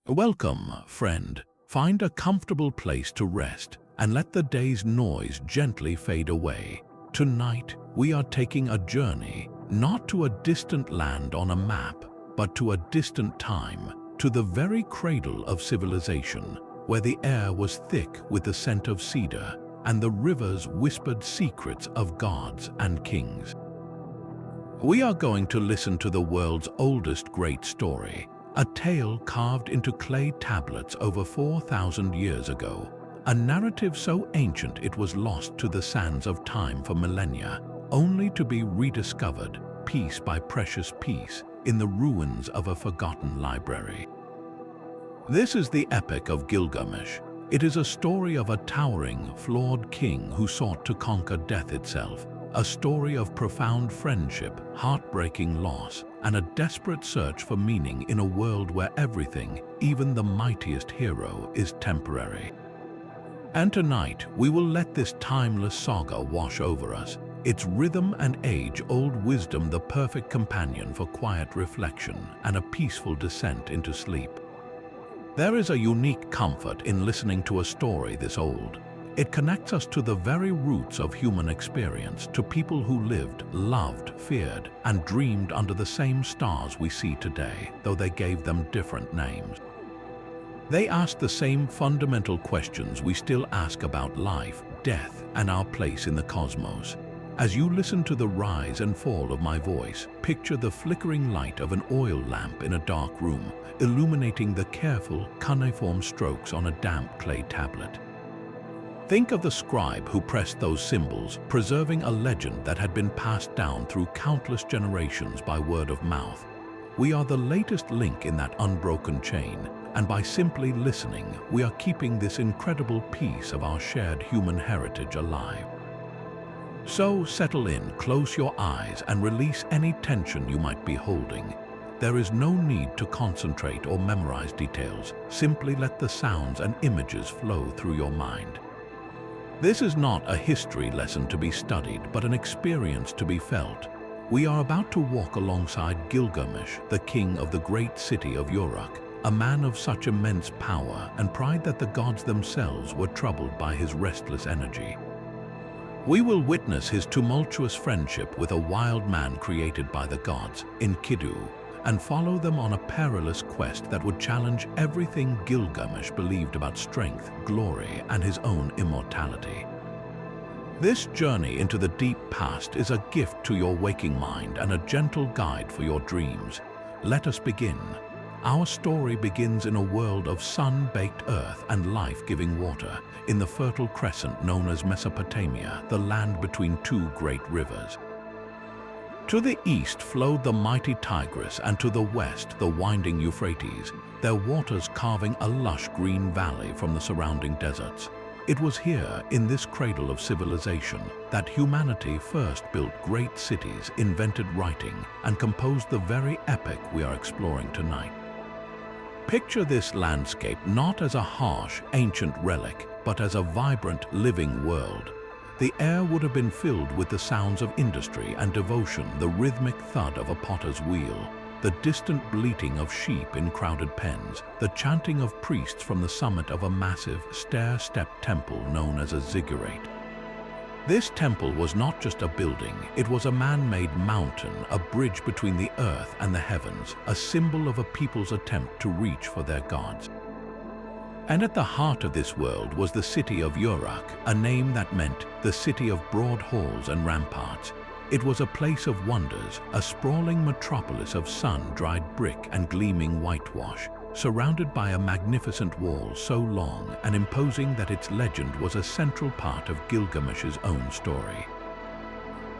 Welcome, friend. Find a comfortable place to rest and let the day's noise gently fade away. Tonight, we are taking a journey, not to a distant land on a map, but to a distant time, to the very cradle of civilization, where the air was thick with the scent of cedar and the rivers whispered secrets of gods and kings. We are going to listen to the world's oldest great story, a tale carved into clay tablets over 4,000 years ago, a narrative so ancient it was lost to the sands of time for millennia, only to be rediscovered, piece by precious piece, in the ruins of a forgotten library. This is the epic of Gilgamesh. It is a story of a towering, flawed king who sought to conquer death itself, a story of profound friendship, heartbreaking loss, and a desperate search for meaning in a world where everything, even the mightiest hero, is temporary. And tonight, we will let this timeless saga wash over us, its rhythm and age-old wisdom the perfect companion for quiet reflection and a peaceful descent into sleep. There is a unique comfort in listening to a story this old. It connects us to the very roots of human experience, to people who lived, loved, feared, and dreamed under the same stars we see today, though they gave them different names. They asked the same fundamental questions we still ask about life, death, and our place in the cosmos. As you listen to the rise and fall of my voice, picture the flickering light of an oil lamp in a dark room, illuminating the careful, cuneiform strokes on a damp clay tablet. Think of the scribe who pressed those symbols, preserving a legend that had been passed down through countless generations by word of mouth. We are the latest link in that unbroken chain, and by simply listening, we are keeping this incredible piece of our shared human heritage alive. So settle in, close your eyes, and release any tension you might be holding. There is no need to concentrate or memorize details. Simply let the sounds and images flow through your mind. This is not a history lesson to be studied, but an experience to be felt. We are about to walk alongside Gilgamesh, the king of the great city of Uruk, a man of such immense power and pride that the gods themselves were troubled by his restless energy. We will witness his tumultuous friendship with a wild man created by the gods, Enkidu, and follow them on a perilous quest that would challenge everything Gilgamesh believed about strength, glory, and his own immortality. This journey into the deep past is a gift to your waking mind and a gentle guide for your dreams. Let us begin. Our story begins in a world of sun-baked earth and life-giving water, in the fertile crescent known as Mesopotamia, the land between two great rivers. To the east flowed the mighty Tigris, and to the west the winding Euphrates, their waters carving a lush green valley from the surrounding deserts. It was here, in this cradle of civilization, that humanity first built great cities, invented writing, and composed the very epic we are exploring tonight. Picture this landscape not as a harsh, ancient relic, but as a vibrant, living world. The air would have been filled with the sounds of industry and devotion, the rhythmic thud of a potter's wheel, the distant bleating of sheep in crowded pens, the chanting of priests from the summit of a massive, stair-stepped temple known as a ziggurat. This temple was not just a building, it was a man-made mountain, a bridge between the earth and the heavens, a symbol of a people's attempt to reach for their gods. And at the heart of this world was the city of Uruk, a name that meant the city of broad halls and ramparts. It was a place of wonders, a sprawling metropolis of sun-dried brick and gleaming whitewash, surrounded by a magnificent wall so long and imposing that its legend was a central part of Gilgamesh's own story.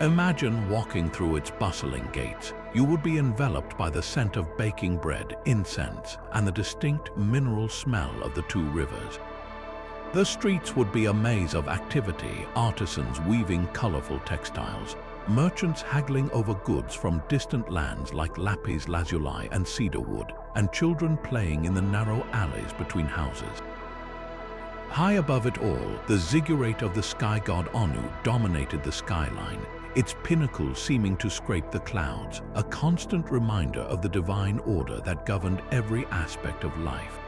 Imagine walking through its bustling gates. You would be enveloped by the scent of baking bread, incense, and the distinct mineral smell of the two rivers. The streets would be a maze of activity, artisans weaving colorful textiles, merchants haggling over goods from distant lands like lapis lazuli and cedarwood, and children playing in the narrow alleys between houses. High above it all, the ziggurat of the sky god Anu dominated the skyline, its pinnacle seeming to scrape the clouds, a constant reminder of the divine order that governed every aspect of life.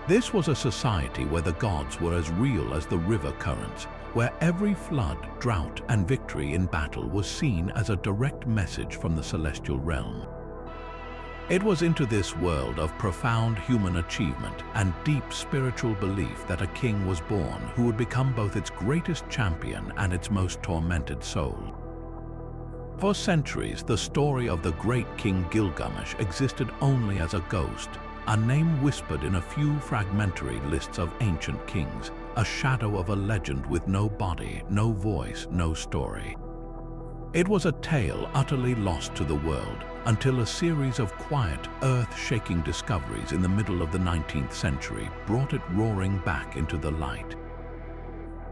This was a society where the gods were as real as the river currents, where every flood, drought, and victory in battle was seen as a direct message from the celestial realm. It was into this world of profound human achievement and deep spiritual belief that a king was born who would become both its greatest champion and its most tormented soul. For centuries, the story of the great King Gilgamesh existed only as a ghost, a name whispered in a few fragmentary lists of ancient kings, a shadow of a legend with no body, no voice, no story. It was a tale utterly lost to the world until a series of quiet, earth-shaking discoveries in the middle of the 19th century brought it roaring back into the light.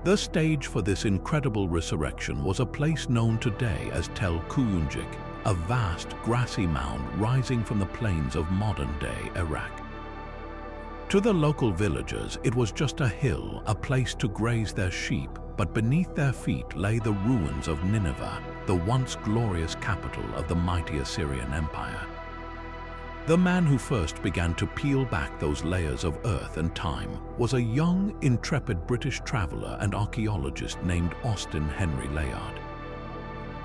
The stage for this incredible resurrection was a place known today as Tel Kuyunjik, a vast grassy mound rising from the plains of modern-day Iraq. To the local villagers, it was just a hill, a place to graze their sheep, but beneath their feet lay the ruins of Nineveh, the once glorious capital of the mighty Assyrian Empire. The man who first began to peel back those layers of earth and time was a young, intrepid British traveler and archaeologist named Austin Henry Layard.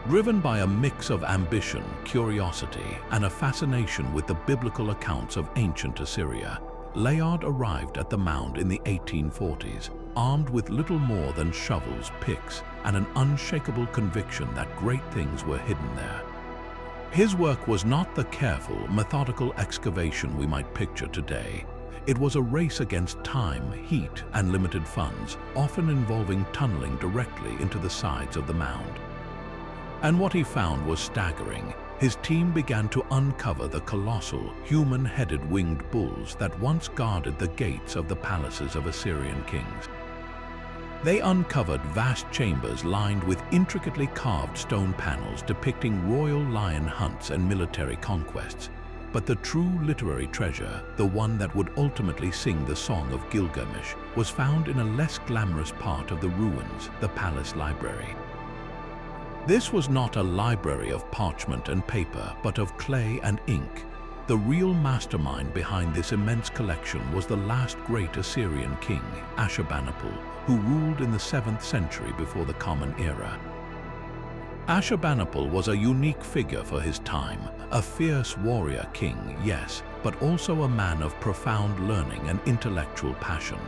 Driven by a mix of ambition, curiosity, and a fascination with the biblical accounts of ancient Assyria, Layard arrived at the mound in the 1840s, armed with little more than shovels, picks, and an unshakable conviction that great things were hidden there. His work was not the careful, methodical excavation we might picture today. It was a race against time, heat, and limited funds, often involving tunneling directly into the sides of the mound. And what he found was staggering. His team began to uncover the colossal, human-headed winged bulls that once guarded the gates of the palaces of Assyrian kings. They uncovered vast chambers lined with intricately carved stone panels depicting royal lion hunts and military conquests. But the true literary treasure, the one that would ultimately sing the song of Gilgamesh, was found in a less glamorous part of the ruins, the palace library. This was not a library of parchment and paper, but of clay and ink. The real mastermind behind this immense collection was the last great Assyrian king, Ashurbanipal, who ruled in the 7th century before the Common Era. Ashurbanipal was a unique figure for his time, a fierce warrior king, yes, but also a man of profound learning and intellectual passion.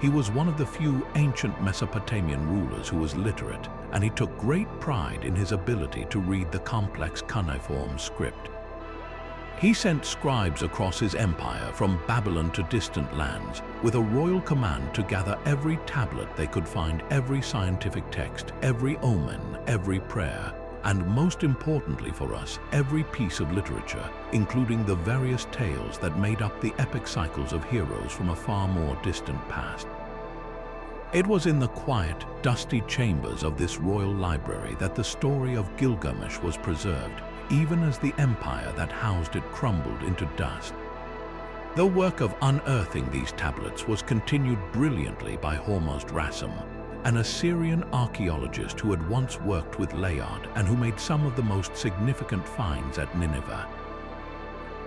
He was one of the few ancient Mesopotamian rulers who was literate, and he took great pride in his ability to read the complex cuneiform script. He sent scribes across his empire from Babylon to distant lands with a royal command to gather every tablet they could find, every scientific text, every omen, every prayer, and most importantly for us, every piece of literature, including the various tales that made up the epic cycles of heroes from a far more distant past. It was in the quiet, dusty chambers of this royal library that the story of Gilgamesh was preserved, even as the empire that housed it crumbled into dust. The work of unearthing these tablets was continued brilliantly by Hormozd Rassam, an Assyrian archaeologist who had once worked with Layard and who made some of the most significant finds at Nineveh.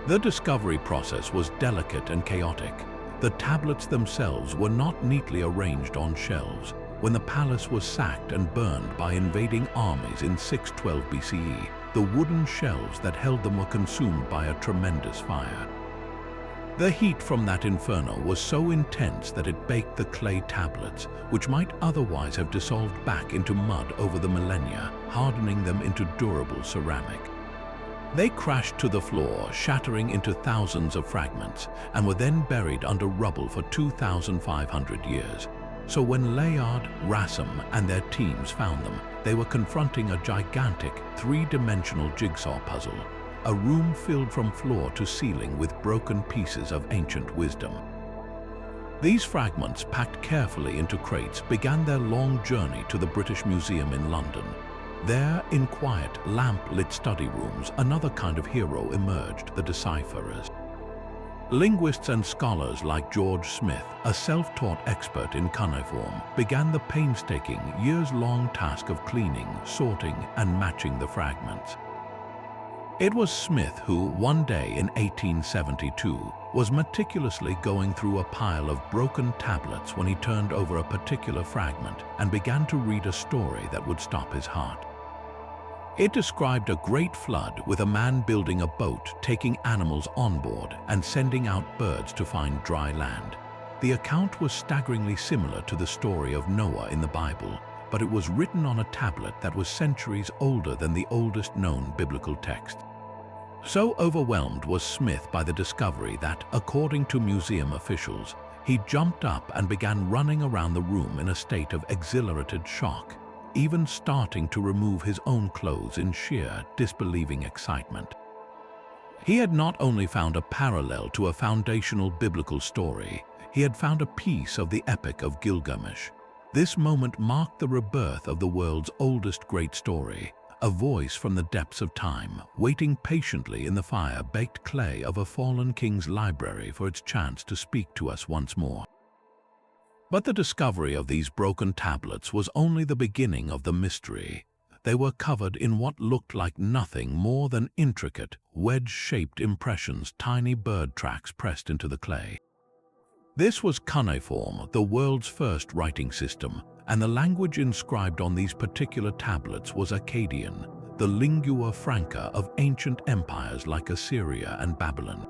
The discovery process was delicate and chaotic. The tablets themselves were not neatly arranged on shelves. When the palace was sacked and burned by invading armies in 612 BCE, the wooden shelves that held them were consumed by a tremendous fire. The heat from that inferno was so intense that it baked the clay tablets, which might otherwise have dissolved back into mud over the millennia, hardening them into durable ceramic. They crashed to the floor, shattering into thousands of fragments, and were then buried under rubble for 2,500 years. So when Layard, Rassam, and their teams found them, they were confronting a gigantic, three-dimensional jigsaw puzzle, a room filled from floor to ceiling with broken pieces of ancient wisdom. These fragments, packed carefully into crates, began their long journey to the British Museum in London. There, in quiet, lamp-lit study rooms, another kind of hero emerged, the decipherers. Linguists and scholars like George Smith, a self-taught expert in cuneiform, began the painstaking, years-long task of cleaning, sorting, and matching the fragments. It was Smith who, one day in 1872, was meticulously going through a pile of broken tablets when he turned over a particular fragment and began to read a story that would stop his heart. It described a great flood with a man building a boat, taking animals on board, and sending out birds to find dry land. The account was staggeringly similar to the story of Noah in the Bible, but it was written on a tablet that was centuries older than the oldest known biblical text. So overwhelmed was Smith by the discovery that, according to museum officials, he jumped up and began running around the room in a state of exhilarated shock, even starting to remove his own clothes in sheer, disbelieving excitement. He had not only found a parallel to a foundational biblical story, he had found a piece of the epic of Gilgamesh. This moment marked the rebirth of the world's oldest great story, a voice from the depths of time, waiting patiently in the fire-baked clay of a fallen king's library for its chance to speak to us once more. But the discovery of these broken tablets was only the beginning of the mystery. They were covered in what looked like nothing more than intricate, wedge-shaped impressions, tiny bird tracks pressed into the clay. This was cuneiform, the world's first writing system, and the language inscribed on these particular tablets was Akkadian, the lingua franca of ancient empires like Assyria and Babylon.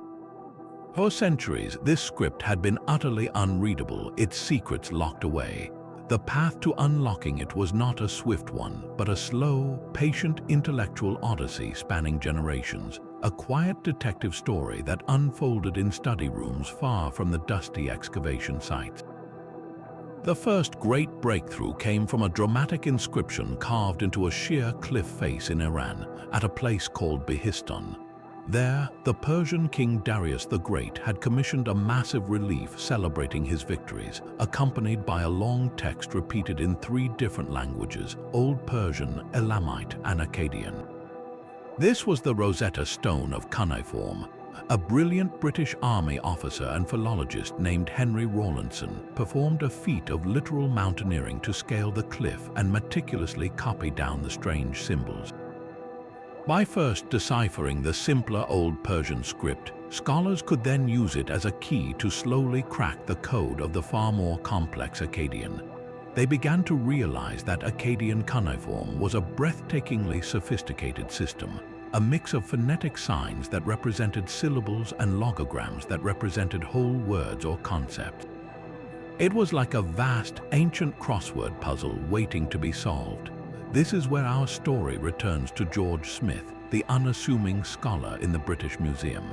For centuries, this script had been utterly unreadable, its secrets locked away. The path to unlocking it was not a swift one, but a slow, patient intellectual odyssey spanning generations, a quiet detective story that unfolded in study rooms far from the dusty excavation sites. The first great breakthrough came from a dramatic inscription carved into a sheer cliff face in Iran, at a place called Behistun. There, the Persian king Darius the Great had commissioned a massive relief celebrating his victories, accompanied by a long text repeated in 3 different languages: Old Persian, Elamite, and Akkadian. This was the Rosetta Stone of cuneiform. A brilliant British Army officer and philologist named Henry Rawlinson performed a feat of literal mountaineering to scale the cliff and meticulously copy down the strange symbols. By first deciphering the simpler Old Persian script, scholars could then use it as a key to slowly crack the code of the far more complex Akkadian. They began to realize that Akkadian cuneiform was a breathtakingly sophisticated system, a mix of phonetic signs that represented syllables and logograms that represented whole words or concepts. It was like a vast, ancient crossword puzzle waiting to be solved. This is where our story returns to George Smith, the unassuming scholar in the British Museum.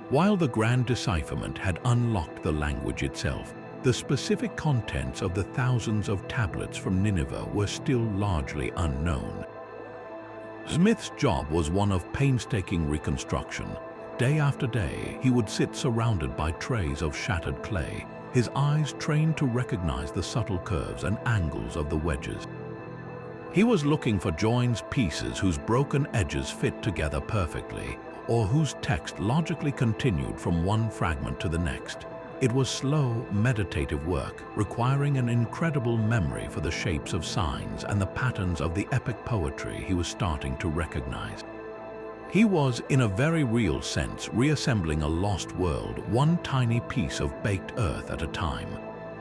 While the grand decipherment had unlocked the language itself, the specific contents of the thousands of tablets from Nineveh were still largely unknown. Smith's job was one of painstaking reconstruction. Day after day, he would sit surrounded by trays of shattered clay, his eyes trained to recognize the subtle curves and angles of the wedges. He was looking for joins, pieces whose broken edges fit together perfectly, or whose text logically continued from one fragment to the next. It was slow, meditative work, requiring an incredible memory for the shapes of signs and the patterns of the epic poetry he was starting to recognize. He was, in a very real sense, reassembling a lost world, one tiny piece of baked earth at a time.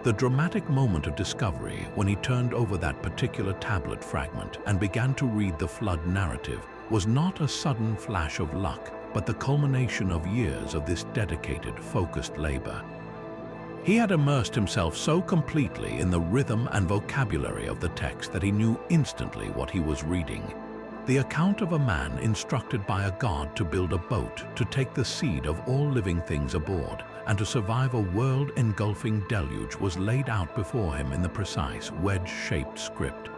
The dramatic moment of discovery, when he turned over that particular tablet fragment and began to read the flood narrative, was not a sudden flash of luck, but the culmination of years of this dedicated, focused labor. He had immersed himself so completely in the rhythm and vocabulary of the text that he knew instantly what he was reading. The account of a man instructed by a god to build a boat, to take the seed of all living things aboard, and to survive a world-engulfing deluge was laid out before him in the precise, wedge-shaped script.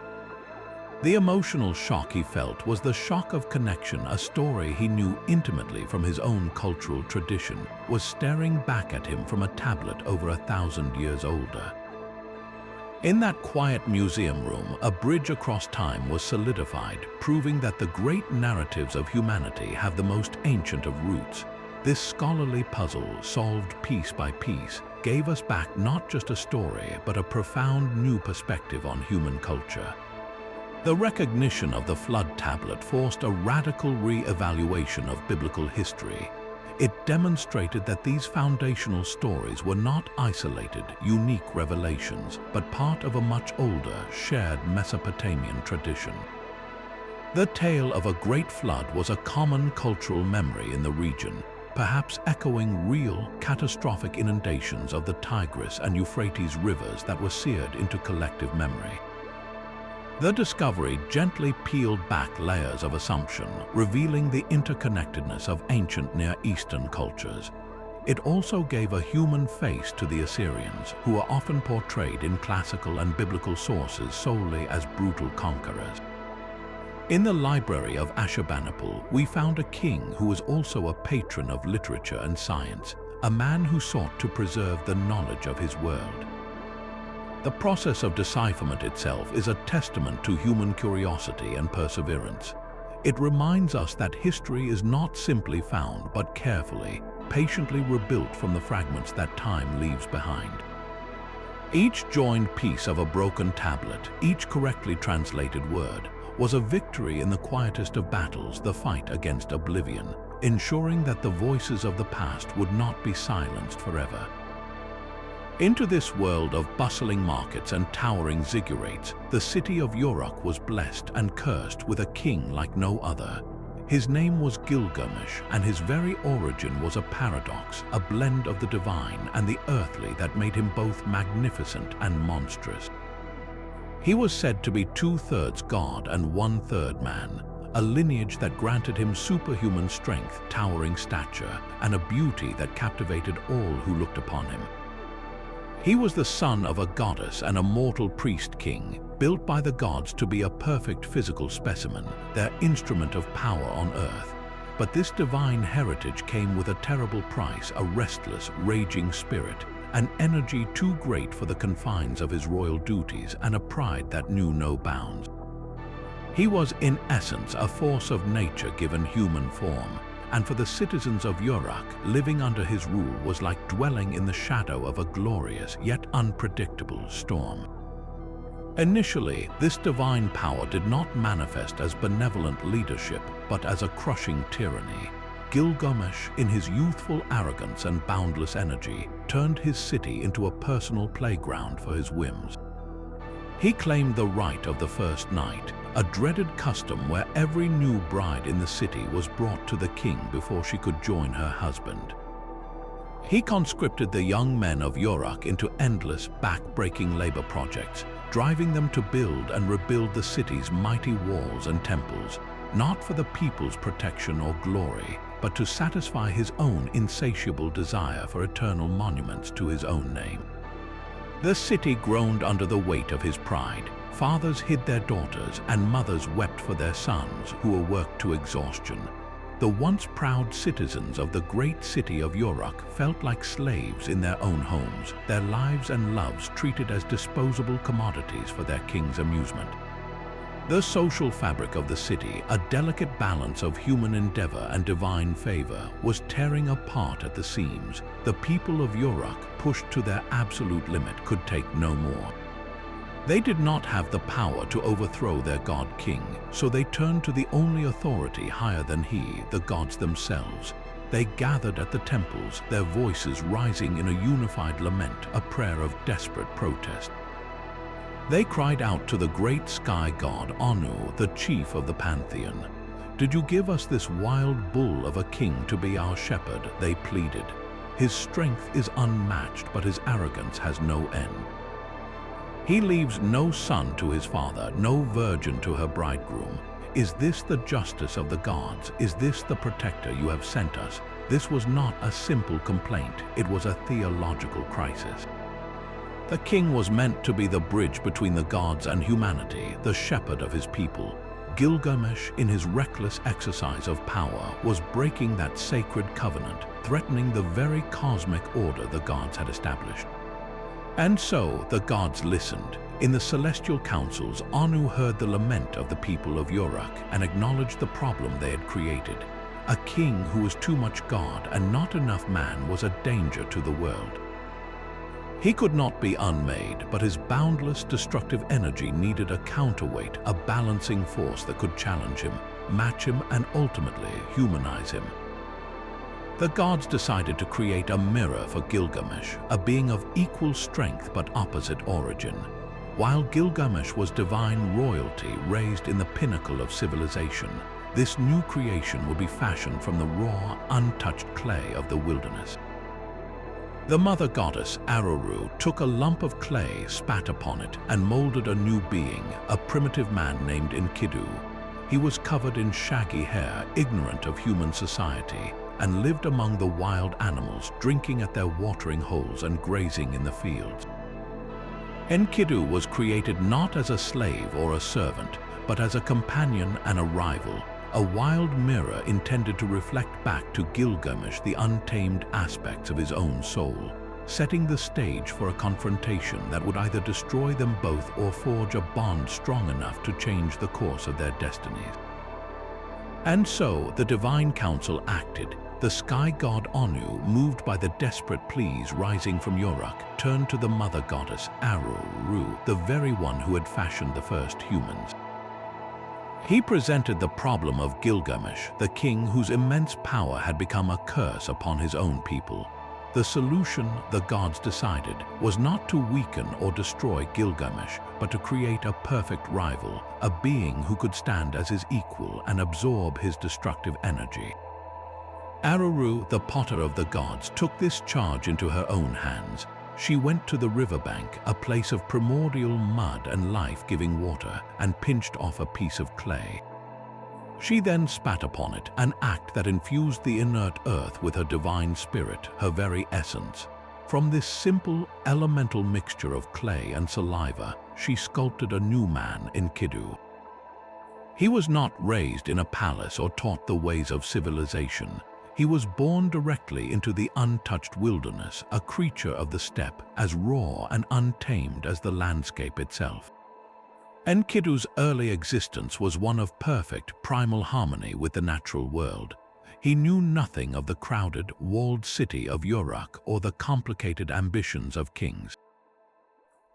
The emotional shock he felt was the shock of connection. A story he knew intimately from his own cultural tradition was staring back at him from a tablet over 1,000 years older. In that quiet museum room, a bridge across time was solidified, proving that the great narratives of humanity have the most ancient of roots. This scholarly puzzle, solved piece by piece, gave us back not just a story, but a profound new perspective on human culture. The recognition of the flood tablet forced a radical re-evaluation of biblical history. It demonstrated that these foundational stories were not isolated, unique revelations, but part of a much older, shared Mesopotamian tradition. The tale of a great flood was a common cultural memory in the region, perhaps echoing real, catastrophic inundations of the Tigris and Euphrates rivers that were seared into collective memory. The discovery gently peeled back layers of assumption, revealing the interconnectedness of ancient Near Eastern cultures. It also gave a human face to the Assyrians, who are often portrayed in classical and biblical sources solely as brutal conquerors. In the library of Ashurbanipal, we found a king who was also a patron of literature and science, a man who sought to preserve the knowledge of his world. The process of decipherment itself is a testament to human curiosity and perseverance. It reminds us that history is not simply found, but carefully, patiently rebuilt from the fragments that time leaves behind. Each joined piece of a broken tablet, each correctly translated word, was a victory in the quietest of battles, the fight against oblivion, ensuring that the voices of the past would not be silenced forever. Into this world of bustling markets and towering ziggurats, the city of Uruk was blessed and cursed with a king like no other. His name was Gilgamesh, and his very origin was a paradox, a blend of the divine and the earthly that made him both magnificent and monstrous. He was said to be 2/3 god and 1/3 man, a lineage that granted him superhuman strength, towering stature, and a beauty that captivated all who looked upon him. He was the son of a goddess and a mortal priest-king, built by the gods to be a perfect physical specimen, their instrument of power on earth. But this divine heritage came with a terrible price, a restless, raging spirit, an energy too great for the confines of his royal duties, and a pride that knew no bounds. He was, in essence, a force of nature given human form, and for the citizens of Uruk, living under his rule was like dwelling in the shadow of a glorious yet unpredictable storm. Initially, this divine power did not manifest as benevolent leadership, but as a crushing tyranny. Gilgamesh, in his youthful arrogance and boundless energy, turned his city into a personal playground for his whims. He claimed the right of the first night, a dreaded custom where every new bride in the city was brought to the king before she could join her husband. He conscripted the young men of Uruk into endless, back-breaking labor projects, driving them to build and rebuild the city's mighty walls and temples, not for the people's protection or glory, but to satisfy his own insatiable desire for eternal monuments to his own name. The city groaned under the weight of his pride. Fathers hid their daughters, and mothers wept for their sons who were worked to exhaustion. The once proud citizens of the great city of Uruk felt like slaves in their own homes, their lives and loves treated as disposable commodities for their king's amusement. The social fabric of the city, a delicate balance of human endeavor and divine favor, was tearing apart at the seams. The people of Uruk, pushed to their absolute limit, could take no more. They did not have the power to overthrow their god-king, so they turned to the only authority higher than he, the gods themselves. They gathered at the temples, their voices rising in a unified lament, a prayer of desperate protest. They cried out to the great sky god Anu, the chief of the pantheon. "Did you give us this wild bull of a king to be our shepherd?" they pleaded. "His strength is unmatched, but his arrogance has no end. He leaves no son to his father, no virgin to her bridegroom. Is this the justice of the gods? Is this the protector you have sent us?" This was not a simple complaint, it was a theological crisis. The king was meant to be the bridge between the gods and humanity, the shepherd of his people. Gilgamesh, in his reckless exercise of power, was breaking that sacred covenant, threatening the very cosmic order the gods had established. And so the gods listened. In the celestial councils, Anu heard the lament of the people of Uruk and acknowledged the problem they had created. A king who was too much god and not enough man was a danger to the world. He could not be unmade, but his boundless destructive energy needed a counterweight, a balancing force that could challenge him, match him, and ultimately humanize him. The gods decided to create a mirror for Gilgamesh, a being of equal strength but opposite origin. While Gilgamesh was divine royalty raised in the pinnacle of civilization, this new creation would be fashioned from the raw, untouched clay of the wilderness. The mother goddess, Uruk, took a lump of clay, spat upon it, and molded a new being, a primitive man named Enkidu. He was covered in shaggy hair, ignorant of human society, and lived among the wild animals, drinking at their watering holes and grazing in the fields. Enkidu was created not as a slave or a servant, but as a companion and a rival, a wild mirror intended to reflect back to Gilgamesh the untamed aspects of his own soul, setting the stage for a confrontation that would either destroy them both or forge a bond strong enough to change the course of their destinies. And so the divine council acted. The sky god Anu, moved by the desperate pleas rising from Uruk, turned to the mother goddess Uruk, the very one who had fashioned the first humans. He presented the problem of Gilgamesh, the king whose immense power had become a curse upon his own people. The solution, the gods decided, was not to weaken or destroy Gilgamesh, but to create a perfect rival, a being who could stand as his equal and absorb his destructive energy. Uruk, the potter of the gods, took this charge into her own hands. She went to the riverbank, a place of primordial mud and life-giving water, and pinched off a piece of clay. She then spat upon it, an act that infused the inert earth with her divine spirit, her very essence. From this simple, elemental mixture of clay and saliva, she sculpted a new man, Enkidu. He was not raised in a palace or taught the ways of civilization. He was born directly into the untouched wilderness, a creature of the steppe, as raw and untamed as the landscape itself. Enkidu's early existence was one of perfect, primal harmony with the natural world. He knew nothing of the crowded, walled city of Uruk or the complicated ambitions of kings.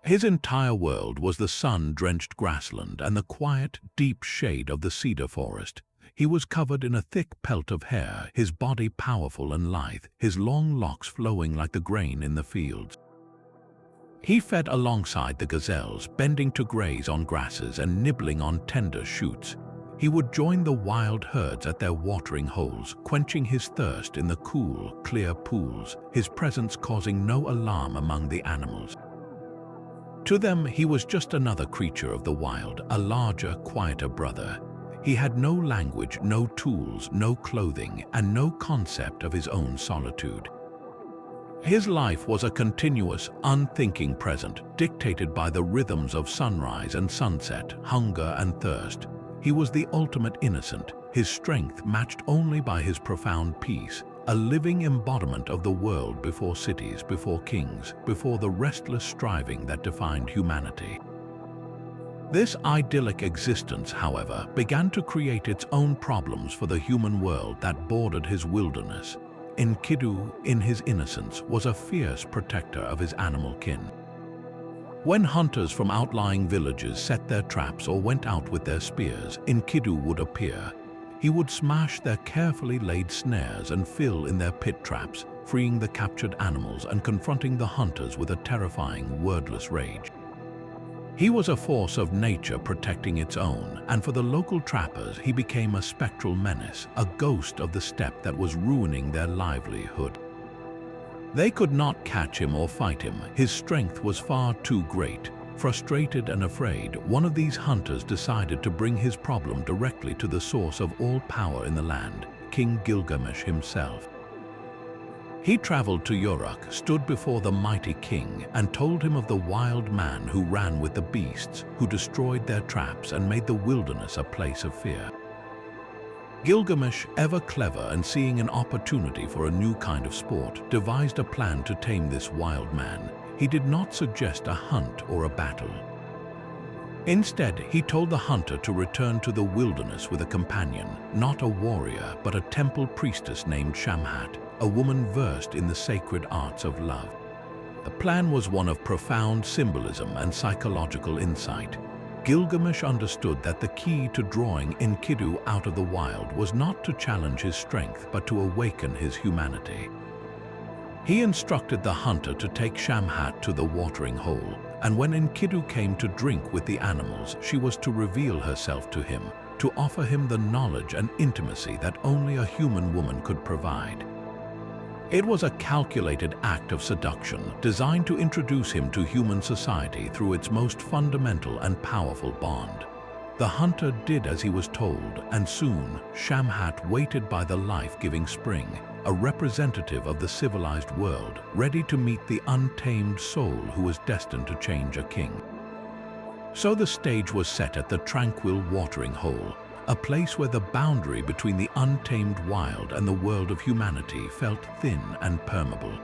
His entire world was the sun-drenched grassland and the quiet, deep shade of the Cedar Forest. He was covered in a thick pelt of hair, his body powerful and lithe, his long locks flowing like the grain in the fields. He fed alongside the gazelles, bending to graze on grasses and nibbling on tender shoots. He would join the wild herds at their watering holes, quenching his thirst in the cool, clear pools, his presence causing no alarm among the animals. To them, he was just another creature of the wild, a larger, quieter brother. He had no language, no tools, no clothing, and no concept of his own solitude. His life was a continuous, unthinking present, dictated by the rhythms of sunrise and sunset, hunger and thirst. He was the ultimate innocent, his strength matched only by his profound peace, a living embodiment of the world before cities, before kings, before the restless striving that defined humanity. This idyllic existence, however, began to create its own problems for the human world that bordered his wilderness. Enkidu, in his innocence, was a fierce protector of his animal kin. When hunters from outlying villages set their traps or went out with their spears, Enkidu would appear. He would smash their carefully laid snares and fill in their pit traps, freeing the captured animals and confronting the hunters with a terrifying, wordless rage. He was a force of nature protecting its own, and for the local trappers he became a spectral menace, a ghost of the steppe that was ruining their livelihood. They could not catch him or fight him. His strength was far too great. Frustrated and afraid, one of these hunters decided to bring his problem directly to the source of all power in the land, King Gilgamesh himself. He traveled to Uruk, stood before the mighty king, and told him of the wild man who ran with the beasts, who destroyed their traps and made the wilderness a place of fear. Gilgamesh, ever clever and seeing an opportunity for a new kind of sport, devised a plan to tame this wild man. He did not suggest a hunt or a battle. Instead, he told the hunter to return to the wilderness with a companion, not a warrior, but a temple priestess named Shamhat, a woman versed in the sacred arts of love. The plan was one of profound symbolism and psychological insight. Gilgamesh understood that the key to drawing Enkidu out of the wild was not to challenge his strength but to awaken his humanity. He instructed the hunter to take Shamhat to the watering hole, and when Enkidu came to drink with the animals, she was to reveal herself to him, to offer him the knowledge and intimacy that only a human woman could provide. It was a calculated act of seduction designed to introduce him to human society through its most fundamental and powerful bond. The hunter did as he was told, and soon Shamhat waited by the life-giving spring, a representative of the civilized world, ready to meet the untamed soul who was destined to change a king. So the stage was set at the tranquil watering hole, a place where the boundary between the untamed wild and the world of humanity felt thin and permeable.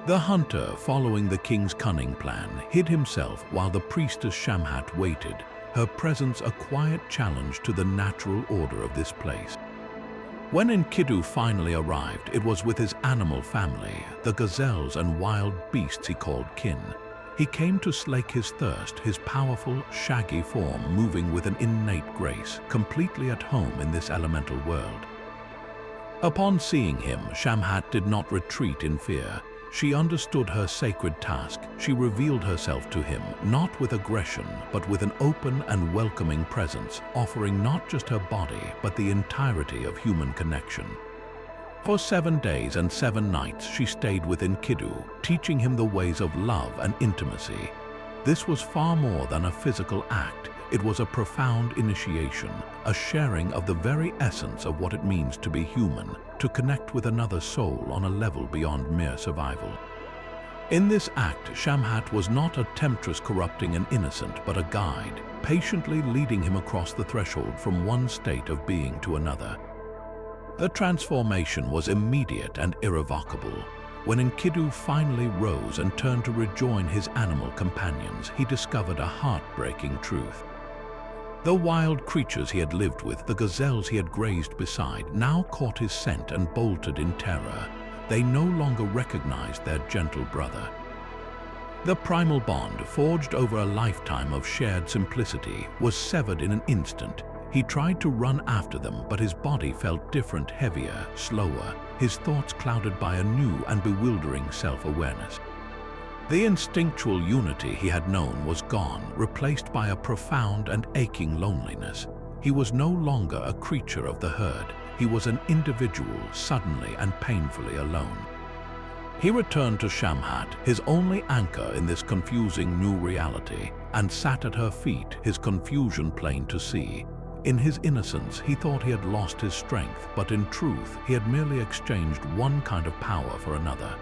The hunter, following the king's cunning plan, hid himself while the priestess Shamhat waited, her presence a quiet challenge to the natural order of this place. When Enkidu finally arrived, it was with his animal family, the gazelles and wild beasts he called kin. He came to slake his thirst, his powerful, shaggy form moving with an innate grace, completely at home in this elemental world. Upon seeing him, Shamhat did not retreat in fear. She understood her sacred task. She revealed herself to him, not with aggression, but with an open and welcoming presence, offering not just her body, but the entirety of human connection. For 7 days and 7 nights she stayed with Enkidu, teaching him the ways of love and intimacy. This was far more than a physical act. It was a profound initiation, a sharing of the very essence of what it means to be human, to connect with another soul on a level beyond mere survival. In this act, Shamhat was not a temptress corrupting an innocent, but a guide, patiently leading him across the threshold from one state of being to another. The transformation was immediate and irrevocable. When Enkidu finally rose and turned to rejoin his animal companions, he discovered a heartbreaking truth. The wild creatures he had lived with, the gazelles he had grazed beside, now caught his scent and bolted in terror. They no longer recognized their gentle brother. The primal bond, forged over a lifetime of shared simplicity, was severed in an instant. He tried to run after them, but his body felt different, heavier, slower, his thoughts clouded by a new and bewildering self-awareness. The instinctual unity he had known was gone, replaced by a profound and aching loneliness. He was no longer a creature of the herd. He was an individual, suddenly and painfully alone. He returned to Shamhat, his only anchor in this confusing new reality, and sat at her feet, his confusion plain to see. In his innocence, he thought he had lost his strength, but in truth, he had merely exchanged one kind of power for another.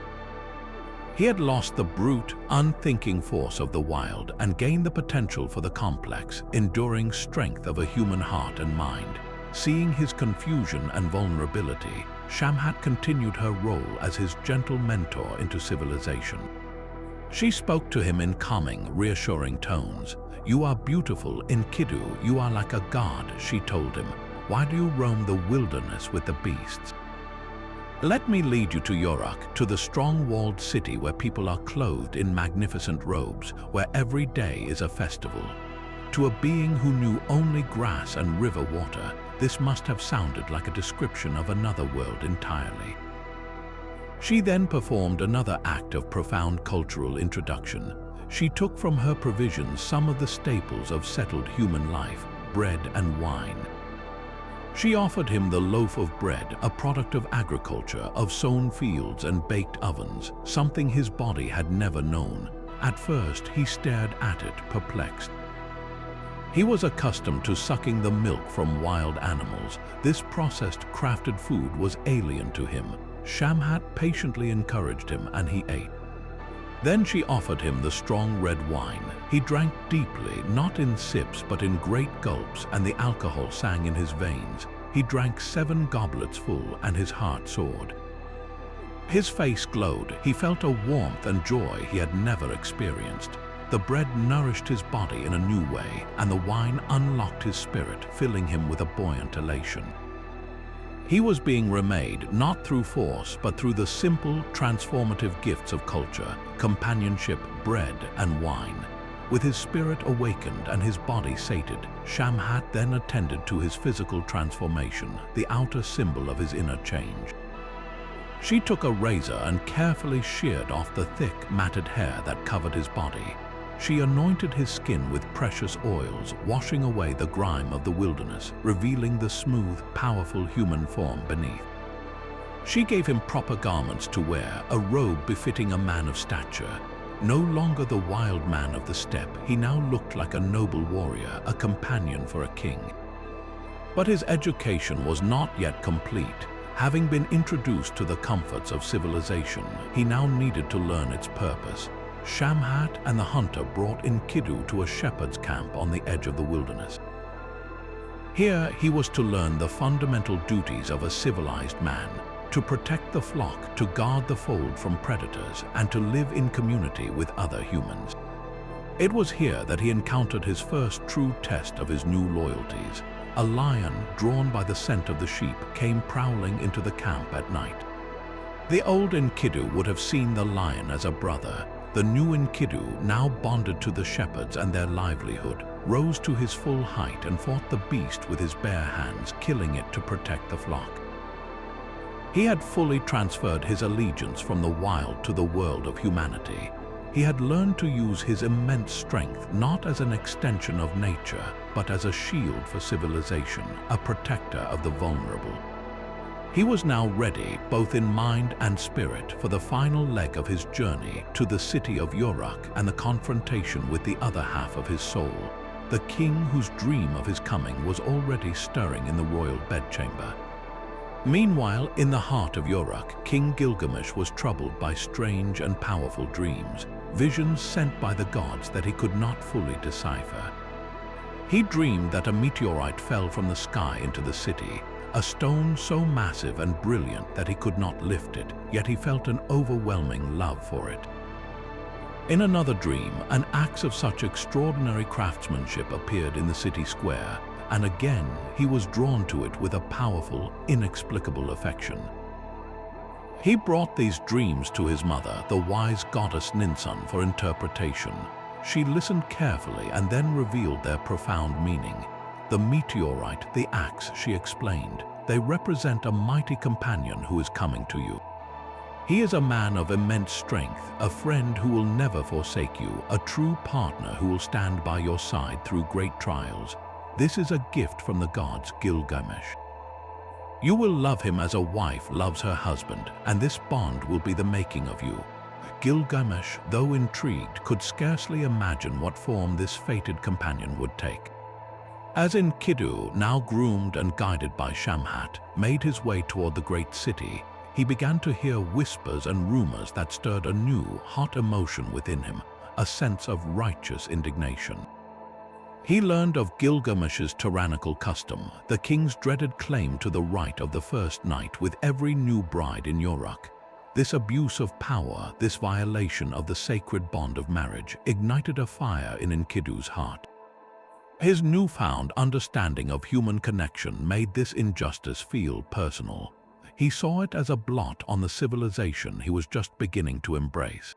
He had lost the brute, unthinking force of the wild and gained the potential for the complex, enduring strength of a human heart and mind. Seeing his confusion and vulnerability, Shamhat continued her role as his gentle mentor into civilization. She spoke to him in calming, reassuring tones. "You are beautiful, Enkidu, you are like a god," she told him. "Why do you roam the wilderness with the beasts? Let me lead you to Uruk, to the strong-walled city where people are clothed in magnificent robes, where every day is a festival." To a being who knew only grass and river water, this must have sounded like a description of another world entirely. She then performed another act of profound cultural introduction. She took from her provisions some of the staples of settled human life, bread and wine. She offered him the loaf of bread, a product of agriculture, of sown fields and baked ovens, something his body had never known. At first, he stared at it, perplexed. He was accustomed to sucking the milk from wild animals. This processed, crafted food was alien to him. Shamhat patiently encouraged him, and he ate. Then she offered him the strong red wine. He drank deeply, not in sips but in great gulps, and the alcohol sang in his veins. He drank 7 goblets full, and his heart soared. His face glowed. He felt a warmth and joy he had never experienced. The bread nourished his body in a new way, and the wine unlocked his spirit, filling him with a buoyant elation. He was being remade not through force, but through the simple, transformative gifts of culture, companionship, bread, and wine. With his spirit awakened and his body sated, Shamhat then attended to his physical transformation, the outer symbol of his inner change. She took a razor and carefully sheared off the thick, matted hair that covered his body. She anointed his skin with precious oils, washing away the grime of the wilderness, revealing the smooth, powerful human form beneath. She gave him proper garments to wear, a robe befitting a man of stature. No longer the wild man of the steppe, he now looked like a noble warrior, a companion for a king. But his education was not yet complete. Having been introduced to the comforts of civilization, he now needed to learn its purpose. Shamhat and the hunter brought Enkidu to a shepherd's camp on the edge of the wilderness. Here he was to learn the fundamental duties of a civilized man, to protect the flock, to guard the fold from predators, and to live in community with other humans. It was here that he encountered his first true test of his new loyalties. A lion, drawn by the scent of the sheep, came prowling into the camp at night. The old Enkidu would have seen the lion as a brother. The new Enkidu, now bonded to the shepherds and their livelihood, rose to his full height and fought the beast with his bare hands, killing it to protect the flock. He had fully transferred his allegiance from the wild to the world of humanity. He had learned to use his immense strength not as an extension of nature, but as a shield for civilization, a protector of the vulnerable. He was now ready, both in mind and spirit, for the final leg of his journey to the city of Uruk and the confrontation with the other half of his soul, the king whose dream of his coming was already stirring in the royal bedchamber. Meanwhile, in the heart of Uruk, King Gilgamesh was troubled by strange and powerful dreams, visions sent by the gods that he could not fully decipher. He dreamed that a meteorite fell from the sky into the city, a stone so massive and brilliant that he could not lift it, yet he felt an overwhelming love for it. In another dream, an axe of such extraordinary craftsmanship appeared in the city square, and again he was drawn to it with a powerful, inexplicable affection. He brought these dreams to his mother, the wise goddess Ninsun, for interpretation. She listened carefully and then revealed their profound meaning. The meteorite, the axe, she explained, they represent a mighty companion who is coming to you. He is a man of immense strength, a friend who will never forsake you, a true partner who will stand by your side through great trials. This is a gift from the gods, Gilgamesh. You will love him as a wife loves her husband, and this bond will be the making of you. Gilgamesh, though intrigued, could scarcely imagine what form this fated companion would take. As Enkidu, now groomed and guided by Shamhat, made his way toward the great city, he began to hear whispers and rumors that stirred a new, hot emotion within him, a sense of righteous indignation. He learned of Gilgamesh's tyrannical custom, the king's dreaded claim to the right of the first night with every new bride in Uruk. This abuse of power, this violation of the sacred bond of marriage, ignited a fire in Enkidu's heart. His newfound understanding of human connection made this injustice feel personal. He saw it as a blot on the civilization he was just beginning to embrace.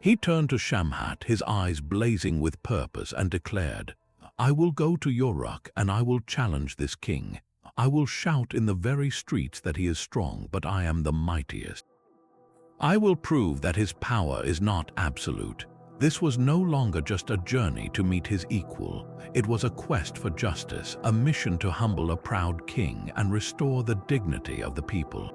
He turned to Shamhat, his eyes blazing with purpose, and declared, "I will go to Uruk and I will challenge this king. I will shout in the very streets that he is strong, but I am the mightiest. I will prove that his power is not absolute." This was no longer just a journey to meet his equal. It was a quest for justice, a mission to humble a proud king and restore the dignity of the people.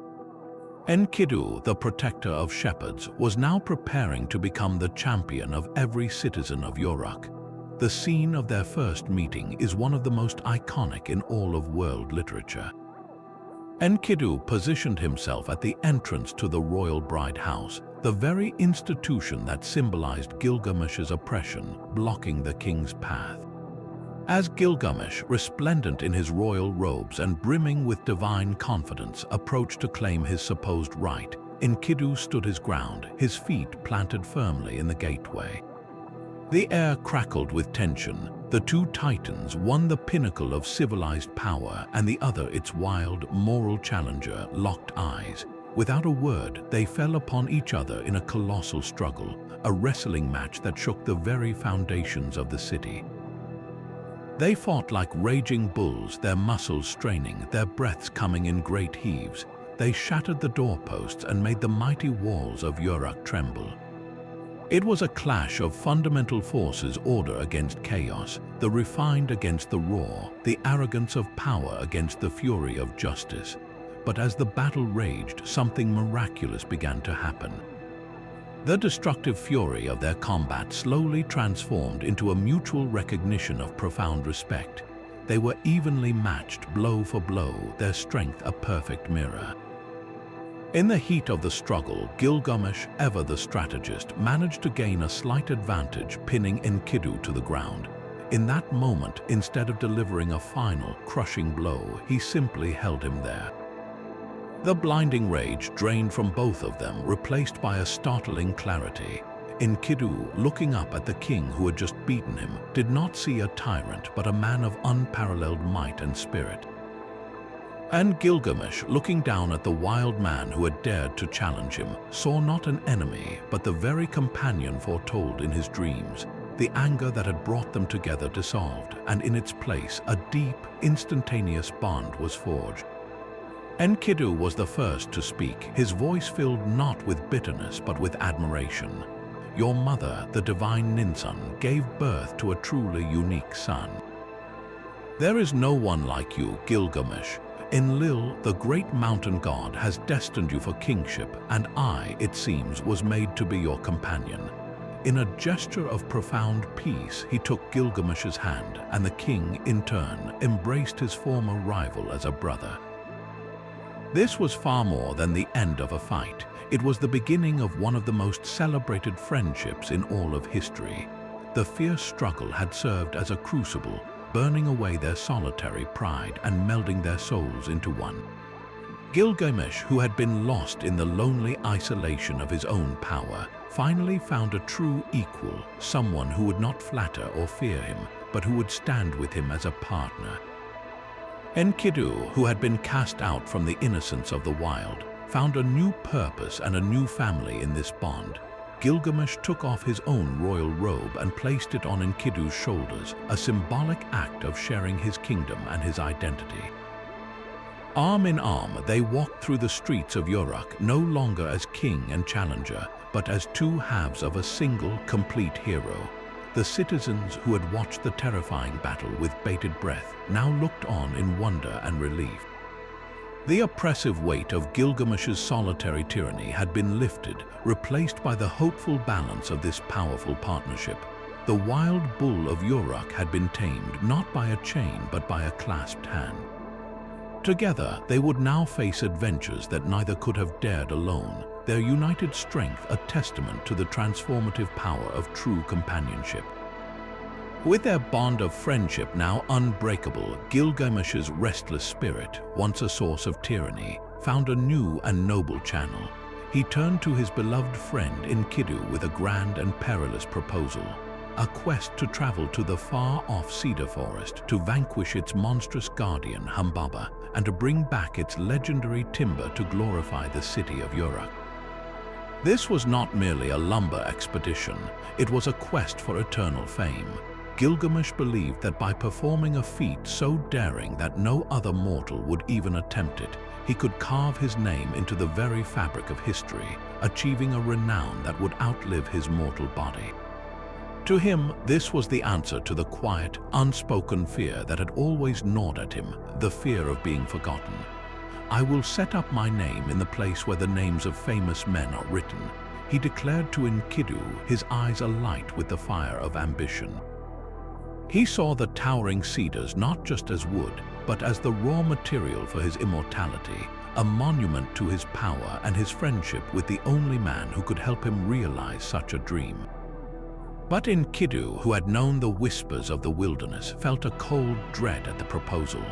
Enkidu, the protector of shepherds, was now preparing to become the champion of every citizen of Uruk. The scene of their first meeting is one of the most iconic in all of world literature. Enkidu positioned himself at the entrance to the royal bride house, the very institution that symbolized Gilgamesh's oppression, blocking the king's path. As Gilgamesh, resplendent in his royal robes and brimming with divine confidence, approached to claim his supposed right, Enkidu stood his ground, his feet planted firmly in the gateway. The air crackled with tension. The two titans, one the pinnacle of civilized power and the other its wild, moral challenger, locked eyes. Without a word, they fell upon each other in a colossal struggle, a wrestling match that shook the very foundations of the city. They fought like raging bulls, their muscles straining, their breaths coming in great heaves. They shattered the doorposts and made the mighty walls of Uruk tremble. It was a clash of fundamental forces, order against chaos, the refined against the raw, the arrogance of power against the fury of justice. But as the battle raged, something miraculous began to happen. The destructive fury of their combat slowly transformed into a mutual recognition of profound respect. They were evenly matched, blow for blow, their strength a perfect mirror. In the heat of the struggle, Gilgamesh, ever the strategist, managed to gain a slight advantage, pinning Enkidu to the ground. In that moment, instead of delivering a final, crushing blow, he simply held him there. The blinding rage drained from both of them, replaced by a startling clarity. Enkidu, looking up at the king who had just beaten him, did not see a tyrant but a man of unparalleled might and spirit. And Gilgamesh, looking down at the wild man who had dared to challenge him, saw not an enemy but the very companion foretold in his dreams. The anger that had brought them together dissolved, and in its place a deep, instantaneous bond was forged. Enkidu was the first to speak, his voice filled not with bitterness but with admiration. Your mother, the divine Ninsun, gave birth to a truly unique son. There is no one like you, Gilgamesh. Enlil, the great mountain god, has destined you for kingship, and I, it seems, was made to be your companion. In a gesture of profound peace, he took Gilgamesh's hand, and the king, in turn, embraced his former rival as a brother. This was far more than the end of a fight. It was the beginning of one of the most celebrated friendships in all of history. The fierce struggle had served as a crucible, burning away their solitary pride and melding their souls into one. Gilgamesh, who had been lost in the lonely isolation of his own power, finally found a true equal, someone who would not flatter or fear him, but who would stand with him as a partner. Enkidu, who had been cast out from the innocence of the wild, found a new purpose and a new family in this bond. Gilgamesh took off his own royal robe and placed it on Enkidu's shoulders, a symbolic act of sharing his kingdom and his identity. Arm in arm, they walked through the streets of Uruk, no longer as king and challenger, but as two halves of a single, complete hero. The citizens who had watched the terrifying battle with bated breath now looked on in wonder and relief. The oppressive weight of Gilgamesh's solitary tyranny had been lifted, replaced by the hopeful balance of this powerful partnership. The wild bull of Uruk had been tamed not by a chain but by a clasped hand. Together, they would now face adventures that neither could have dared alone, their united strength a testament to the transformative power of true companionship. With their bond of friendship now unbreakable, Gilgamesh's restless spirit, once a source of tyranny, found a new and noble channel. He turned to his beloved friend Enkidu with a grand and perilous proposal, a quest to travel to the far-off Cedar Forest to vanquish its monstrous guardian Humbaba and to bring back its legendary timber to glorify the city of Uruk. This was not merely a lumber expedition, it was a quest for eternal fame. Gilgamesh believed that by performing a feat so daring that no other mortal would even attempt it, he could carve his name into the very fabric of history, achieving a renown that would outlive his mortal body. To him, this was the answer to the quiet, unspoken fear that had always gnawed at him, the fear of being forgotten. I will set up my name in the place where the names of famous men are written, he declared to Enkidu, his eyes alight with the fire of ambition. He saw the towering cedars not just as wood, but as the raw material for his immortality, a monument to his power and his friendship with the only man who could help him realize such a dream. But Enkidu, who had known the whispers of the wilderness, felt a cold dread at the proposal.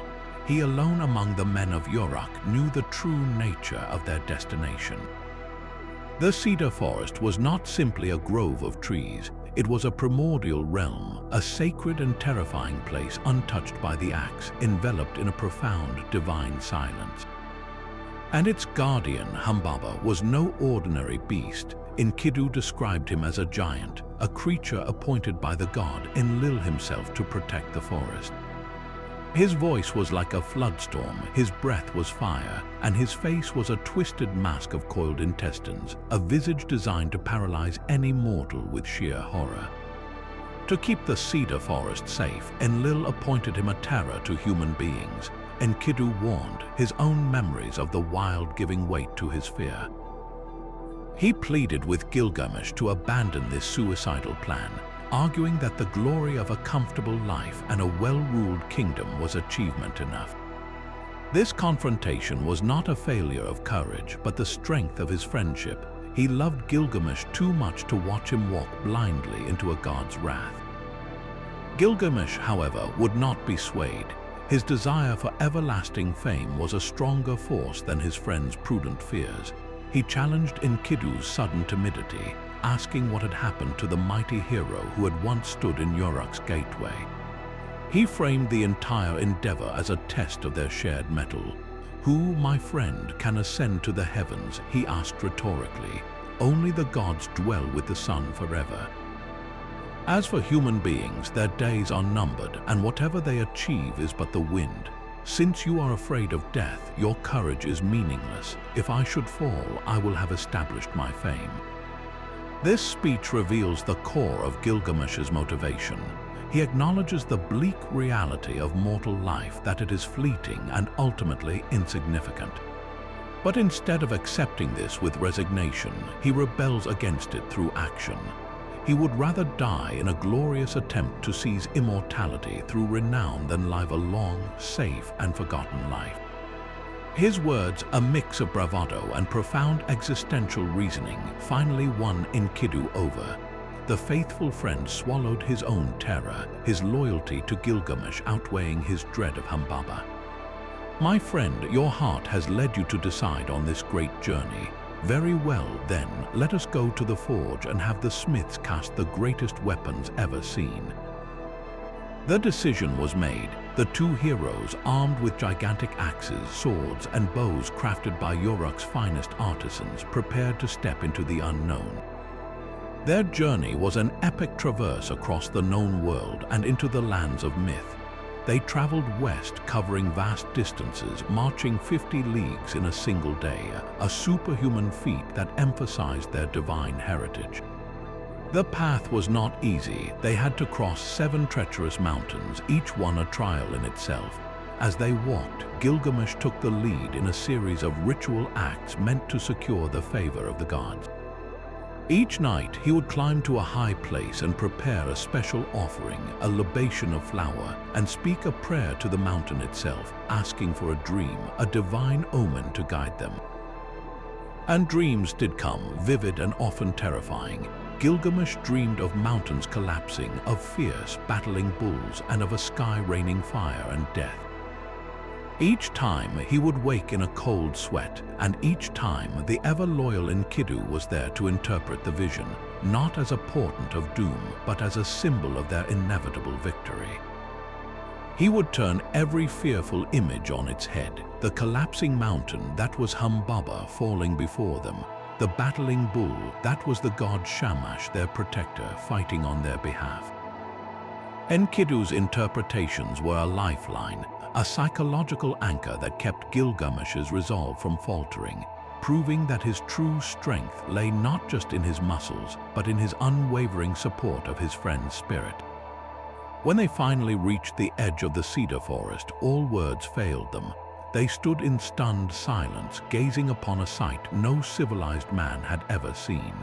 He alone among the men of Uruk knew the true nature of their destination. The Cedar Forest was not simply a grove of trees, It was a primordial realm, a sacred and terrifying place untouched by the axe, enveloped in a profound divine silence. And its guardian, Humbaba, was no ordinary beast. Enkidu described him as a giant, a creature appointed by the god Enlil himself to protect the forest. His voice was like a floodstorm, his breath was fire, and his face was a twisted mask of coiled intestines, a visage designed to paralyze any mortal with sheer horror. To keep the Cedar Forest safe, Enlil appointed him a terror to human beings. Enkidu warned, his own memories of the wild giving weight to his fear. He pleaded with Gilgamesh to abandon this suicidal plan, arguing that the glory of a comfortable life and a well-ruled kingdom was achievement enough. This confrontation was not a failure of courage, but the strength of his friendship. He loved Gilgamesh too much to watch him walk blindly into a god's wrath. Gilgamesh, however, would not be swayed. His desire for everlasting fame was a stronger force than his friend's prudent fears. He challenged Enkidu's sudden timidity, asking what had happened to the mighty hero who had once stood in Uruk's gateway. He framed the entire endeavor as a test of their shared mettle. "Who, my friend, can ascend to the heavens?" he asked rhetorically. "Only the gods dwell with the sun forever." As for human beings, their days are numbered, and whatever they achieve is but the wind. "Since you are afraid of death, your courage is meaningless. If I should fall, I will have established my fame." This speech reveals the core of Gilgamesh's motivation. He acknowledges the bleak reality of mortal life, that it is fleeting and ultimately insignificant. But instead of accepting this with resignation, he rebels against it through action. He would rather die in a glorious attempt to seize immortality through renown than live a long, safe, and forgotten life. His words, a mix of bravado and profound existential reasoning, finally won Enkidu over. The faithful friend swallowed his own terror, his loyalty to Gilgamesh outweighing his dread of Humbaba. "My friend, your heart has led you to decide on this great journey. Very well, then, let us go to the forge and have the smiths cast the greatest weapons ever seen." The decision was made. The two heroes, armed with gigantic axes, swords, and bows crafted by Uruk's finest artisans, prepared to step into the unknown. Their journey was an epic traverse across the known world and into the lands of myth. They traveled west, covering vast distances, marching 50 leagues in a single day, a superhuman feat that emphasized their divine heritage. The path was not easy. They had to cross 7 treacherous mountains, each one a trial in itself. As they walked, Gilgamesh took the lead in a series of ritual acts meant to secure the favor of the gods. Each night, he would climb to a high place and prepare a special offering, a libation of flour, and speak a prayer to the mountain itself, asking for a dream, a divine omen to guide them. And dreams did come, vivid and often terrifying. Gilgamesh dreamed of mountains collapsing, of fierce, battling bulls, and of a sky raining fire and death. Each time he would wake in a cold sweat, and each time the ever-loyal Enkidu was there to interpret the vision, not as a portent of doom, but as a symbol of their inevitable victory. He would turn every fearful image on its head. The collapsing mountain, that was Humbaba falling before them. The battling bull, that was the god Shamash, their protector, fighting on their behalf. Enkidu's interpretations were a lifeline, a psychological anchor that kept Gilgamesh's resolve from faltering, proving that his true strength lay not just in his muscles, but in his unwavering support of his friend's spirit. When they finally reached the edge of the Cedar Forest, all words failed them. They stood in stunned silence, gazing upon a sight no civilized man had ever seen.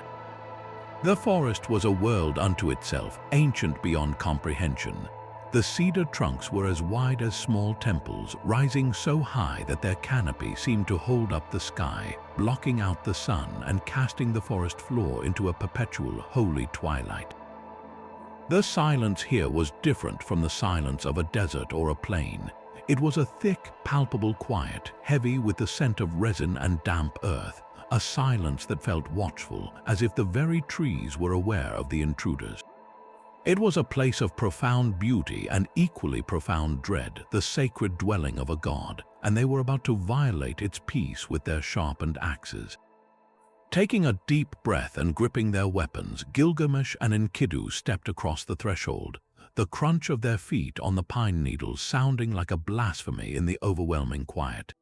The forest was a world unto itself, ancient beyond comprehension. The cedar trunks were as wide as small temples, rising so high that their canopy seemed to hold up the sky, blocking out the sun and casting the forest floor into a perpetual, holy twilight. The silence here was different from the silence of a desert or a plain. It was a thick, palpable quiet, heavy with the scent of resin and damp earth, a silence that felt watchful, as if the very trees were aware of the intruders. It was a place of profound beauty and equally profound dread, the sacred dwelling of a god, and they were about to violate its peace with their sharpened axes. Taking a deep breath and gripping their weapons, Gilgamesh and Enkidu stepped across the threshold, the crunch of their feet on the pine needles sounding like a blasphemy in the overwhelming quiet.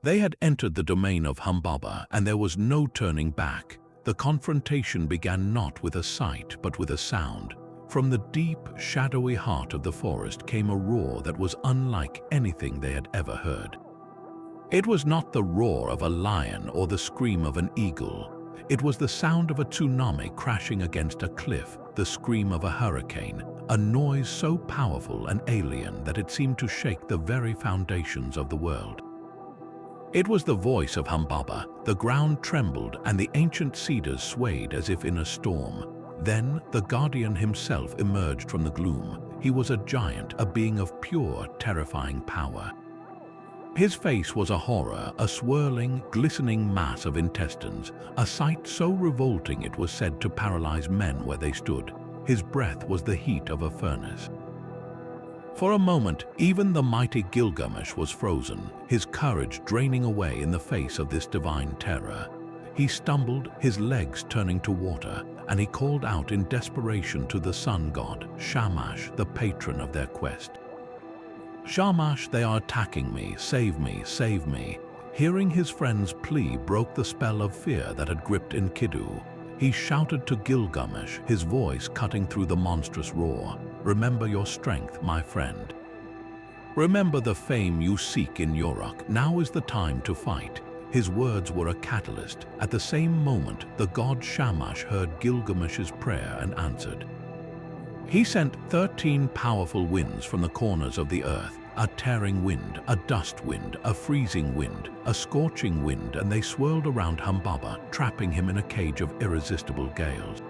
They had entered the domain of Humbaba, and there was no turning back. The confrontation began not with a sight, but with a sound. From the deep, shadowy heart of the forest came a roar that was unlike anything they had ever heard. It was not the roar of a lion or the scream of an eagle. It was the sound of a tsunami crashing against a cliff, the scream of a hurricane, a noise so powerful and alien that it seemed to shake the very foundations of the world. It was the voice of Humbaba. The ground trembled and the ancient cedars swayed as if in a storm. Then the guardian himself emerged from the gloom. He was a giant, a being of pure, terrifying power. His face was a horror, a swirling, glistening mass of intestines, a sight so revolting it was said to paralyze men where they stood. His breath was the heat of a furnace. For a moment, even the mighty Gilgamesh was frozen, his courage draining away in the face of this divine terror. He stumbled, his legs turning to water, and he called out in desperation to the sun god, Shamash, the patron of their quest. "Shamash, they are attacking me, save me, save me." Hearing his friend's plea broke the spell of fear that had gripped Enkidu. He shouted to Gilgamesh, his voice cutting through the monstrous roar, "Remember your strength, my friend. Remember the fame you seek in Uruk. Now is the time to fight." His words were a catalyst. At the same moment, the god Shamash heard Gilgamesh's prayer and answered. He sent 13 powerful winds from the corners of the earth, a tearing wind, a dust wind, a freezing wind, a scorching wind, and they swirled around Humbaba, trapping him in a cage of irresistible gales.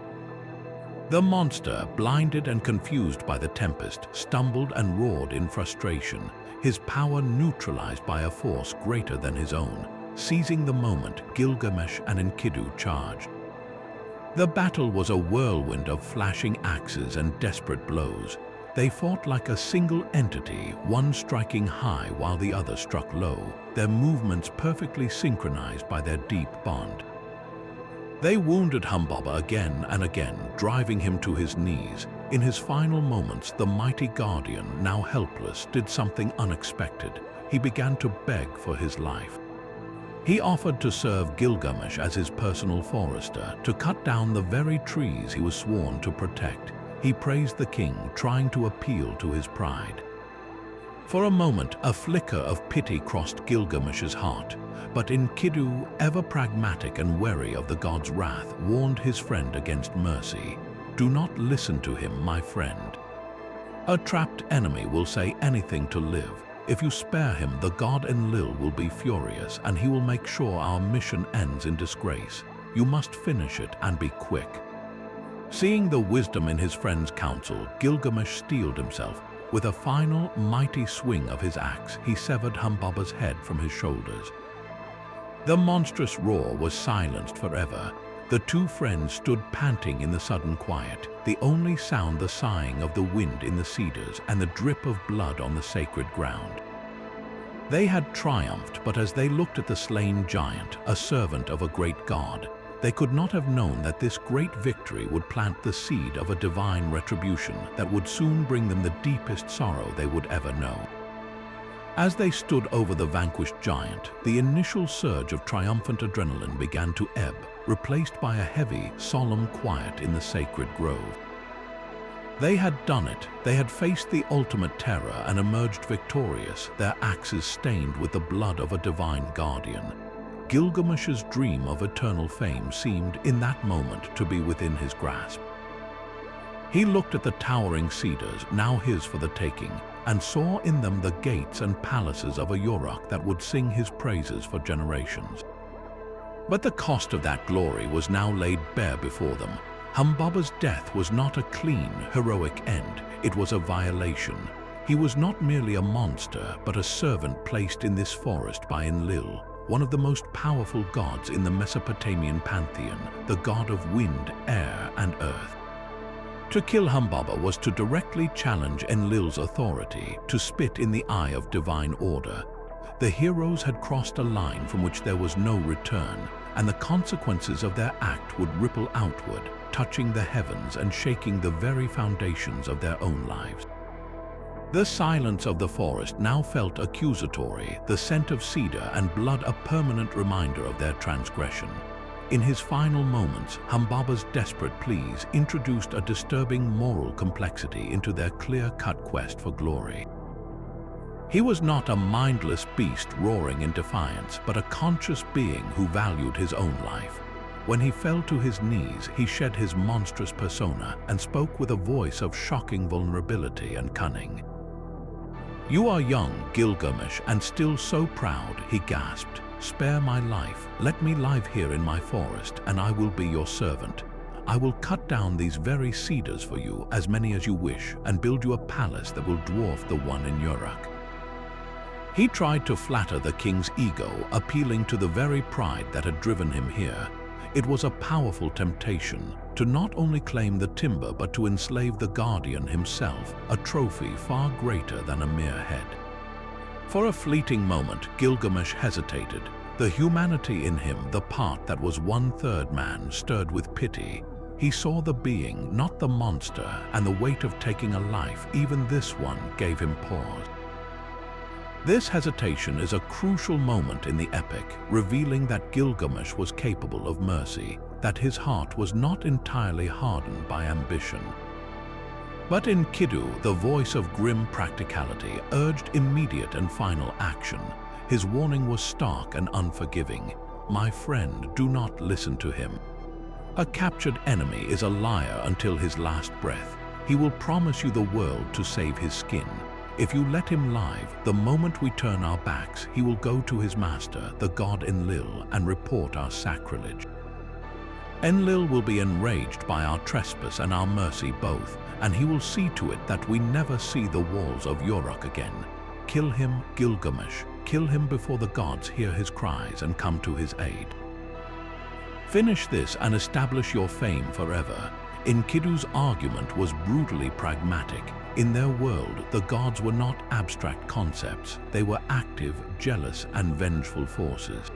The monster, blinded and confused by the tempest, stumbled and roared in frustration, his power neutralized by a force greater than his own. Seizing the moment, Gilgamesh and Enkidu charged. The battle was a whirlwind of flashing axes and desperate blows. They fought like a single entity, one striking high while the other struck low, their movements perfectly synchronized by their deep bond. They wounded Humbaba again and again, driving him to his knees. In his final moments, the mighty guardian, now helpless, did something unexpected. He began to beg for his life. He offered to serve Gilgamesh as his personal forester, to cut down the very trees he was sworn to protect. He praised the king, trying to appeal to his pride. For a moment, a flicker of pity crossed Gilgamesh's heart, but Enkidu, ever pragmatic and wary of the god's wrath, warned his friend against mercy. "Do not listen to him, my friend. A trapped enemy will say anything to live. If you spare him, the god Enlil will be furious, and he will make sure our mission ends in disgrace. You must finish it, and be quick." Seeing the wisdom in his friend's counsel, Gilgamesh steeled himself. With a final, mighty swing of his axe, he severed Humbaba's head from his shoulders. The monstrous roar was silenced forever. The two friends stood panting in the sudden quiet, the only sound the sighing of the wind in the cedars and the drip of blood on the sacred ground. They had triumphed, but as they looked at the slain giant, a servant of a great god, they could not have known that this great victory would plant the seed of a divine retribution that would soon bring them the deepest sorrow they would ever know. As they stood over the vanquished giant, the initial surge of triumphant adrenaline began to ebb, replaced by a heavy, solemn quiet in the sacred grove. They had done it. They had faced the ultimate terror and emerged victorious, their axes stained with the blood of a divine guardian. Gilgamesh's dream of eternal fame seemed, in that moment, to be within his grasp. He looked at the towering cedars, now his for the taking, and saw in them the gates and palaces of a Uruk that would sing his praises for generations. But the cost of that glory was now laid bare before them. Humbaba's death was not a clean, heroic end. It was a violation. He was not merely a monster, but a servant placed in this forest by Enlil, one of the most powerful gods in the Mesopotamian pantheon, the god of wind, air, and earth. To kill Humbaba was to directly challenge Enlil's authority, to spit in the eye of divine order. The heroes had crossed a line from which there was no return, and the consequences of their act would ripple outward, touching the heavens and shaking the very foundations of their own lives. The silence of the forest now felt accusatory, the scent of cedar and blood a permanent reminder of their transgression. In his final moments, Humbaba's desperate pleas introduced a disturbing moral complexity into their clear-cut quest for glory. He was not a mindless beast roaring in defiance, but a conscious being who valued his own life. When he fell to his knees, he shed his monstrous persona and spoke with a voice of shocking vulnerability and cunning. "You are young, Gilgamesh, and still so proud," he gasped. "Spare my life. Let me live here in my forest, and I will be your servant. I will cut down these very cedars for you, as many as you wish, and build you a palace that will dwarf the one in Uruk." He tried to flatter the king's ego, appealing to the very pride that had driven him here. It was a powerful temptation to not only claim the timber but to enslave the guardian himself, a trophy far greater than a mere head. For a fleeting moment, Gilgamesh hesitated. The humanity in him, the part that was 1/3 man, stirred with pity. He saw the being, not the monster, and the weight of taking a life, even this one, gave him pause. This hesitation is a crucial moment in the epic, revealing that Gilgamesh was capable of mercy, that his heart was not entirely hardened by ambition. But Enkidu, the voice of grim practicality, urged immediate and final action. His warning was stark and unforgiving. "My friend, do not listen to him. A captured enemy is a liar until his last breath. He will promise you the world to save his skin. If you let him live, the moment we turn our backs, he will go to his master, the god Enlil, and report our sacrilege. Enlil will be enraged by our trespass and our mercy both, and he will see to it that we never see the walls of Uruk again. Kill him, Gilgamesh. Kill him before the gods hear his cries and come to his aid. Finish this and establish your fame forever." Enkidu's argument was brutally pragmatic. In their world, the gods were not abstract concepts. They were active, jealous, and vengeful forces.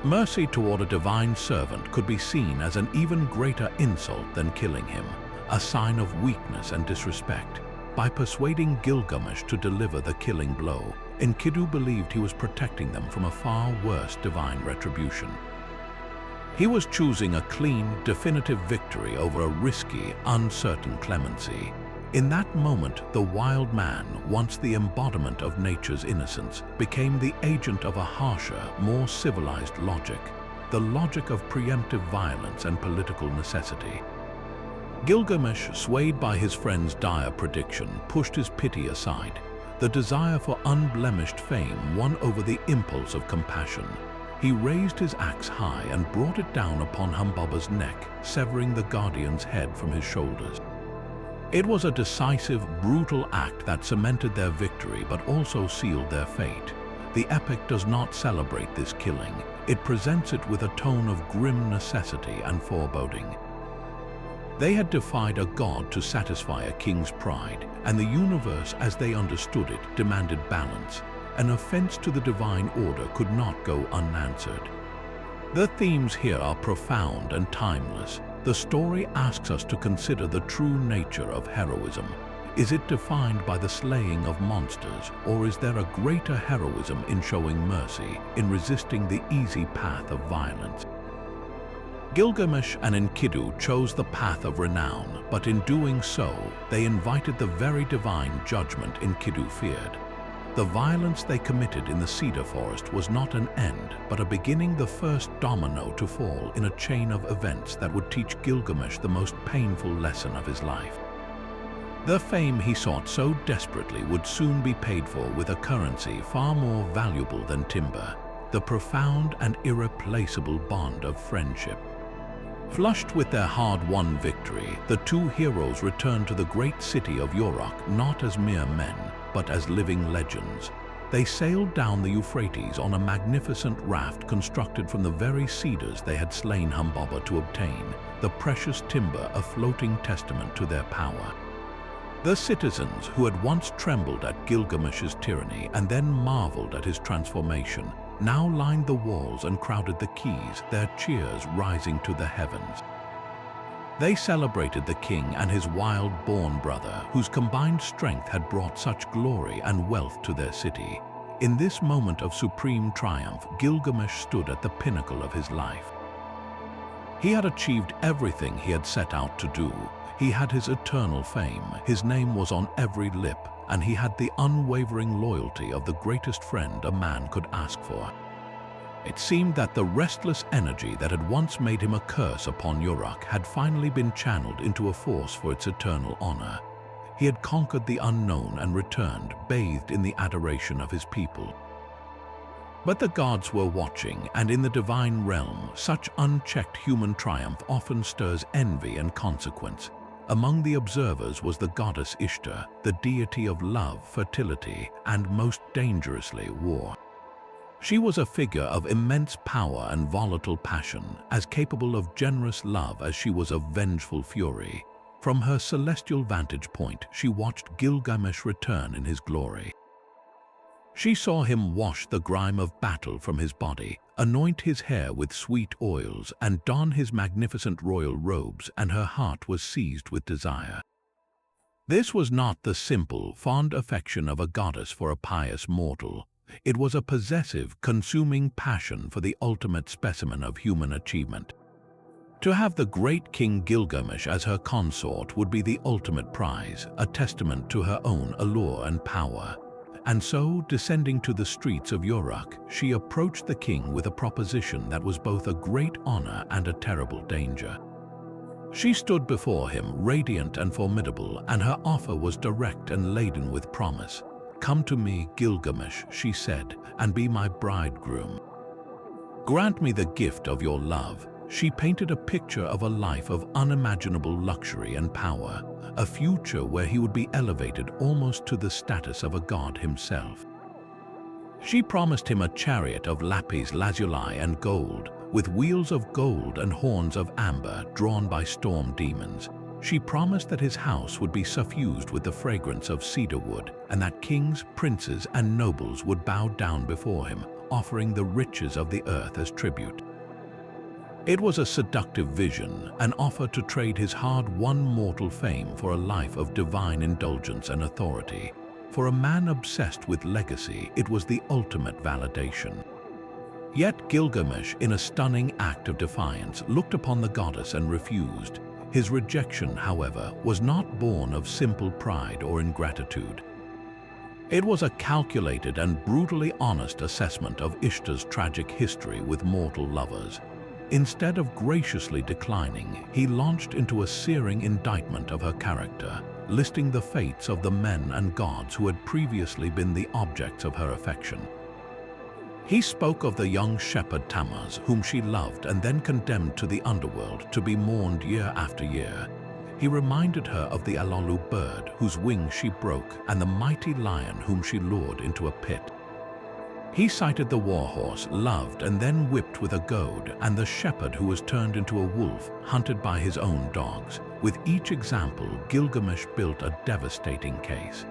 Mercy toward a divine servant could be seen as an even greater insult than killing him, a sign of weakness and disrespect. By persuading Gilgamesh to deliver the killing blow, Enkidu believed he was protecting them from a far worse divine retribution. He was choosing a clean, definitive victory over a risky, uncertain clemency. In that moment, the wild man, once the embodiment of nature's innocence, became the agent of a harsher, more civilized logic, the logic of preemptive violence and political necessity. Gilgamesh, swayed by his friend's dire prediction, pushed his pity aside. The desire for unblemished fame won over the impulse of compassion. He raised his axe high and brought it down upon Humbaba's neck, severing the guardian's head from his shoulders. It was a decisive, brutal act that cemented their victory but also sealed their fate. The epic does not celebrate this killing. It presents it with a tone of grim necessity and foreboding. They had defied a god to satisfy a king's pride, and the universe as they understood it demanded balance. An offense to the divine order could not go unanswered. The themes here are profound and timeless. The story asks us to consider the true nature of heroism. Is it defined by the slaying of monsters, or is there a greater heroism in showing mercy, in resisting the easy path of violence? Gilgamesh and Enkidu chose the path of renown, but in doing so, they invited the very divine judgment Enkidu feared. The violence they committed in the Cedar Forest was not an end, but a beginning, the first domino to fall in a chain of events that would teach Gilgamesh the most painful lesson of his life. The fame he sought so desperately would soon be paid for with a currency far more valuable than timber, the profound and irreplaceable bond of friendship. Flushed with their hard-won victory, the two heroes returned to the great city of Uruk not as mere men, but as living legends. They sailed down the Euphrates on a magnificent raft constructed from the very cedars they had slain Humbaba to obtain, the precious timber a floating testament to their power. The citizens, who had once trembled at Gilgamesh's tyranny and then marveled at his transformation, now lined the walls and crowded the quays, their cheers rising to the heavens. They celebrated the king and his wild-born brother, whose combined strength had brought such glory and wealth to their city. In this moment of supreme triumph, Gilgamesh stood at the pinnacle of his life. He had achieved everything he had set out to do. He had his eternal fame, his name was on every lip, and he had the unwavering loyalty of the greatest friend a man could ask for. It seemed that the restless energy that had once made him a curse upon Uruk had finally been channeled into a force for its eternal honor. He had conquered the unknown and returned, bathed in the adoration of his people. But the gods were watching, and in the divine realm, such unchecked human triumph often stirs envy and consequence. Among the observers was the goddess Ishtar, the deity of love, fertility, and most dangerously, war. She was a figure of immense power and volatile passion, as capable of generous love as she was of vengeful fury. From her celestial vantage point, she watched Gilgamesh return in his glory. She saw him wash the grime of battle from his body, anoint his hair with sweet oils, and don his magnificent royal robes, and her heart was seized with desire. This was not the simple, fond affection of a goddess for a pious mortal. It was a possessive, consuming passion for the ultimate specimen of human achievement. To have the great King Gilgamesh as her consort would be the ultimate prize, a testament to her own allure and power. And so, descending to the streets of Uruk, she approached the king with a proposition that was both a great honor and a terrible danger. She stood before him, radiant and formidable, and her offer was direct and laden with promise. "Come to me, Gilgamesh," she said, "and be my bridegroom. Grant me the gift of your love." She painted a picture of a life of unimaginable luxury and power, a future where he would be elevated almost to the status of a god himself. She promised him a chariot of lapis lazuli and gold, with wheels of gold and horns of amber drawn by storm demons. She promised that his house would be suffused with the fragrance of cedar wood, and that kings, princes, and nobles would bow down before him, offering the riches of the earth as tribute. It was a seductive vision, an offer to trade his hard-won mortal fame for a life of divine indulgence and authority. For a man obsessed with legacy, it was the ultimate validation. Yet Gilgamesh, in a stunning act of defiance, looked upon the goddess and refused. His rejection, however, was not born of simple pride or ingratitude. It was a calculated and brutally honest assessment of Ishtar's tragic history with mortal lovers. Instead of graciously declining, he launched into a searing indictment of her character, listing the fates of the men and gods who had previously been the objects of her affection. He spoke of the young shepherd Tammuz, whom she loved and then condemned to the underworld to be mourned year after year. He reminded her of the Alolu bird, whose wings she broke, and the mighty lion whom she lured into a pit. He cited the warhorse, loved and then whipped with a goad, and the shepherd who was turned into a wolf, hunted by his own dogs. With each example, Gilgamesh built a devastating case.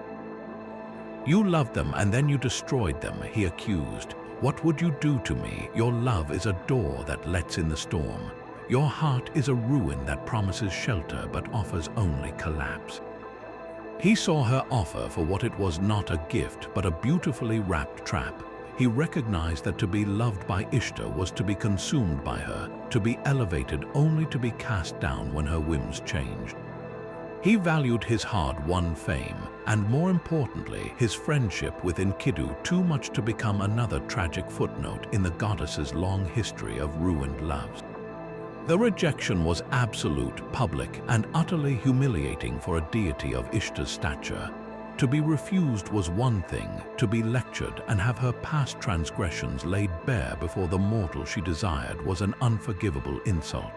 "You loved them and then you destroyed them," he accused. "What would you do to me? Your love is a door that lets in the storm. Your heart is a ruin that promises shelter but offers only collapse." He saw her offer for what it was, not a gift, but a beautifully wrapped trap. He recognized that to be loved by Ishtar was to be consumed by her, to be elevated only to be cast down when her whims changed. He valued his hard-won fame, and more importantly, his friendship with Enkidu too much to become another tragic footnote in the goddess's long history of ruined loves. The rejection was absolute, public, and utterly humiliating for a deity of Ishtar's stature. To be refused was one thing, to be lectured and have her past transgressions laid bare before the mortal she desired was an unforgivable insult.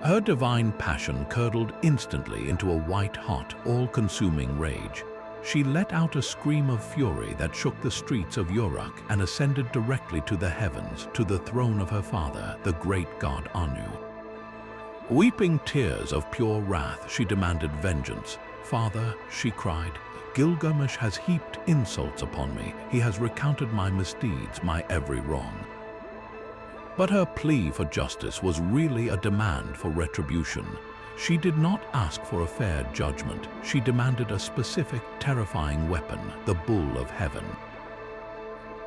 Her divine passion curdled instantly into a white-hot, all-consuming rage. She let out a scream of fury that shook the streets of Uruk and ascended directly to the heavens, to the throne of her father, the great god Anu. Weeping tears of pure wrath, she demanded vengeance. "Father," she cried, "Gilgamesh has heaped insults upon me. He has recounted my misdeeds, my every wrong." But her plea for justice was really a demand for retribution. She did not ask for a fair judgment. She demanded a specific, terrifying weapon, the Bull of Heaven.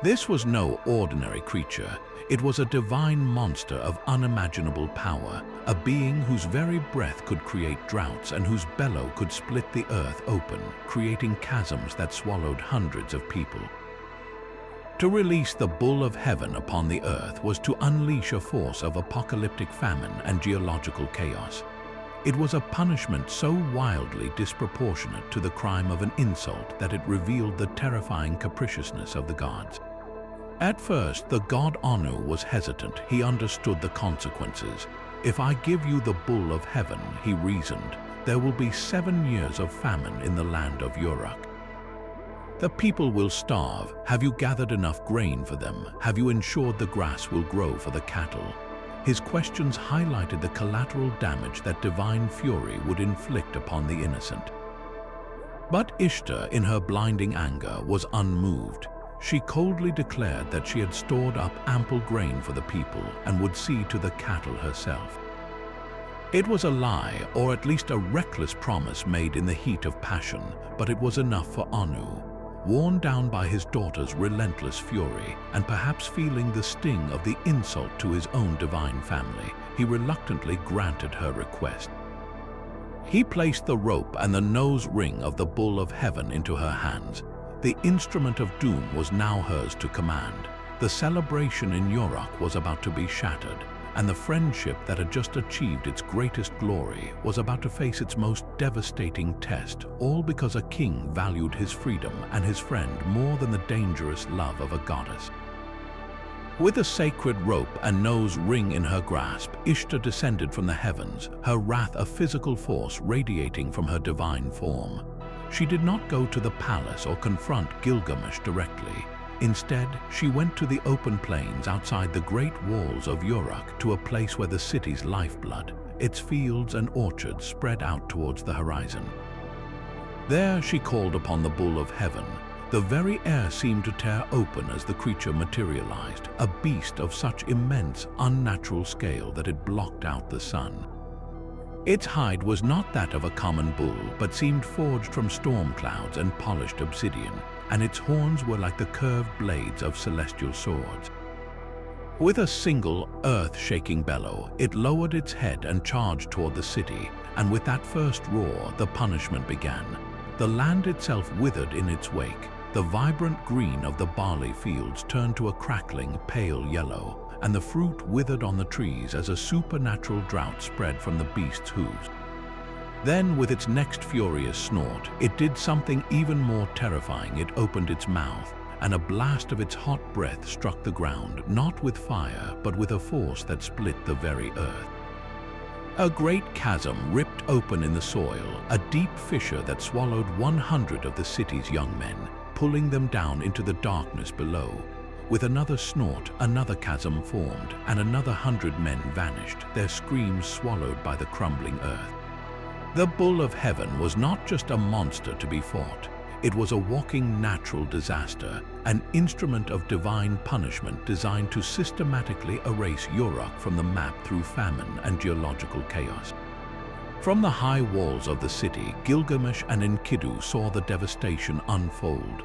This was no ordinary creature. It was a divine monster of unimaginable power, a being whose very breath could create droughts and whose bellow could split the earth open, creating chasms that swallowed hundreds of people. To release the Bull of Heaven upon the earth was to unleash a force of apocalyptic famine and geological chaos. It was a punishment so wildly disproportionate to the crime of an insult that it revealed the terrifying capriciousness of the gods. At first, the god Anu was hesitant. He understood the consequences. "If I give you the Bull of Heaven," he reasoned, "there will be 7 years of famine in the land of Uruk. The people will starve. Have you gathered enough grain for them? Have you ensured the grass will grow for the cattle?" His questions highlighted the collateral damage that divine fury would inflict upon the innocent. But Ishtar, in her blinding anger, was unmoved. She coldly declared that she had stored up ample grain for the people and would see to the cattle herself. It was a lie, or at least a reckless promise made in the heat of passion, but it was enough for Anu. Worn down by his daughter's relentless fury, and perhaps feeling the sting of the insult to his own divine family, he reluctantly granted her request. He placed the rope and the nose ring of the Bull of Heaven into her hands. The instrument of doom was now hers to command. The celebration in Uruk was about to be shattered, and the friendship that had just achieved its greatest glory was about to face its most devastating test, all because a king valued his freedom and his friend more than the dangerous love of a goddess. With a sacred rope and nose ring in her grasp, Ishtar descended from the heavens, her wrath a physical force radiating from her divine form. She did not go to the palace or confront Gilgamesh directly. Instead, she went to the open plains outside the great walls of Uruk, to a place where the city's lifeblood, its fields and orchards, spread out towards the horizon. There she called upon the Bull of Heaven. The very air seemed to tear open as the creature materialized, a beast of such immense, unnatural scale that it blocked out the sun. Its hide was not that of a common bull, but seemed forged from storm clouds and polished obsidian, and its horns were like the curved blades of celestial swords. With a single, earth-shaking bellow, it lowered its head and charged toward the city, and with that first roar, the punishment began. The land itself withered in its wake. The vibrant green of the barley fields turned to a crackling, pale yellow, and the fruit withered on the trees as a supernatural drought spread from the beast's hooves. Then, with its next furious snort, it did something even more terrifying. It opened its mouth, and a blast of its hot breath struck the ground, not with fire, but with a force that split the very earth. A great chasm ripped open in the soil, a deep fissure that swallowed 100 of the city's young men, pulling them down into the darkness below. With another snort, another chasm formed, and another 100 men vanished, their screams swallowed by the crumbling earth. The Bull of Heaven was not just a monster to be fought. It was a walking natural disaster, an instrument of divine punishment designed to systematically erase Uruk from the map through famine and geological chaos. From the high walls of the city, Gilgamesh and Enkidu saw the devastation unfold.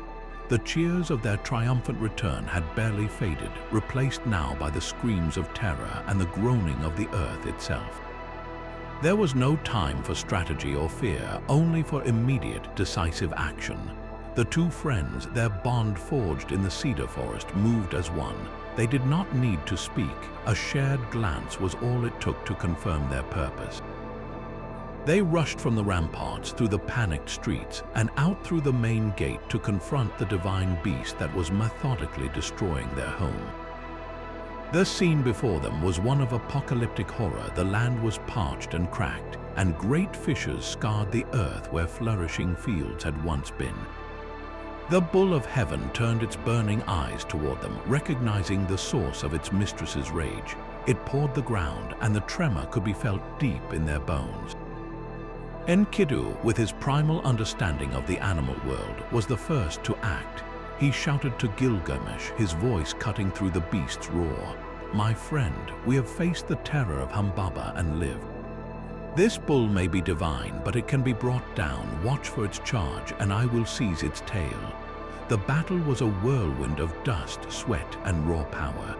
The cheers of their triumphant return had barely faded, replaced now by the screams of terror and the groaning of the earth itself. There was no time for strategy or fear, only for immediate, decisive action. The two friends, their bond forged in the Cedar Forest, moved as one. They did not need to speak. A shared glance was all it took to confirm their purpose. They rushed from the ramparts, through the panicked streets, and out through the main gate to confront the divine beast that was methodically destroying their home. The scene before them was one of apocalyptic horror. The land was parched and cracked, and great fissures scarred the earth where flourishing fields had once been. The bull of heaven turned its burning eyes toward them, recognizing the source of its mistress's rage. It pawed the ground, and the tremor could be felt deep in their bones. Enkidu, with his primal understanding of the animal world, was the first to act. He shouted to Gilgamesh, his voice cutting through the beast's roar, "My friend, we have faced the terror of Humbaba and lived. This bull may be divine, but it can be brought down. Watch for its charge, and I will seize its tail." The battle was a whirlwind of dust, sweat, and raw power.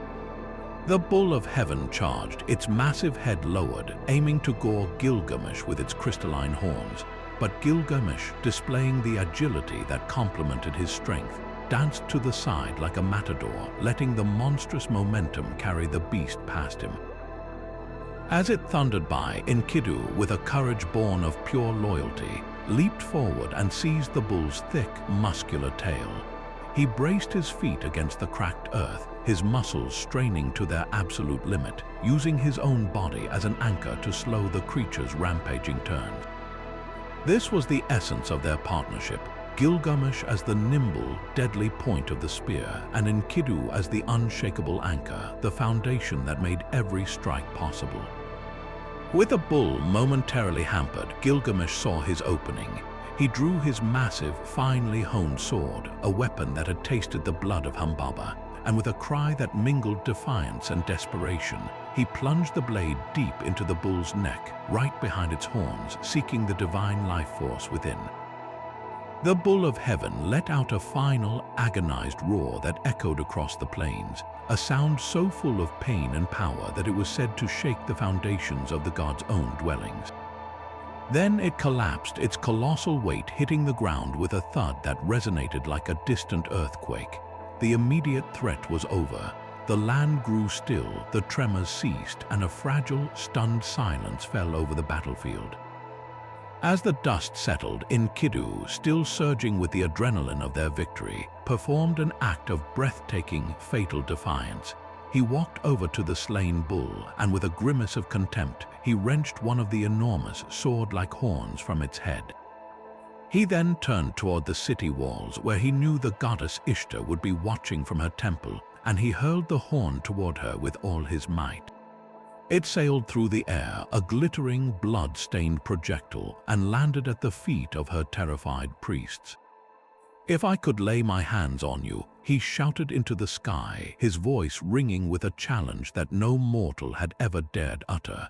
The bull of heaven charged, its massive head lowered, aiming to gore Gilgamesh with its crystalline horns. But Gilgamesh, displaying the agility that complemented his strength, danced to the side like a matador, letting the monstrous momentum carry the beast past him. As it thundered by, Enkidu, with a courage born of pure loyalty, leaped forward and seized the bull's thick, muscular tail. He braced his feet against the cracked earth, his muscles straining to their absolute limit, using his own body as an anchor to slow the creature's rampaging turns. This was the essence of their partnership, Gilgamesh as the nimble, deadly point of the spear, and Enkidu as the unshakable anchor, the foundation that made every strike possible. With the bull momentarily hampered, Gilgamesh saw his opening. He drew his massive, finely honed sword, a weapon that had tasted the blood of Humbaba, and with a cry that mingled defiance and desperation, he plunged the blade deep into the bull's neck, right behind its horns, seeking the divine life force within. The bull of heaven let out a final, agonized roar that echoed across the plains, a sound so full of pain and power that it was said to shake the foundations of the god's own dwellings. Then it collapsed, its colossal weight hitting the ground with a thud that resonated like a distant earthquake. The immediate threat was over. The land grew still, the tremors ceased, and a fragile, stunned silence fell over the battlefield. As the dust settled, Enkidu, still surging with the adrenaline of their victory, performed an act of breathtaking, fatal defiance. He walked over to the slain bull, and with a grimace of contempt, he wrenched one of the enormous, sword-like horns from its head. He then turned toward the city walls, where he knew the goddess Ishtar would be watching from her temple, and he hurled the horn toward her with all his might. It sailed through the air, a glittering, blood-stained projectile, and landed at the feet of her terrified priests. "If I could lay my hands on you," he shouted into the sky, his voice ringing with a challenge that no mortal had ever dared utter,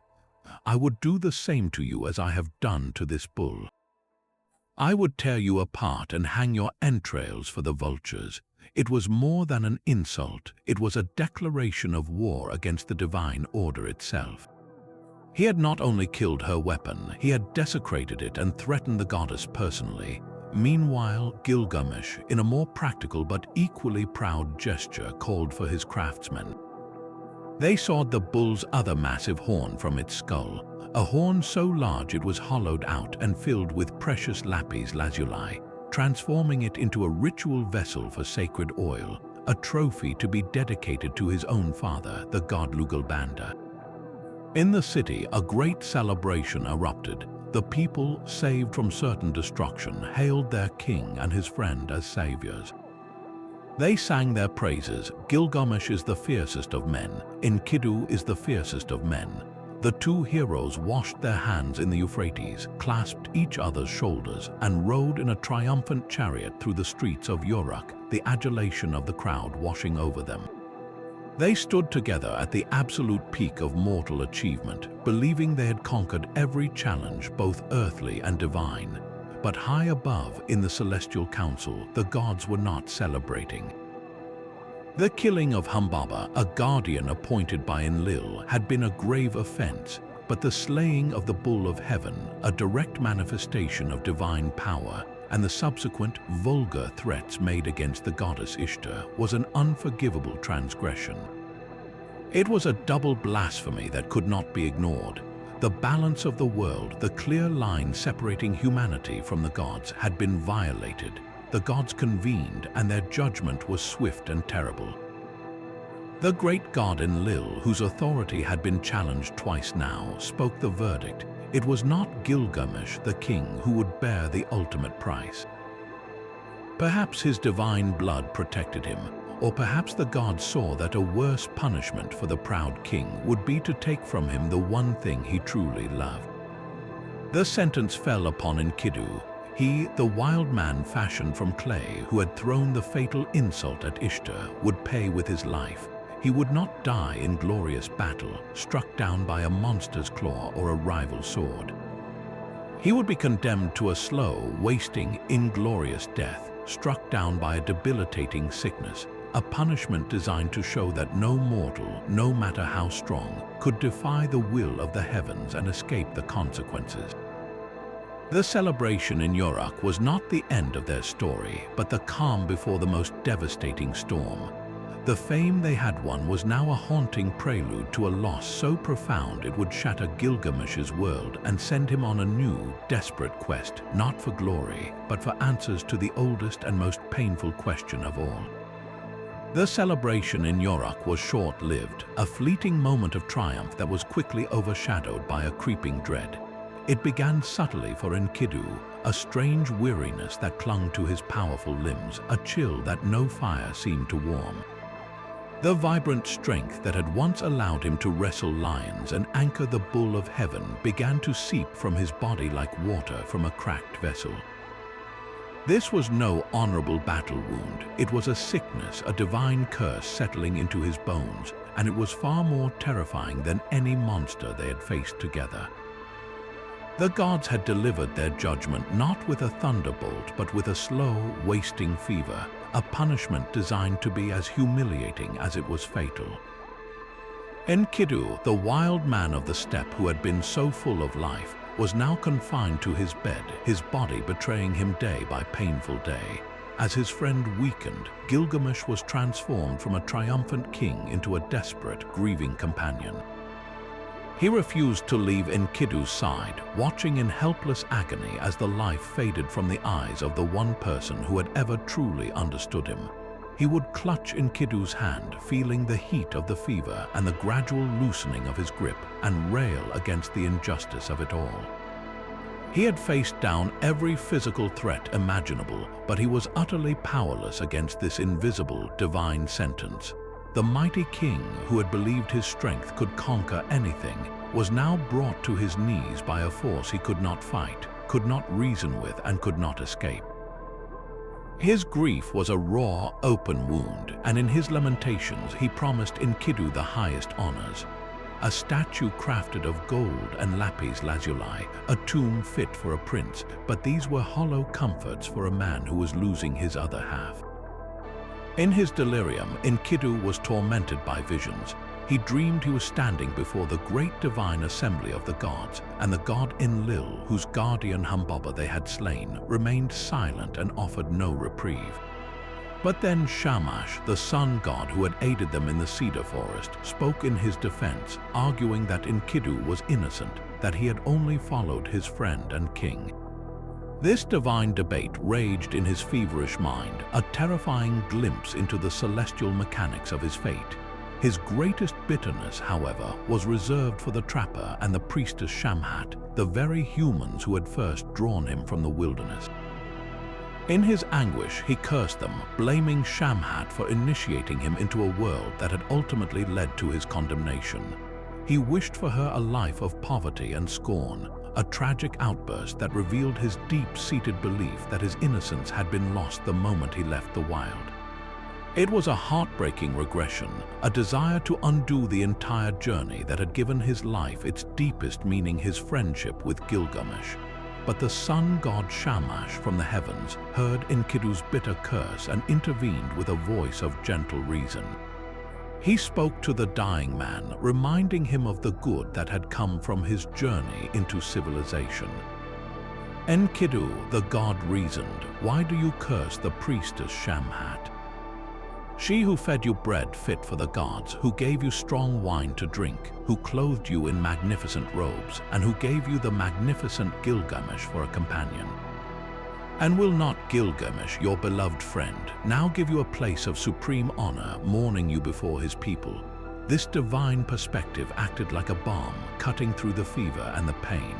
"I would do the same to you as I have done to this bull. I would tear you apart and hang your entrails for the vultures." It was more than an insult, it was a declaration of war against the divine order itself. He had not only killed her weapon, he had desecrated it and threatened the goddess personally. Meanwhile, Gilgamesh, in a more practical but equally proud gesture, called for his craftsmen. They sawed the bull's other massive horn from its skull, a horn so large it was hollowed out and filled with precious lapis lazuli, transforming it into a ritual vessel for sacred oil, a trophy to be dedicated to his own father, the god Lugalbanda. In the city, a great celebration erupted. The people, saved from certain destruction, hailed their king and his friend as saviors. They sang their praises. Gilgamesh is the fiercest of men, Enkidu is the fiercest of men. The two heroes washed their hands in the Euphrates, clasped each other's shoulders, and rode in a triumphant chariot through the streets of Uruk, the adulation of the crowd washing over them. They stood together at the absolute peak of mortal achievement, believing they had conquered every challenge, both earthly and divine. But high above, in the celestial council, the gods were not celebrating. The killing of Humbaba, a guardian appointed by Enlil, had been a grave offense, but the slaying of the bull of heaven, a direct manifestation of divine power, and the subsequent vulgar threats made against the goddess Ishtar was an unforgivable transgression. It was a double blasphemy that could not be ignored. The balance of the world, the clear line separating humanity from the gods, had been violated. The gods convened, and their judgment was swift and terrible. The great god Enlil, whose authority had been challenged twice now, spoke the verdict. It was not Gilgamesh, the king, who would bear the ultimate price. Perhaps his divine blood protected him, or perhaps the gods saw that a worse punishment for the proud king would be to take from him the one thing he truly loved. The sentence fell upon Enkidu. He, the wild man fashioned from clay who had thrown the fatal insult at Ishtar, would pay with his life. He would not die in glorious battle, struck down by a monster's claw or a rival sword. He would be condemned to a slow, wasting, inglorious death, struck down by a debilitating sickness, a punishment designed to show that no mortal, no matter how strong, could defy the will of the heavens and escape the consequences. The celebration in Uruk was not the end of their story, but the calm before the most devastating storm. The fame they had won was now a haunting prelude to a loss so profound it would shatter Gilgamesh's world and send him on a new, desperate quest, not for glory, but for answers to the oldest and most painful question of all. The celebration in Uruk was short-lived, a fleeting moment of triumph that was quickly overshadowed by a creeping dread. It began subtly for Enkidu, a strange weariness that clung to his powerful limbs, a chill that no fire seemed to warm. The vibrant strength that had once allowed him to wrestle lions and anchor the bull of heaven began to seep from his body like water from a cracked vessel. This was no honorable battle wound. It was a sickness, a divine curse settling into his bones, and it was far more terrifying than any monster they had faced together. The gods had delivered their judgment not with a thunderbolt, but with a slow, wasting fever, a punishment designed to be as humiliating as it was fatal. Enkidu, the wild man of the steppe who had been so full of life, was now confined to his bed, his body betraying him day by painful day. As his friend weakened, Gilgamesh was transformed from a triumphant king into a desperate, grieving companion. He refused to leave Enkidu's side, watching in helpless agony as the life faded from the eyes of the one person who had ever truly understood him. He would clutch Enkidu's hand, feeling the heat of the fever and the gradual loosening of his grip, and rail against the injustice of it all. He had faced down every physical threat imaginable, but he was utterly powerless against this invisible, divine sentence. The mighty king, who had believed his strength could conquer anything, was now brought to his knees by a force he could not fight, could not reason with, and could not escape. His grief was a raw, open wound, and in his lamentations he promised Enkidu the highest honors. A statue crafted of gold and lapis lazuli, a tomb fit for a prince, but these were hollow comforts for a man who was losing his other half. In his delirium, Enkidu was tormented by visions. He dreamed he was standing before the great divine assembly of the gods, and the god Enlil, whose guardian Humbaba they had slain, remained silent and offered no reprieve. But then Shamash, the sun god who had aided them in the Cedar Forest, spoke in his defense, arguing that Enkidu was innocent, that he had only followed his friend and king. This divine debate raged in his feverish mind, a terrifying glimpse into the celestial mechanics of his fate. His greatest bitterness, however, was reserved for the trapper and the priestess Shamhat, the very humans who had first drawn him from the wilderness. In his anguish, he cursed them, blaming Shamhat for initiating him into a world that had ultimately led to his condemnation. He wished for her a life of poverty and scorn, a tragic outburst that revealed his deep-seated belief that his innocence had been lost the moment he left the wild. It was a heartbreaking regression, a desire to undo the entire journey that had given his life its deepest meaning, his friendship with Gilgamesh. But the sun god Shamash from the heavens heard Enkidu's bitter curse and intervened with a voice of gentle reason. He spoke to the dying man, reminding him of the good that had come from his journey into civilization. Enkidu, the god, reasoned, "Why do you curse the priestess Shamhat? She who fed you bread fit for the gods, who gave you strong wine to drink, who clothed you in magnificent robes, and who gave you the magnificent Gilgamesh for a companion. And will not Gilgamesh, your beloved friend, now give you a place of supreme honor, mourning you before his people?" This divine perspective acted like a balm, cutting through the fever and the pain.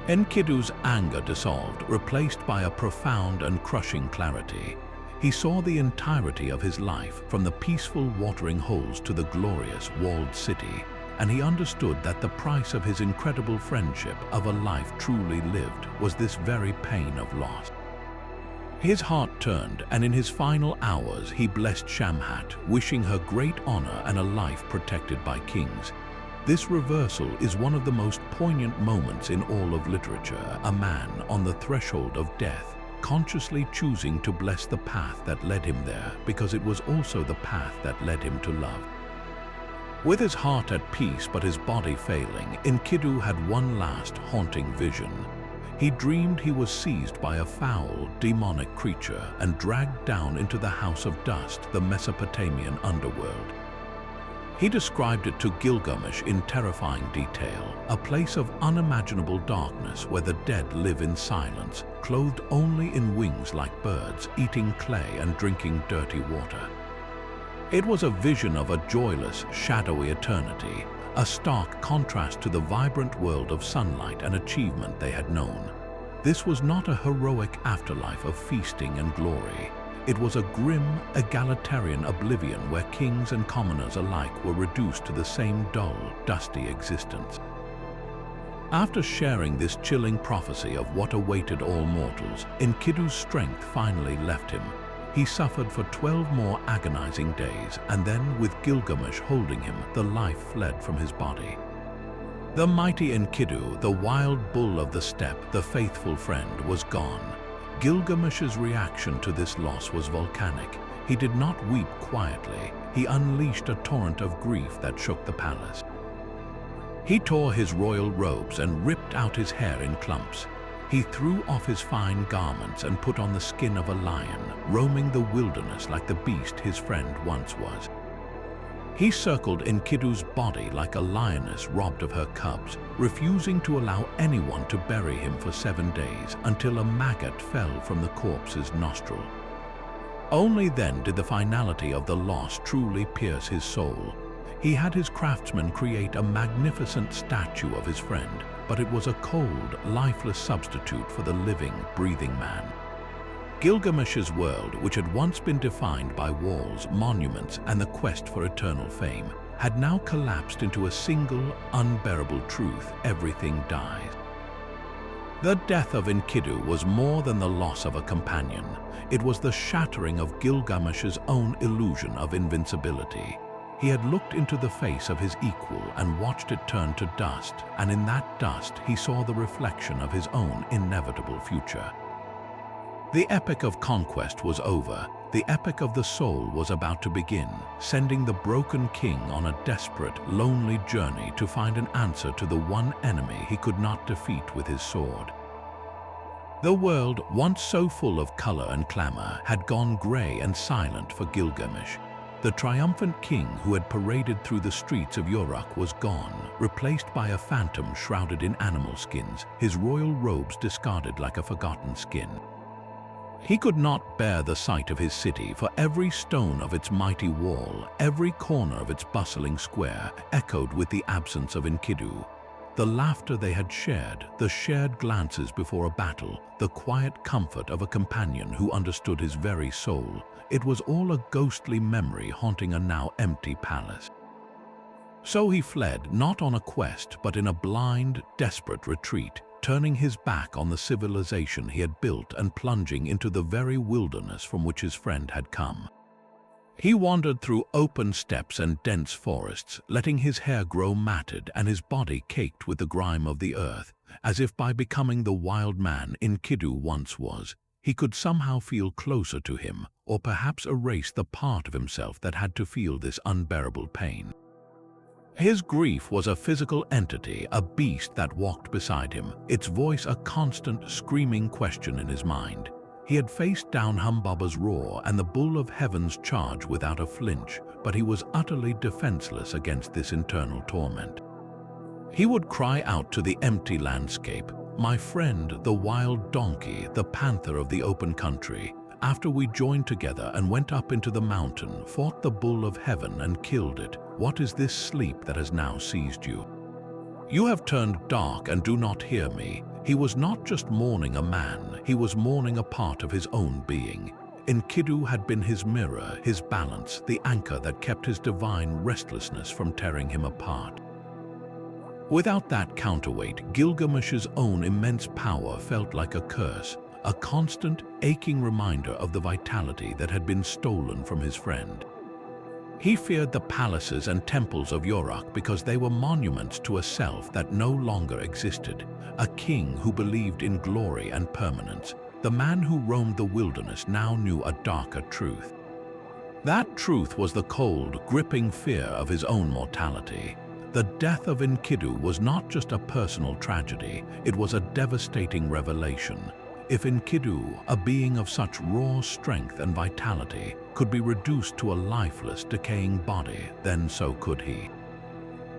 Enkidu's anger dissolved, replaced by a profound and crushing clarity. He saw the entirety of his life, from the peaceful watering holes to the glorious walled city, and he understood that the price of his incredible friendship, of a life truly lived, was this very pain of loss. His heart turned, and in his final hours he blessed Shamhat, wishing her great honor and a life protected by kings. This reversal is one of the most poignant moments in all of literature, a man on the threshold of death, consciously choosing to bless the path that led him there, because it was also the path that led him to love. With his heart at peace but his body failing, Enkidu had one last haunting vision. He dreamed he was seized by a foul, demonic creature and dragged down into the House of Dust, the Mesopotamian underworld. He described it to Gilgamesh in terrifying detail, a place of unimaginable darkness where the dead live in silence, clothed only in wings like birds, eating clay and drinking dirty water. It was a vision of a joyless, shadowy eternity, a stark contrast to the vibrant world of sunlight and achievement they had known. This was not a heroic afterlife of feasting and glory. It was a grim, egalitarian oblivion where kings and commoners alike were reduced to the same dull, dusty existence. After sharing this chilling prophecy of what awaited all mortals, Enkidu's strength finally left him. He suffered for 12 more agonizing days, and then, with Gilgamesh holding him, the life fled from his body. The mighty Enkidu, the wild bull of the steppe, the faithful friend, was gone. Gilgamesh's reaction to this loss was volcanic. He did not weep quietly. He unleashed a torrent of grief that shook the palace. He tore his royal robes and ripped out his hair in clumps. He threw off his fine garments and put on the skin of a lion, roaming the wilderness like the beast his friend once was. He circled Enkidu's body like a lioness robbed of her cubs, refusing to allow anyone to bury him for 7 days until a maggot fell from the corpse's nostril. Only then did the finality of the loss truly pierce his soul. He had his craftsmen create a magnificent statue of his friend, but it was a cold, lifeless substitute for the living, breathing man. Gilgamesh's world, which had once been defined by walls, monuments, and the quest for eternal fame, had now collapsed into a single, unbearable truth: everything dies. The death of Enkidu was more than the loss of a companion. It was the shattering of Gilgamesh's own illusion of invincibility. He had looked into the face of his equal and watched it turn to dust, and in that dust he saw the reflection of his own inevitable future. The epic of conquest was over. The epic of the soul was about to begin, sending the broken king on a desperate, lonely journey to find an answer to the one enemy he could not defeat with his sword. The world, once so full of color and clamor, had gone gray and silent for Gilgamesh. The triumphant king who had paraded through the streets of Uruk was gone, replaced by a phantom shrouded in animal skins, his royal robes discarded like a forgotten skin. He could not bear the sight of his city, for every stone of its mighty wall, every corner of its bustling square, echoed with the absence of Enkidu. The laughter they had shared, the shared glances before a battle, the quiet comfort of a companion who understood his very soul, it was all a ghostly memory haunting a now empty palace. So he fled, not on a quest, but in a blind, desperate retreat, turning his back on the civilization he had built and plunging into the very wilderness from which his friend had come. He wandered through open steppes and dense forests, letting his hair grow matted and his body caked with the grime of the earth, as if by becoming the wild man Enkidu once was, he could somehow feel closer to him, or perhaps erase the part of himself that had to feel this unbearable pain. His grief was a physical entity, a beast that walked beside him, its voice a constant, screaming question in his mind. He had faced down Humbaba's roar and the bull of heaven's charge without a flinch, but he was utterly defenseless against this internal torment. He would cry out to the empty landscape, "My friend, the wild donkey, the panther of the open country. After we joined together and went up into the mountain, fought the bull of heaven and killed it, what is this sleep that has now seized you? You have turned dark and do not hear me. He was not just mourning a man, he was mourning a part of his own being. Enkidu had been his mirror, his balance, the anchor that kept his divine restlessness from tearing him apart. Without that counterweight, Gilgamesh's own immense power felt like a curse, a constant, aching reminder of the vitality that had been stolen from his friend. He feared the palaces and temples of Uruk because they were monuments to a self that no longer existed, a king who believed in glory and permanence. The man who roamed the wilderness now knew a darker truth. That truth was the cold, gripping fear of his own mortality. The death of Enkidu was not just a personal tragedy, it was a devastating revelation. If Enkidu, a being of such raw strength and vitality, could be reduced to a lifeless, decaying body, then so could he.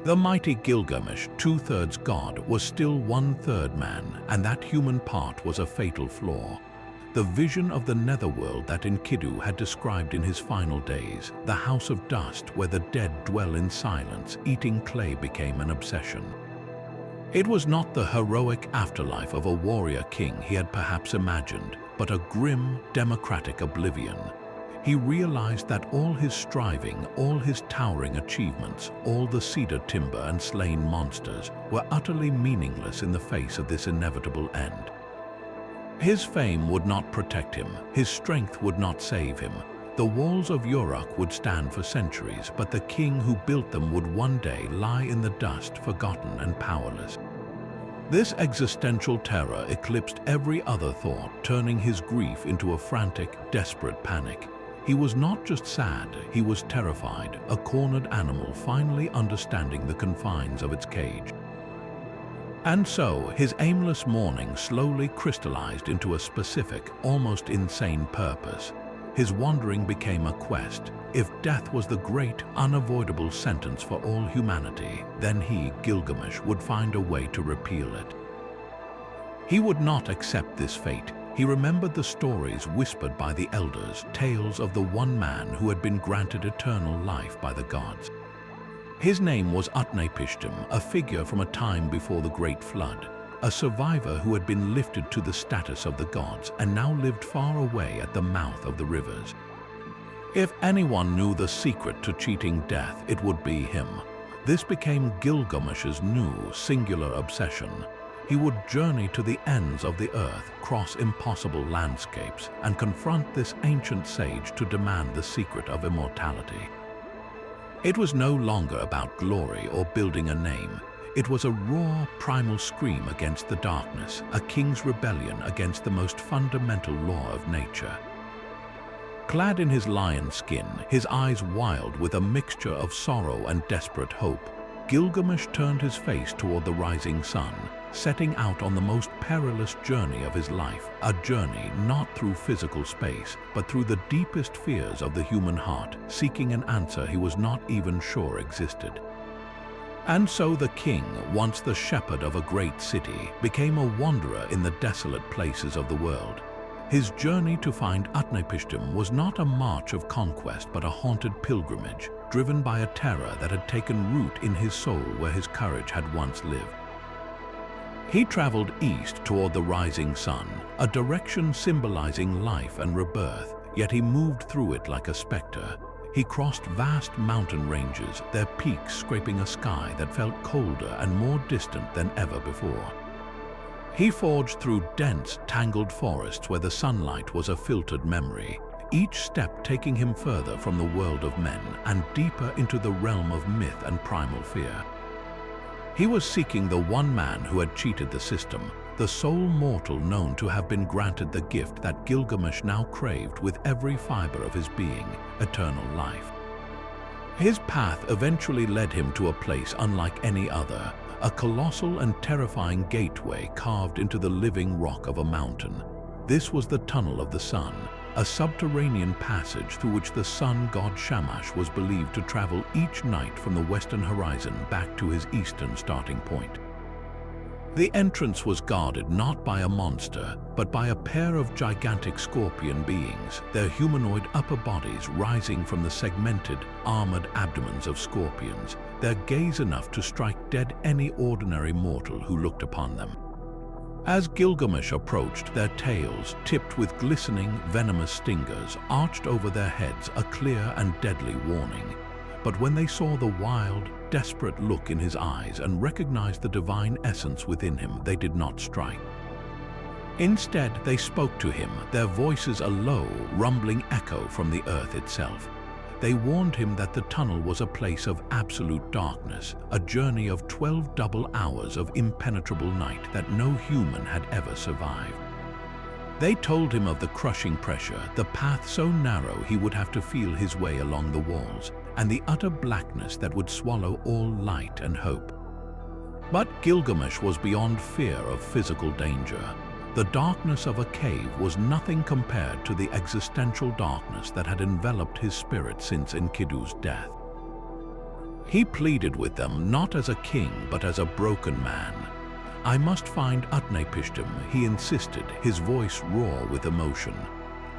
The mighty Gilgamesh, 2/3 god, was still 1/3 man, and that human part was a fatal flaw. The vision of the netherworld that Enkidu had described in his final days, the house of dust where the dead dwell in silence, eating clay became an obsession. It was not the heroic afterlife of a warrior king he had perhaps imagined, but a grim, democratic oblivion. He realized that all his striving, all his towering achievements, all the cedar timber and slain monsters were utterly meaningless in the face of this inevitable end. His fame would not protect him, his strength would not save him. The walls of Uruk would stand for centuries, but the king who built them would one day lie in the dust, forgotten and powerless. This existential terror eclipsed every other thought, turning his grief into a frantic, desperate panic. He was not just sad, he was terrified, a cornered animal finally understanding the confines of its cage. And so, his aimless mourning slowly crystallized into a specific, almost insane purpose. His wandering became a quest. If death was the great, unavoidable sentence for all humanity, then he, Gilgamesh, would find a way to repeal it. He would not accept this fate. He remembered the stories whispered by the elders, tales of the one man who had been granted eternal life by the gods. His name was Utnapishtim, a figure from a time before the Great Flood, a survivor who had been lifted to the status of the gods and now lived far away at the mouth of the rivers. If anyone knew the secret to cheating death, it would be him. This became Gilgamesh's new, singular obsession. He would journey to the ends of the earth, cross impossible landscapes, and confront this ancient sage to demand the secret of immortality. It was no longer about glory or building a name. It was a raw, primal scream against the darkness, a king's rebellion against the most fundamental law of nature. Clad in his lion skin, his eyes wild with a mixture of sorrow and desperate hope, Gilgamesh turned his face toward the rising sun, setting out on the most perilous journey of his life, a journey not through physical space, but through the deepest fears of the human heart, seeking an answer he was not even sure existed. And so the king, once the shepherd of a great city, became a wanderer in the desolate places of the world. His journey to find Utnapishtim was not a march of conquest but a haunted pilgrimage, driven by a terror that had taken root in his soul where his courage had once lived. He traveled east toward the rising sun, a direction symbolizing life and rebirth, yet he moved through it like a specter. He crossed vast mountain ranges, their peaks scraping a sky that felt colder and more distant than ever before. He forged through dense, tangled forests where the sunlight was a filtered memory, each step taking him further from the world of men and deeper into the realm of myth and primal fear. He was seeking the one man who had cheated the system, the sole mortal known to have been granted the gift that Gilgamesh now craved with every fiber of his being, eternal life. His path eventually led him to a place unlike any other, a colossal and terrifying gateway carved into the living rock of a mountain. This was the Tunnel of the Sun, a subterranean passage through which the sun god Shamash was believed to travel each night from the western horizon back to his eastern starting point. The entrance was guarded not by a monster, but by a pair of gigantic scorpion beings, their humanoid upper bodies rising from the segmented, armored abdomens of scorpions, their gaze enough to strike dead any ordinary mortal who looked upon them. As Gilgamesh approached, their tails, tipped with glistening, venomous stingers, arched over their heads, a clear and deadly warning. But when they saw the wild, desperate look in his eyes and recognized the divine essence within him, they did not strike. Instead, they spoke to him, their voices a low, rumbling echo from the earth itself. They warned him that the tunnel was a place of absolute darkness, a journey of 12 double hours of impenetrable night that no human had ever survived. They told him of the crushing pressure, the path so narrow he would have to feel his way along the walls, and the utter blackness that would swallow all light and hope. But Gilgamesh was beyond fear of physical danger. The darkness of a cave was nothing compared to the existential darkness that had enveloped his spirit since Enkidu's death. He pleaded with them not as a king but as a broken man. "I must find Utnapishtim," he insisted, his voice raw with emotion.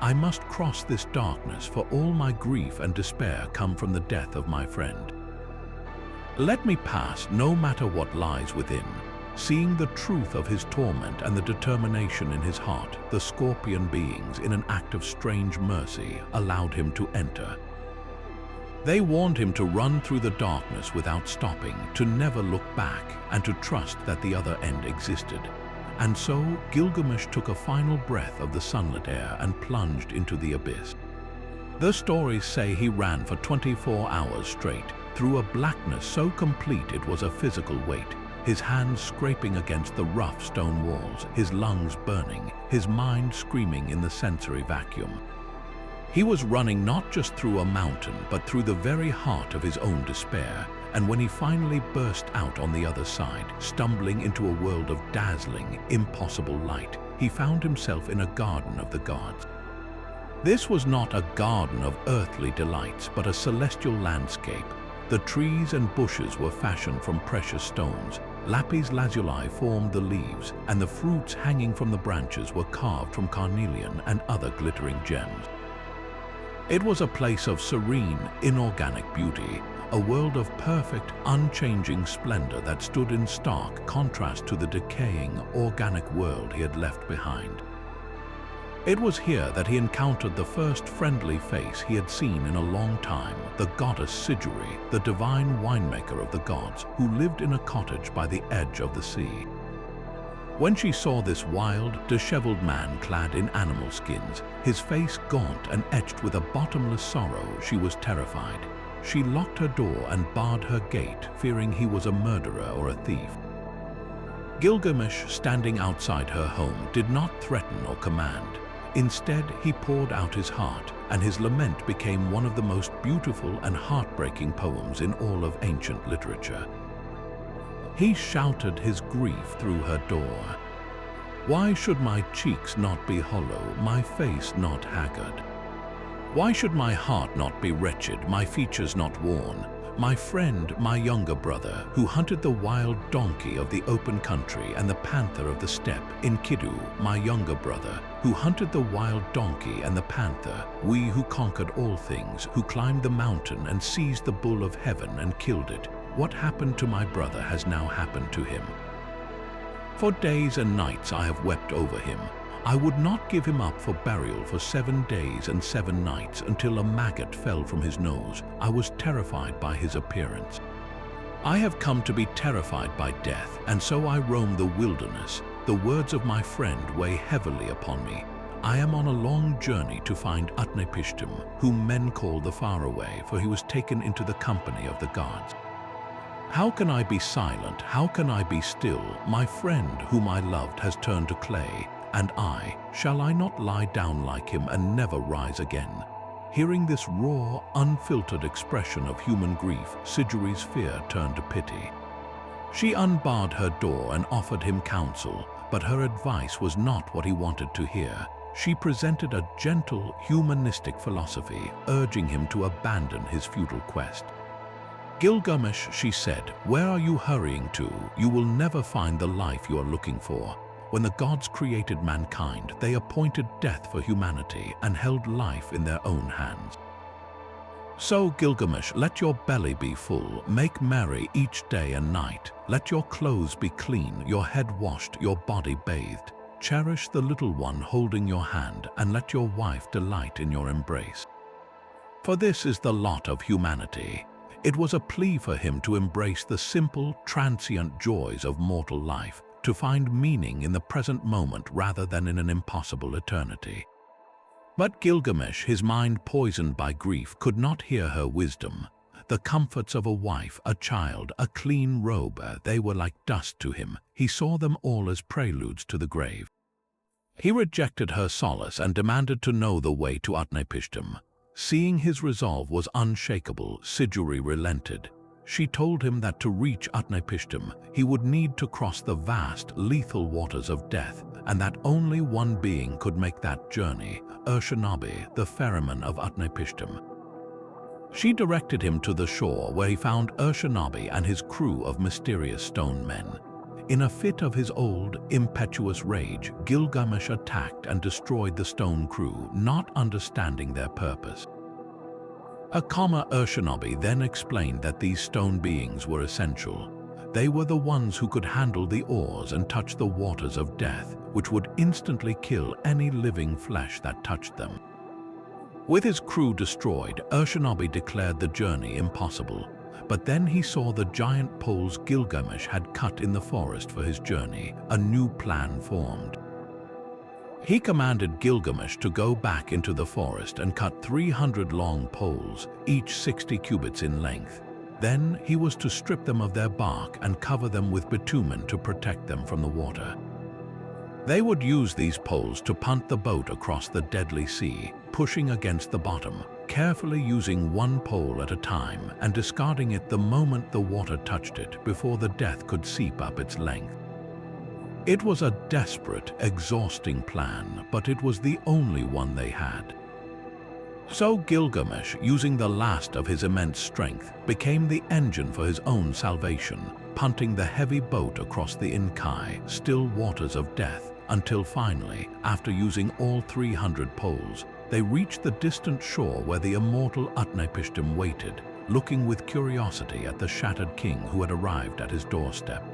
"I must cross this darkness, for all my grief and despair come from the death of my friend. Let me pass no matter what lies within." Seeing the truth of his torment and the determination in his heart, the scorpion beings, in an act of strange mercy, allowed him to enter. They warned him to run through the darkness without stopping, to never look back, and to trust that the other end existed. And so Gilgamesh took a final breath of the sunlit air and plunged into the abyss. The stories say he ran for 24 hours straight, through a blackness so complete it was a physical weight. His hands scraping against the rough stone walls, his lungs burning, his mind screaming in the sensory vacuum. He was running not just through a mountain, but through the very heart of his own despair, and when he finally burst out on the other side, stumbling into a world of dazzling, impossible light, he found himself in a garden of the gods. This was not a garden of earthly delights, but a celestial landscape. The trees and bushes were fashioned from precious stones. Lapis lazuli formed the leaves, and the fruits hanging from the branches were carved from carnelian and other glittering gems. It was a place of serene, inorganic beauty, a world of perfect, unchanging splendor that stood in stark contrast to the decaying, organic world he had left behind. It was here that he encountered the first friendly face he had seen in a long time, the goddess Siduri, the divine winemaker of the gods, who lived in a cottage by the edge of the sea. When she saw this wild, disheveled man clad in animal skins, his face gaunt and etched with a bottomless sorrow, she was terrified. She locked her door and barred her gate, fearing he was a murderer or a thief. Gilgamesh, standing outside her home, did not threaten or command. Instead, he poured out his heart, and his lament became one of the most beautiful and heartbreaking poems in all of ancient literature. He shouted his grief through her door. "Why should my cheeks not be hollow, my face not haggard? Why should my heart not be wretched, my features not worn? My friend, my younger brother, who hunted the wild donkey of the open country and the panther of the steppe, Enkidu, my younger brother, who hunted the wild donkey and the panther, we who conquered all things, who climbed the mountain and seized the bull of heaven and killed it. What happened to my brother has now happened to him. For days and nights I have wept over him. I would not give him up for burial for 7 days and 7 nights until a maggot fell from his nose. I was terrified by his appearance. I have come to be terrified by death, and so I roam the wilderness. The words of my friend weigh heavily upon me. I am on a long journey to find Utnapishtim, whom men call the Faraway, for he was taken into the company of the gods. How can I be silent? How can I be still? My friend whom I loved has turned to clay. And shall I not lie down like him and never rise again? Hearing this raw, unfiltered expression of human grief, Siduri's fear turned to pity. She unbarred her door and offered him counsel, but her advice was not what he wanted to hear. She presented a gentle, humanistic philosophy, urging him to abandon his futile quest. "Gilgamesh," she said, "where are you hurrying to? You will never find the life you are looking for. When the gods created mankind, they appointed death for humanity and held life in their own hands. So, Gilgamesh, let your belly be full, make merry each day and night. Let your clothes be clean, your head washed, your body bathed. Cherish the little one holding your hand, and let your wife delight in your embrace. For this is the lot of humanity. It was a plea for him to embrace the simple, transient joys of mortal life, to find meaning in the present moment rather than in an impossible eternity. But Gilgamesh, his mind poisoned by grief, could not hear her wisdom. The comforts of a wife, a child, a clean robe, they were like dust to him. He saw them all as preludes to the grave. He rejected her solace and demanded to know the way to Utnapishtim. Seeing his resolve was unshakable, Siduri relented. She told him that to reach Utnapishtim, he would need to cross the vast, lethal waters of death, and that only one being could make that journey, Urshanabi, the ferryman of Utnapishtim. She directed him to the shore, where he found Urshanabi and his crew of mysterious stone men. In a fit of his old, impetuous rage, Gilgamesh attacked and destroyed the stone crew, not understanding their purpose. Urshanabi then explained that these stone beings were essential. They were the ones who could handle the oars and touch the waters of death, which would instantly kill any living flesh that touched them. With his crew destroyed, Urshanabi declared the journey impossible. But then he saw the giant poles Gilgamesh had cut in the forest for his journey. A new plan formed. He commanded Gilgamesh to go back into the forest and cut 300 long poles, each 60 cubits in length. Then he was to strip them of their bark and cover them with bitumen to protect them from the water. They would use these poles to punt the boat across the deadly sea, pushing against the bottom, carefully using one pole at a time and discarding it the moment the water touched it before the death could seep up its length. It was a desperate, exhausting plan, but it was the only one they had. So Gilgamesh, using the last of his immense strength, became the engine for his own salvation, punting the heavy boat across the Enkidu, still waters of death, until finally, after using all 300 poles, they reached the distant shore where the immortal Utnapishtim waited, looking with curiosity at the shattered king who had arrived at his doorstep.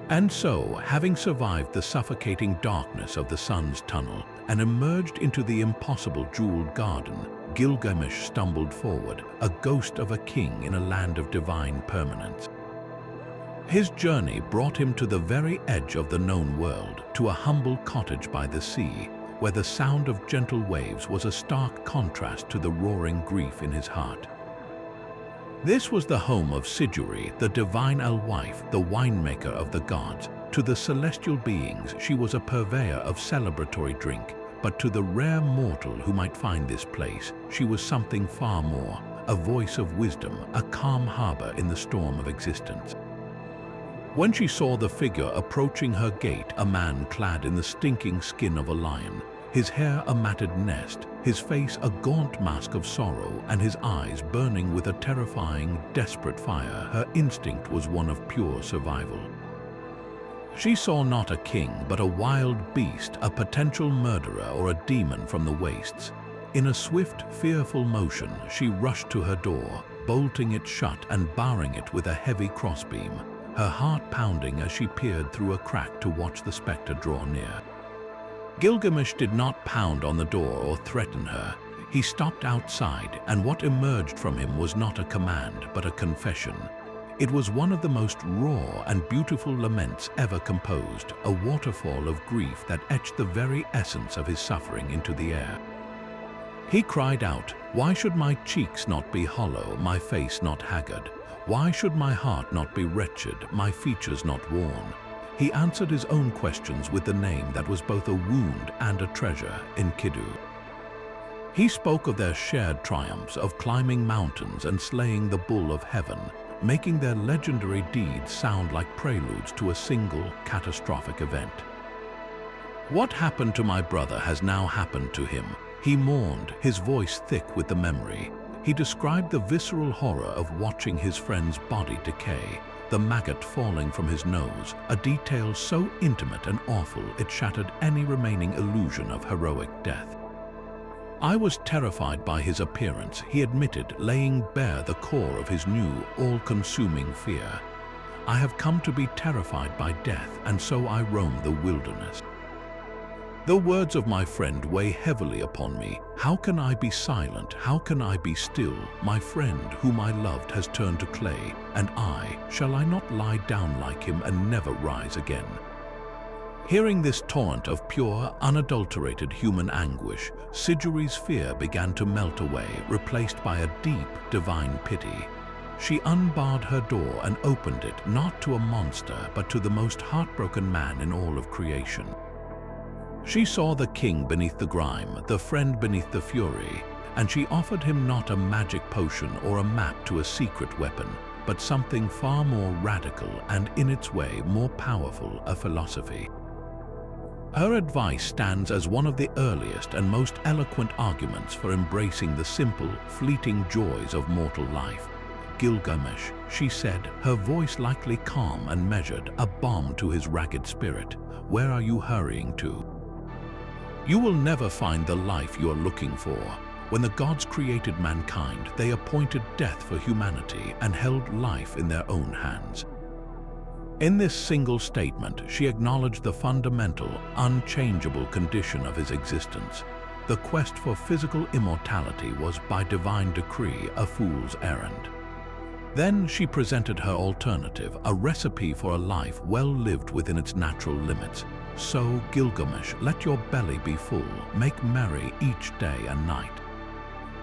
And so, having survived the suffocating darkness of the sun's tunnel and emerged into the impossible jeweled garden, Gilgamesh stumbled forward, a ghost of a king in a land of divine permanence. His journey brought him to the very edge of the known world, to a humble cottage by the sea, where the sound of gentle waves was a stark contrast to the roaring grief in his heart. This was the home of Siduri, the divine wife, the winemaker of the gods. To the celestial beings, she was a purveyor of celebratory drink, but to the rare mortal who might find this place, she was something far more, a voice of wisdom, a calm harbor in the storm of existence. When she saw the figure approaching her gate, a man clad in the stinking skin of a lion, his hair a matted nest, his face a gaunt mask of sorrow, and his eyes burning with a terrifying, desperate fire, her instinct was one of pure survival. She saw not a king, but a wild beast, a potential murderer or a demon from the wastes. In a swift, fearful motion, she rushed to her door, bolting it shut and barring it with a heavy crossbeam, her heart pounding as she peered through a crack to watch the spectre draw near. Gilgamesh did not pound on the door or threaten her. He stopped outside, and what emerged from him was not a command, but a confession. It was one of the most raw and beautiful laments ever composed, a waterfall of grief that etched the very essence of his suffering into the air. He cried out, "Why should my cheeks not be hollow, my face not haggard? Why should my heart not be wretched, my features not worn?" He answered his own questions with the name that was both a wound and a treasure, Enkidu. He spoke of their shared triumphs, of climbing mountains and slaying the bull of heaven, making their legendary deeds sound like preludes to a single catastrophic event. "What happened to my brother has now happened to him," he mourned, his voice thick with the memory. He described the visceral horror of watching his friend's body decay, the maggot falling from his nose, a detail so intimate and awful it shattered any remaining illusion of heroic death. I was terrified by his appearance, he admitted, laying bare the core of his new, all-consuming fear. I have come to be terrified by death, and so I roam the wilderness. The words of my friend weigh heavily upon me. How can I be silent? How can I be still? My friend whom I loved has turned to clay, and shall I not lie down like him and never rise again? Hearing this torrent of pure, unadulterated human anguish, Siduri's fear began to melt away, replaced by a deep, divine pity. She unbarred her door and opened it, not to a monster, but to the most heartbroken man in all of creation. She saw the king beneath the grime, the friend beneath the fury, and she offered him not a magic potion or a map to a secret weapon, but something far more radical and, in its way, more powerful, a philosophy. Her advice stands as one of the earliest and most eloquent arguments for embracing the simple, fleeting joys of mortal life. Gilgamesh, she said, her voice likely calm and measured, a balm to his ragged spirit, where are you hurrying to? You will never find the life you are looking for. When the gods created mankind, they appointed death for humanity and held life in their own hands. In this single statement, she acknowledged the fundamental, unchangeable condition of his existence. The quest for physical immortality was, by divine decree, a fool's errand. Then she presented her alternative, a recipe for a life well lived within its natural limits. So, Gilgamesh, let your belly be full, make merry each day and night.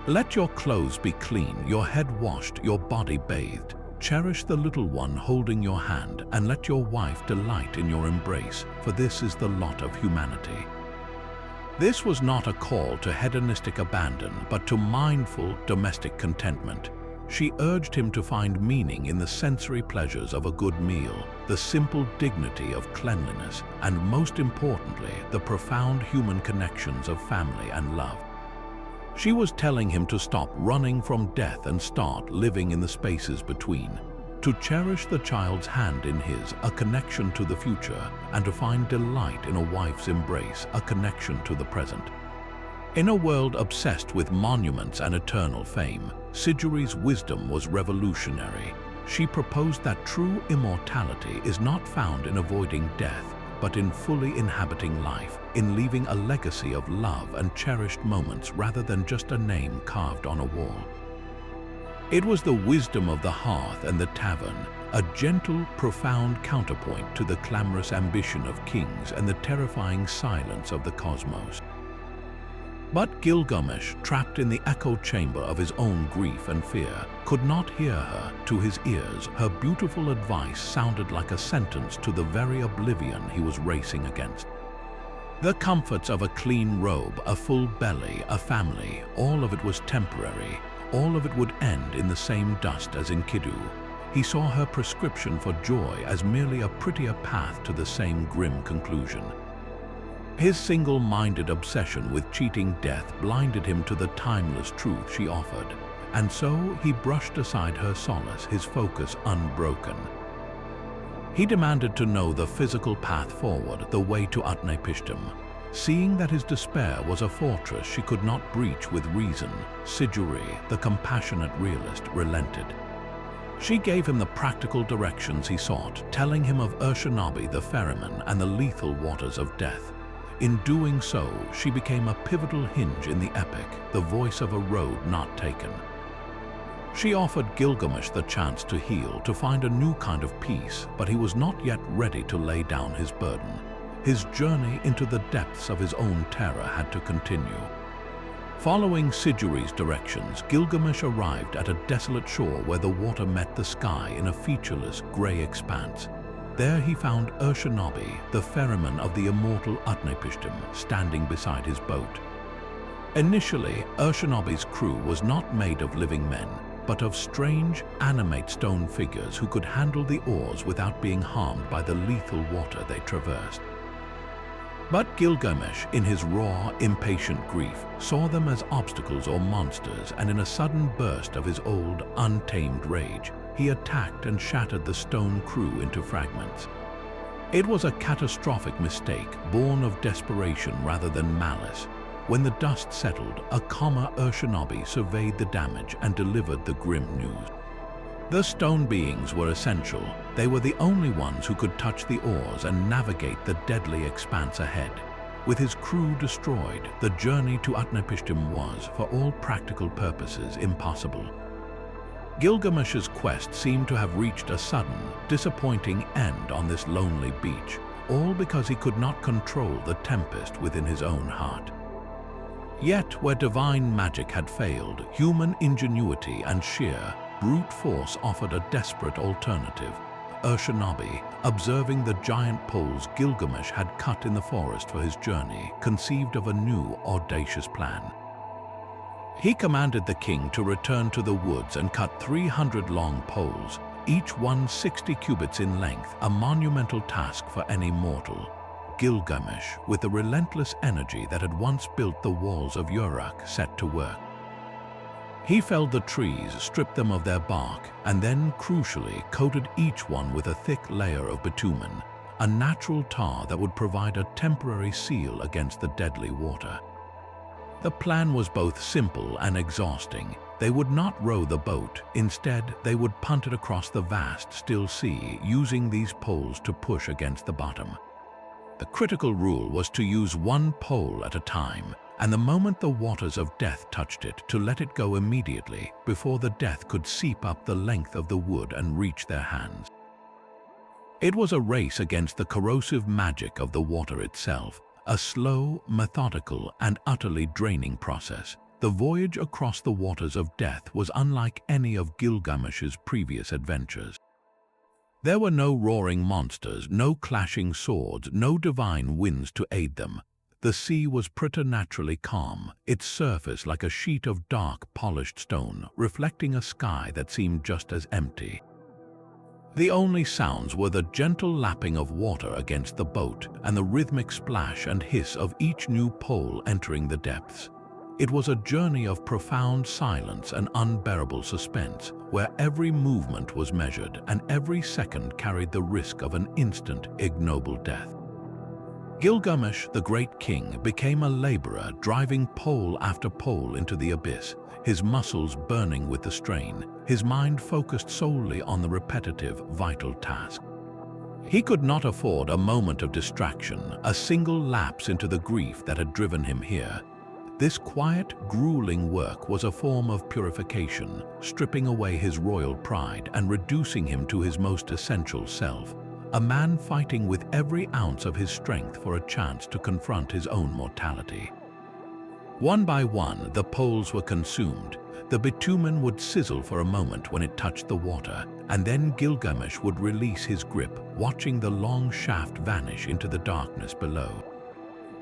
Let your clothes be clean, your head washed, your body bathed. Cherish the little one holding your hand, and let your wife delight in your embrace, for this is the lot of humanity. This was not a call to hedonistic abandon, but to mindful, domestic contentment. She urged him to find meaning in the sensory pleasures of a good meal, the simple dignity of cleanliness, and most importantly, the profound human connections of family and love. She was telling him to stop running from death and start living in the spaces between, to cherish the child's hand in his, a connection to the future, and to find delight in a wife's embrace, a connection to the present. In a world obsessed with monuments and eternal fame, Siduri's wisdom was revolutionary. She proposed that true immortality is not found in avoiding death, but in fully inhabiting life, in leaving a legacy of love and cherished moments rather than just a name carved on a wall. It was the wisdom of the hearth and the tavern, a gentle, profound counterpoint to the clamorous ambition of kings and the terrifying silence of the cosmos. But Gilgamesh, trapped in the echo chamber of his own grief and fear, could not hear her. To his ears, her beautiful advice sounded like a sentence to the very oblivion he was racing against. The comforts of a clean robe, a full belly, a family, all of it was temporary. All of it would end in the same dust as Enkidu. He saw her prescription for joy as merely a prettier path to the same grim conclusion. His single-minded obsession with cheating death blinded him to the timeless truth she offered, and so he brushed aside her solace, his focus unbroken. He demanded to know the physical path forward, the way to Utnapishtim. Seeing that his despair was a fortress she could not breach with reason, Siduri, the compassionate realist, relented. She gave him the practical directions he sought, telling him of Urshanabi the ferryman and the lethal waters of death. In doing so, she became a pivotal hinge in the epic, the voice of a road not taken. She offered Gilgamesh the chance to heal, to find a new kind of peace, but he was not yet ready to lay down his burden. His journey into the depths of his own terror had to continue. Following Siduri's directions, Gilgamesh arrived at a desolate shore where the water met the sky in a featureless, gray expanse. There he found Urshanabi, the ferryman of the immortal Utnapishtim, standing beside his boat. Initially, Urshanabi's crew was not made of living men, but of strange, animate stone figures who could handle the oars without being harmed by the lethal water they traversed. But Gilgamesh, in his raw, impatient grief, saw them as obstacles or monsters, and in a sudden burst of his old, untamed rage, he attacked and shattered the stone crew into fragments. It was a catastrophic mistake, born of desperation rather than malice. When the dust settled, a calmer Urshanabi surveyed the damage and delivered the grim news. The stone beings were essential. They were the only ones who could touch the oars and navigate the deadly expanse ahead. With his crew destroyed, the journey to Utnapishtim was, for all practical purposes, impossible. Gilgamesh's quest seemed to have reached a sudden, disappointing end on this lonely beach, all because he could not control the tempest within his own heart. Yet, where divine magic had failed, human ingenuity and sheer, brute force offered a desperate alternative. Urshanabi, observing the giant poles Gilgamesh had cut in the forest for his journey, conceived of a new, audacious plan. He commanded the king to return to the woods and cut 300 long poles, each one 60 cubits in length, a monumental task for any mortal. Gilgamesh, with the relentless energy that had once built the walls of Uruk, set to work. He felled the trees, stripped them of their bark, and then, crucially, coated each one with a thick layer of bitumen, a natural tar that would provide a temporary seal against the deadly water. The plan was both simple and exhausting. They would not row the boat. Instead, they would punt it across the vast, still sea, using these poles to push against the bottom. The critical rule was to use one pole at a time, and the moment the waters of death touched it, to let it go immediately, before the death could seep up the length of the wood and reach their hands. It was a race against the corrosive magic of the water itself, a slow, methodical, and utterly draining process. The voyage across the waters of death was unlike any of Gilgamesh's previous adventures. There were no roaring monsters, no clashing swords, no divine winds to aid them. The sea was preternaturally calm, its surface like a sheet of dark, polished stone, reflecting a sky that seemed just as empty. The only sounds were the gentle lapping of water against the boat and the rhythmic splash and hiss of each new pole entering the depths. It was a journey of profound silence and unbearable suspense, where every movement was measured and every second carried the risk of an instant, ignoble death. Gilgamesh, the great king, became a laborer, driving pole after pole into the abyss, his muscles burning with the strain, his mind focused solely on the repetitive, vital task. He could not afford a moment of distraction, a single lapse into the grief that had driven him here. This quiet, grueling work was a form of purification, stripping away his royal pride and reducing him to his most essential self, a man fighting with every ounce of his strength for a chance to confront his own mortality. One by one, the poles were consumed. The bitumen would sizzle for a moment when it touched the water, and then Gilgamesh would release his grip, watching the long shaft vanish into the darkness below.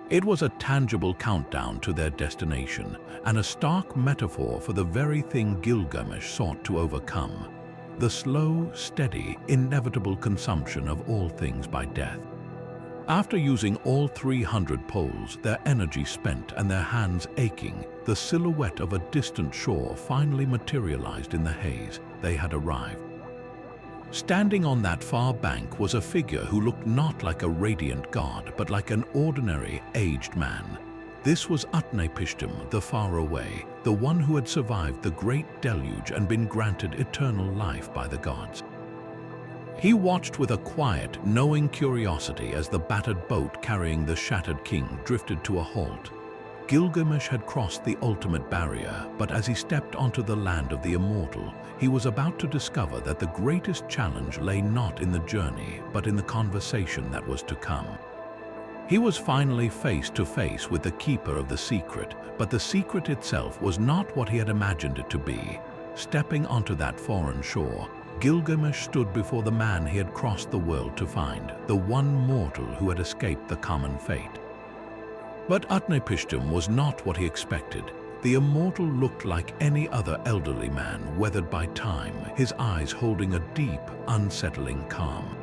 It was a tangible countdown to their destination, and a stark metaphor for the very thing Gilgamesh sought to overcome: the slow, steady, inevitable consumption of all things by death. After using all 300 poles, their energy spent and their hands aching, the silhouette of a distant shore finally materialized in the haze. They had arrived. Standing on that far bank was a figure who looked not like a radiant god, but like an ordinary, aged man. This was Utnapishtim, the faraway, the one who had survived the great deluge and been granted eternal life by the gods. He watched with a quiet, knowing curiosity as the battered boat carrying the shattered king drifted to a halt. Gilgamesh had crossed the ultimate barrier, but as he stepped onto the land of the immortal, he was about to discover that the greatest challenge lay not in the journey, but in the conversation that was to come. He was finally face to face with the keeper of the secret, but the secret itself was not what he had imagined it to be. Stepping onto that foreign shore, Gilgamesh stood before the man he had crossed the world to find, the one mortal who had escaped the common fate. But Utnapishtim was not what he expected. The immortal looked like any other elderly man, weathered by time, his eyes holding a deep, unsettling calm.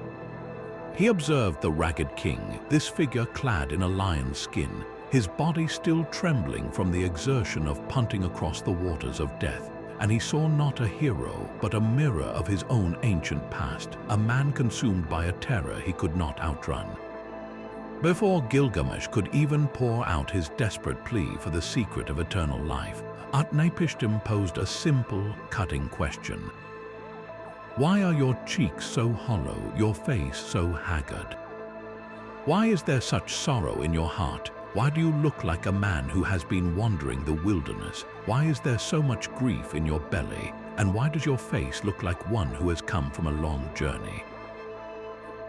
He observed the ragged king, this figure clad in a lion's skin, his body still trembling from the exertion of punting across the waters of death, and he saw not a hero, but a mirror of his own ancient past, a man consumed by a terror he could not outrun. Before Gilgamesh could even pour out his desperate plea for the secret of eternal life, Utnapishtim posed a simple, cutting question. Why are your cheeks so hollow, your face so haggard? Why is there such sorrow in your heart? Why do you look like a man who has been wandering the wilderness? Why is there so much grief in your belly? And why does your face look like one who has come from a long journey?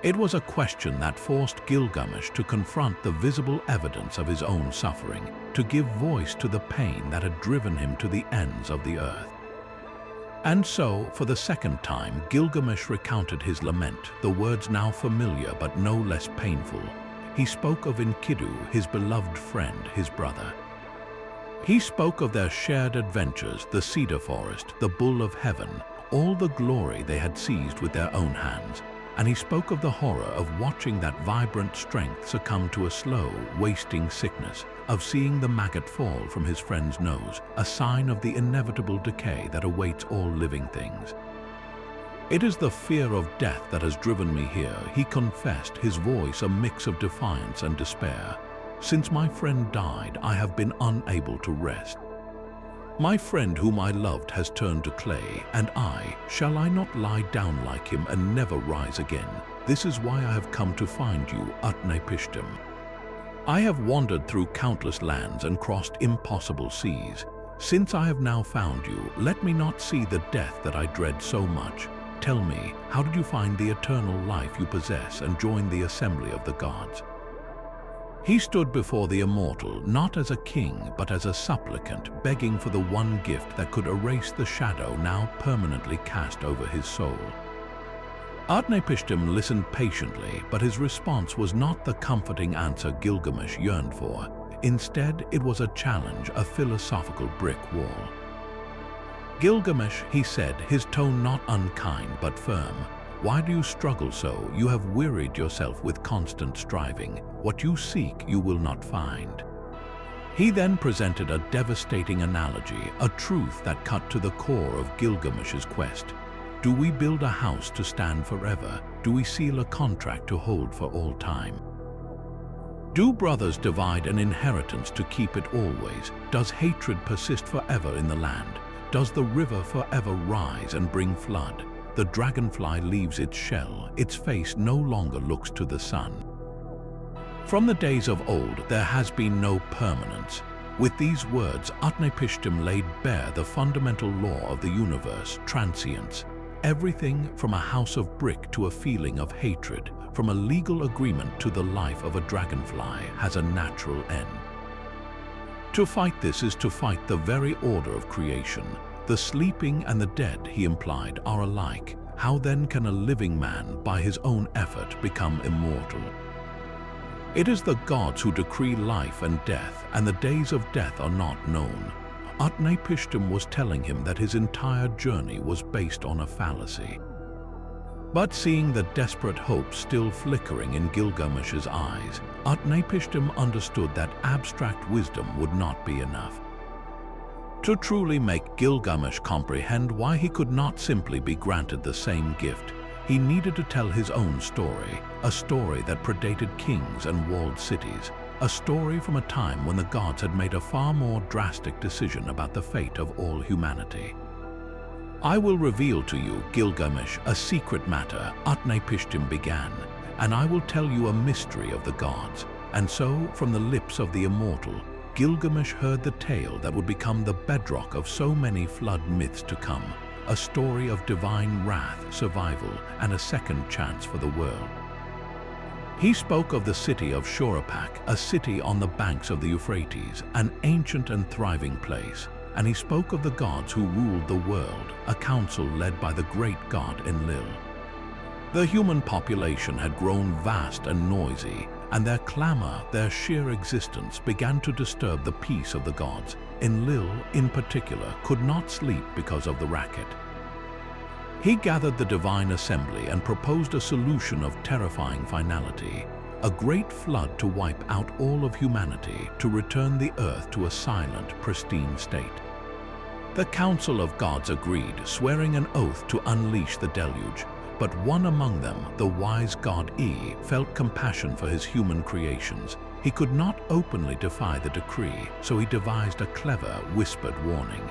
It was a question that forced Gilgamesh to confront the visible evidence of his own suffering, to give voice to the pain that had driven him to the ends of the earth. And so, for the second time, Gilgamesh recounted his lament, the words now familiar but no less painful. He spoke of Enkidu, his beloved friend, his brother. He spoke of their shared adventures, the Cedar Forest, the bull of heaven, all the glory they had seized with their own hands. And he spoke of the horror of watching that vibrant strength succumb to a slow, wasting sickness, of seeing the maggot fall from his friend's nose, a sign of the inevitable decay that awaits all living things. It is the fear of death that has driven me here, he confessed, his voice a mix of defiance and despair. Since my friend died, I have been unable to rest. My friend whom I loved has turned to clay, and shall I not lie down like him and never rise again? This is why I have come to find you, Utnapishtim. I have wandered through countless lands and crossed impossible seas. Since I have now found you, let me not see the death that I dread so much. Tell me, how did you find the eternal life you possess and join the assembly of the gods? He stood before the immortal, not as a king, but as a supplicant, begging for the one gift that could erase the shadow now permanently cast over his soul. Utnapishtim listened patiently, but his response was not the comforting answer Gilgamesh yearned for. Instead, it was a challenge, a philosophical brick wall. Gilgamesh, he said, his tone not unkind but firm, why do you struggle so? You have wearied yourself with constant striving. What you seek, you will not find. He then presented a devastating analogy, a truth that cut to the core of Gilgamesh's quest. Do we build a house to stand forever? Do we seal a contract to hold for all time? Do brothers divide an inheritance to keep it always? Does hatred persist forever in the land? Does the river forever rise and bring flood? The dragonfly leaves its shell, its face no longer looks to the sun. From the days of old, there has been no permanence. With these words, Utnapishtim laid bare the fundamental law of the universe, transience. Everything from a house of brick to a feeling of hatred, from a legal agreement to the life of a dragonfly, has a natural end. To fight this is to fight the very order of creation. The sleeping and the dead, he implied, are alike. How then can a living man, by his own effort, become immortal? It is the gods who decree life and death, and the days of death are not known. Utnapishtim was telling him that his entire journey was based on a fallacy. But seeing the desperate hope still flickering in Gilgamesh's eyes, Utnapishtim understood that abstract wisdom would not be enough. To truly make Gilgamesh comprehend why he could not simply be granted the same gift, he needed to tell his own story, a story that predated kings and walled cities, a story from a time when the gods had made a far more drastic decision about the fate of all humanity. I will reveal to you, Gilgamesh, a secret matter, Utnapishtim began, and I will tell you a mystery of the gods. And so, from the lips of the immortal, Gilgamesh heard the tale that would become the bedrock of so many flood myths to come, a story of divine wrath, survival, and a second chance for the world. He spoke of the city of Shuruppak, a city on the banks of the Euphrates, an ancient and thriving place, and he spoke of the gods who ruled the world, a council led by the great god Enlil. The human population had grown vast and noisy, and their clamor, their sheer existence, began to disturb the peace of the gods. Enlil, in particular, could not sleep because of the racket. He gathered the divine assembly and proposed a solution of terrifying finality, a great flood to wipe out all of humanity, to return the earth to a silent, pristine state. The council of gods agreed, swearing an oath to unleash the deluge. But one among them, the wise god E, felt compassion for his human creations. He could not openly defy the decree, so he devised a clever, whispered warning.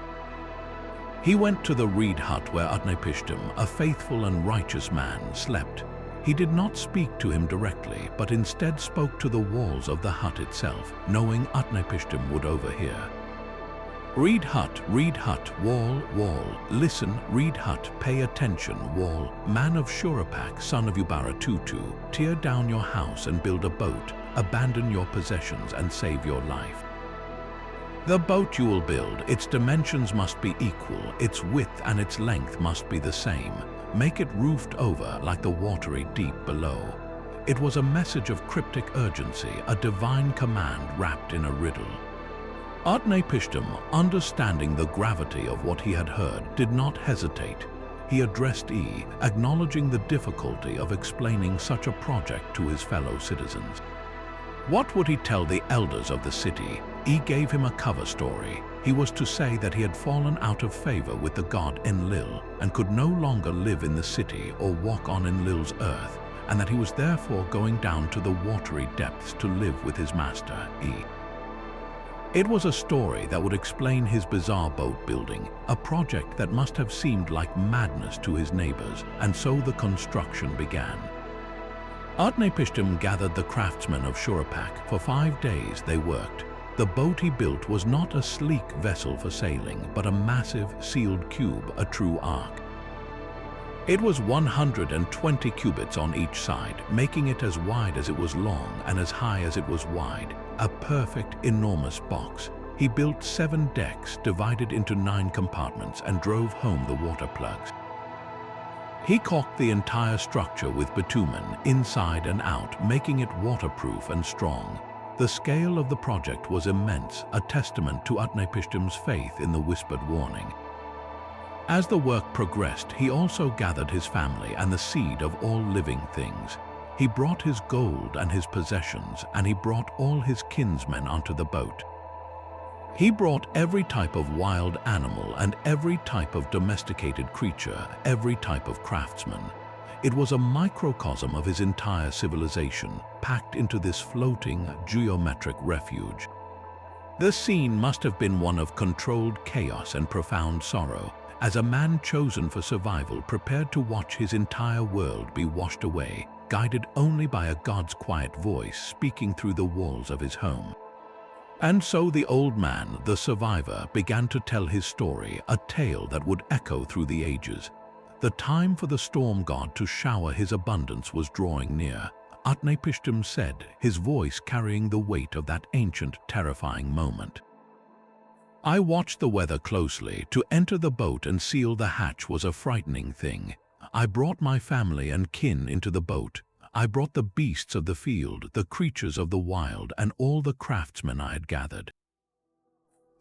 He went to the reed hut where Utnapishtim, a faithful and righteous man, slept. He did not speak to him directly, but instead spoke to the walls of the hut itself, knowing Utnapishtim would overhear. Reed hut, wall, wall, listen, reed hut, pay attention, wall, man of Shurapak, son of Ubaratutu, tear down your house and build a boat, abandon your possessions and save your life. The boat you will build, its dimensions must be equal, its width and its length must be the same. Make it roofed over like the watery deep below. It was a message of cryptic urgency, a divine command wrapped in a riddle. Utnapishtim, understanding the gravity of what he had heard, did not hesitate. He addressed E, acknowledging the difficulty of explaining such a project to his fellow citizens. What would he tell the elders of the city? E gave him a cover story. He was to say that he had fallen out of favor with the god Enlil and could no longer live in the city or walk on Enlil's earth, and that he was therefore going down to the watery depths to live with his master, E. It was a story that would explain his bizarre boat building, a project that must have seemed like madness to his neighbors, and so the construction began. Utnapishtim gathered the craftsmen of Shurapak. For 5 days they worked. The boat he built was not a sleek vessel for sailing, but a massive, sealed cube, a true ark. It was 120 cubits on each side, making it as wide as it was long and as high as it was wide. A perfect, enormous box. He built 7 decks divided into 9 compartments and drove home the water plugs. He caulked the entire structure with bitumen, inside and out, making it waterproof and strong. The scale of the project was immense, a testament to Utnapishtim's faith in the whispered warning. As the work progressed, he also gathered his family and the seed of all living things. He brought his gold and his possessions, and he brought all his kinsmen onto the boat. He brought every type of wild animal and every type of domesticated creature, every type of craftsman. It was a microcosm of his entire civilization, packed into this floating, geometric refuge. The scene must have been one of controlled chaos and profound sorrow, as a man chosen for survival prepared to watch his entire world be washed away, guided only by a god's quiet voice speaking through the walls of his home. And so the old man, the survivor, began to tell his story, a tale that would echo through the ages. The time for the storm god to shower his abundance was drawing near. Utnapishtim said, his voice carrying the weight of that ancient, terrifying moment. I watched the weather closely. To enter the boat and seal the hatch was a frightening thing. I brought my family and kin into the boat. I brought the beasts of the field, the creatures of the wild, and all the craftsmen I had gathered.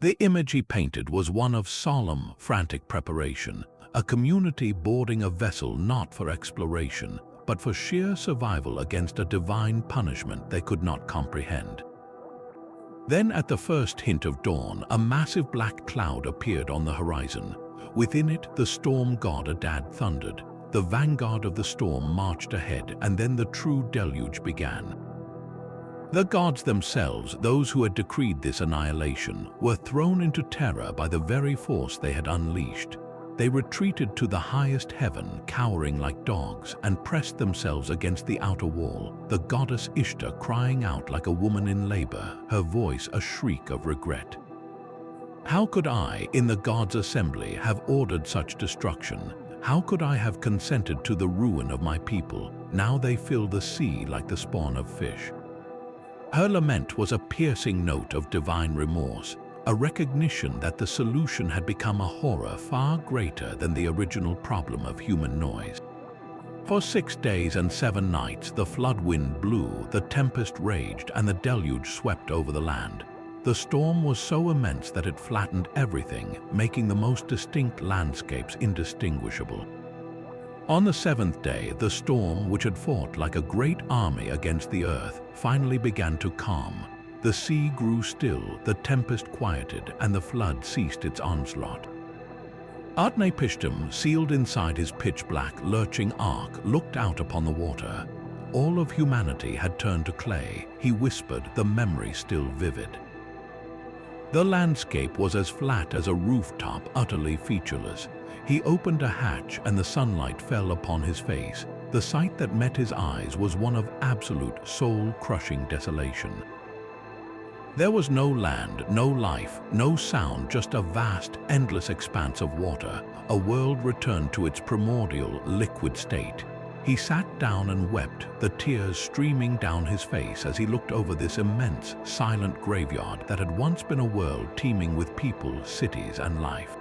The image he painted was one of solemn, frantic preparation, a community boarding a vessel not for exploration, but for sheer survival against a divine punishment they could not comprehend. Then at the first hint of dawn, a massive black cloud appeared on the horizon. Within it, the storm god Adad thundered. The vanguard of the storm marched ahead, and then the true deluge began. The gods themselves, those who had decreed this annihilation, were thrown into terror by the very force they had unleashed. They retreated to the highest heaven, cowering like dogs, and pressed themselves against the outer wall, the goddess Ishtar crying out like a woman in labor, her voice a shriek of regret. How could I, in the gods' assembly, have ordered such destruction? How could I have consented to the ruin of my people? Now they fill the sea like the spawn of fish. Her lament was a piercing note of divine remorse, a recognition that the solution had become a horror far greater than the original problem of human noise. For 6 days and 7 nights the flood wind blew, the tempest raged, and the deluge swept over the land. The storm was so immense that it flattened everything, making the most distinct landscapes indistinguishable. On the 7th day, the storm, which had fought like a great army against the earth, finally began to calm. The sea grew still, the tempest quieted, and the flood ceased its onslaught. Utnapishtim, sealed inside his pitch-black, lurching ark, looked out upon the water. All of humanity had turned to clay. He whispered, the memory still vivid. The landscape was as flat as a rooftop, utterly featureless. He opened a hatch and the sunlight fell upon his face. The sight that met his eyes was one of absolute, soul-crushing desolation. There was no land, no life, no sound, just a vast, endless expanse of water, a world returned to its primordial, liquid state. He sat down and wept, the tears streaming down his face as he looked over this immense, silent graveyard that had once been a world teeming with people, cities, and life.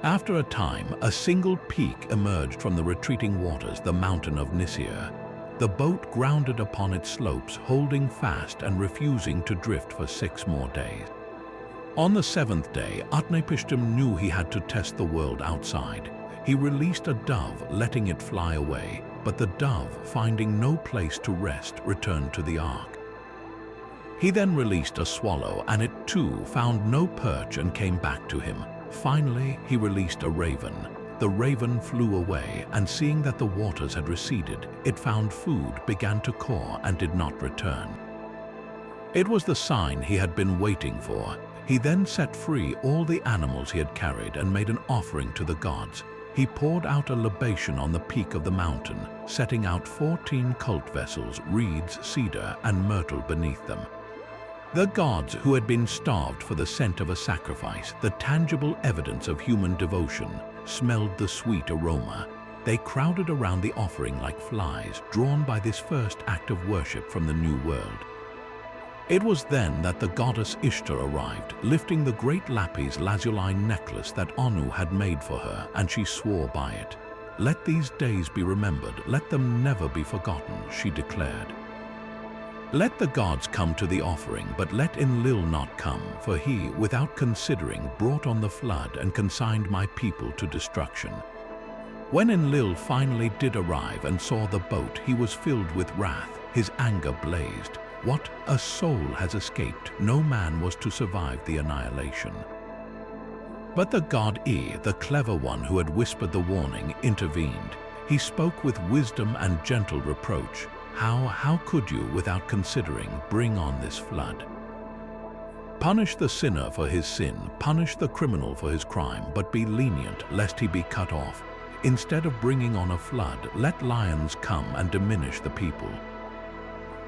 After a time, a single peak emerged from the retreating waters, the mountain of Nisir. The boat grounded upon its slopes, holding fast and refusing to drift for 6 more days. On the 7th day, Utnapishtim knew he had to test the world outside. He released a dove, letting it fly away, but the dove, finding no place to rest, returned to the ark. He then released a swallow, and it too found no perch and came back to him. Finally, he released a raven. The raven flew away, and seeing that the waters had receded, it found food, began to caw, and did not return. It was the sign he had been waiting for. He then set free all the animals he had carried and made an offering to the gods. He poured out a libation on the peak of the mountain, setting out 14 cult vessels, reeds, cedar, and myrtle beneath them. The gods, who had been starved for the scent of a sacrifice, the tangible evidence of human devotion, smelled the sweet aroma. They crowded around the offering like flies, drawn by this first act of worship from the new world. It was then that the goddess Ishtar arrived, lifting the great lapis lazuli necklace that Anu had made for her, and she swore by it. "Let these days be remembered, let them never be forgotten," she declared. "Let the gods come to the offering, but let Enlil not come, for he, without considering, brought on the flood and consigned my people to destruction." When Enlil finally did arrive and saw the boat, he was filled with wrath. His anger blazed. What? A soul has escaped. No man was to survive the annihilation. But the god E, the clever one who had whispered the warning, intervened. He spoke with wisdom and gentle reproach. How could you, without considering, bring on this flood? Punish the sinner for his sin, punish the criminal for his crime, but be lenient lest he be cut off. Instead of bringing on a flood, let lions come and diminish the people.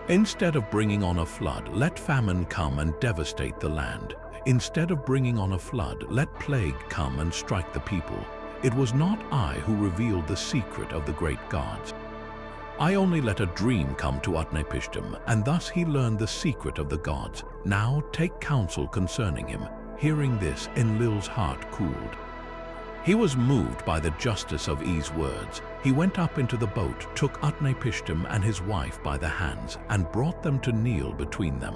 Instead of bringing on a flood, let famine come and devastate the land. Instead of bringing on a flood, let plague come and strike the people. It was not I who revealed the secret of the great gods. I only let a dream come to Utnapishtim, and thus he learned the secret of the gods. Now take counsel concerning him. Hearing this, Enlil's heart cooled. He was moved by the justice of E's words. He went up into the boat, took Utnapishtim and his wife by the hands, and brought them to kneel between them.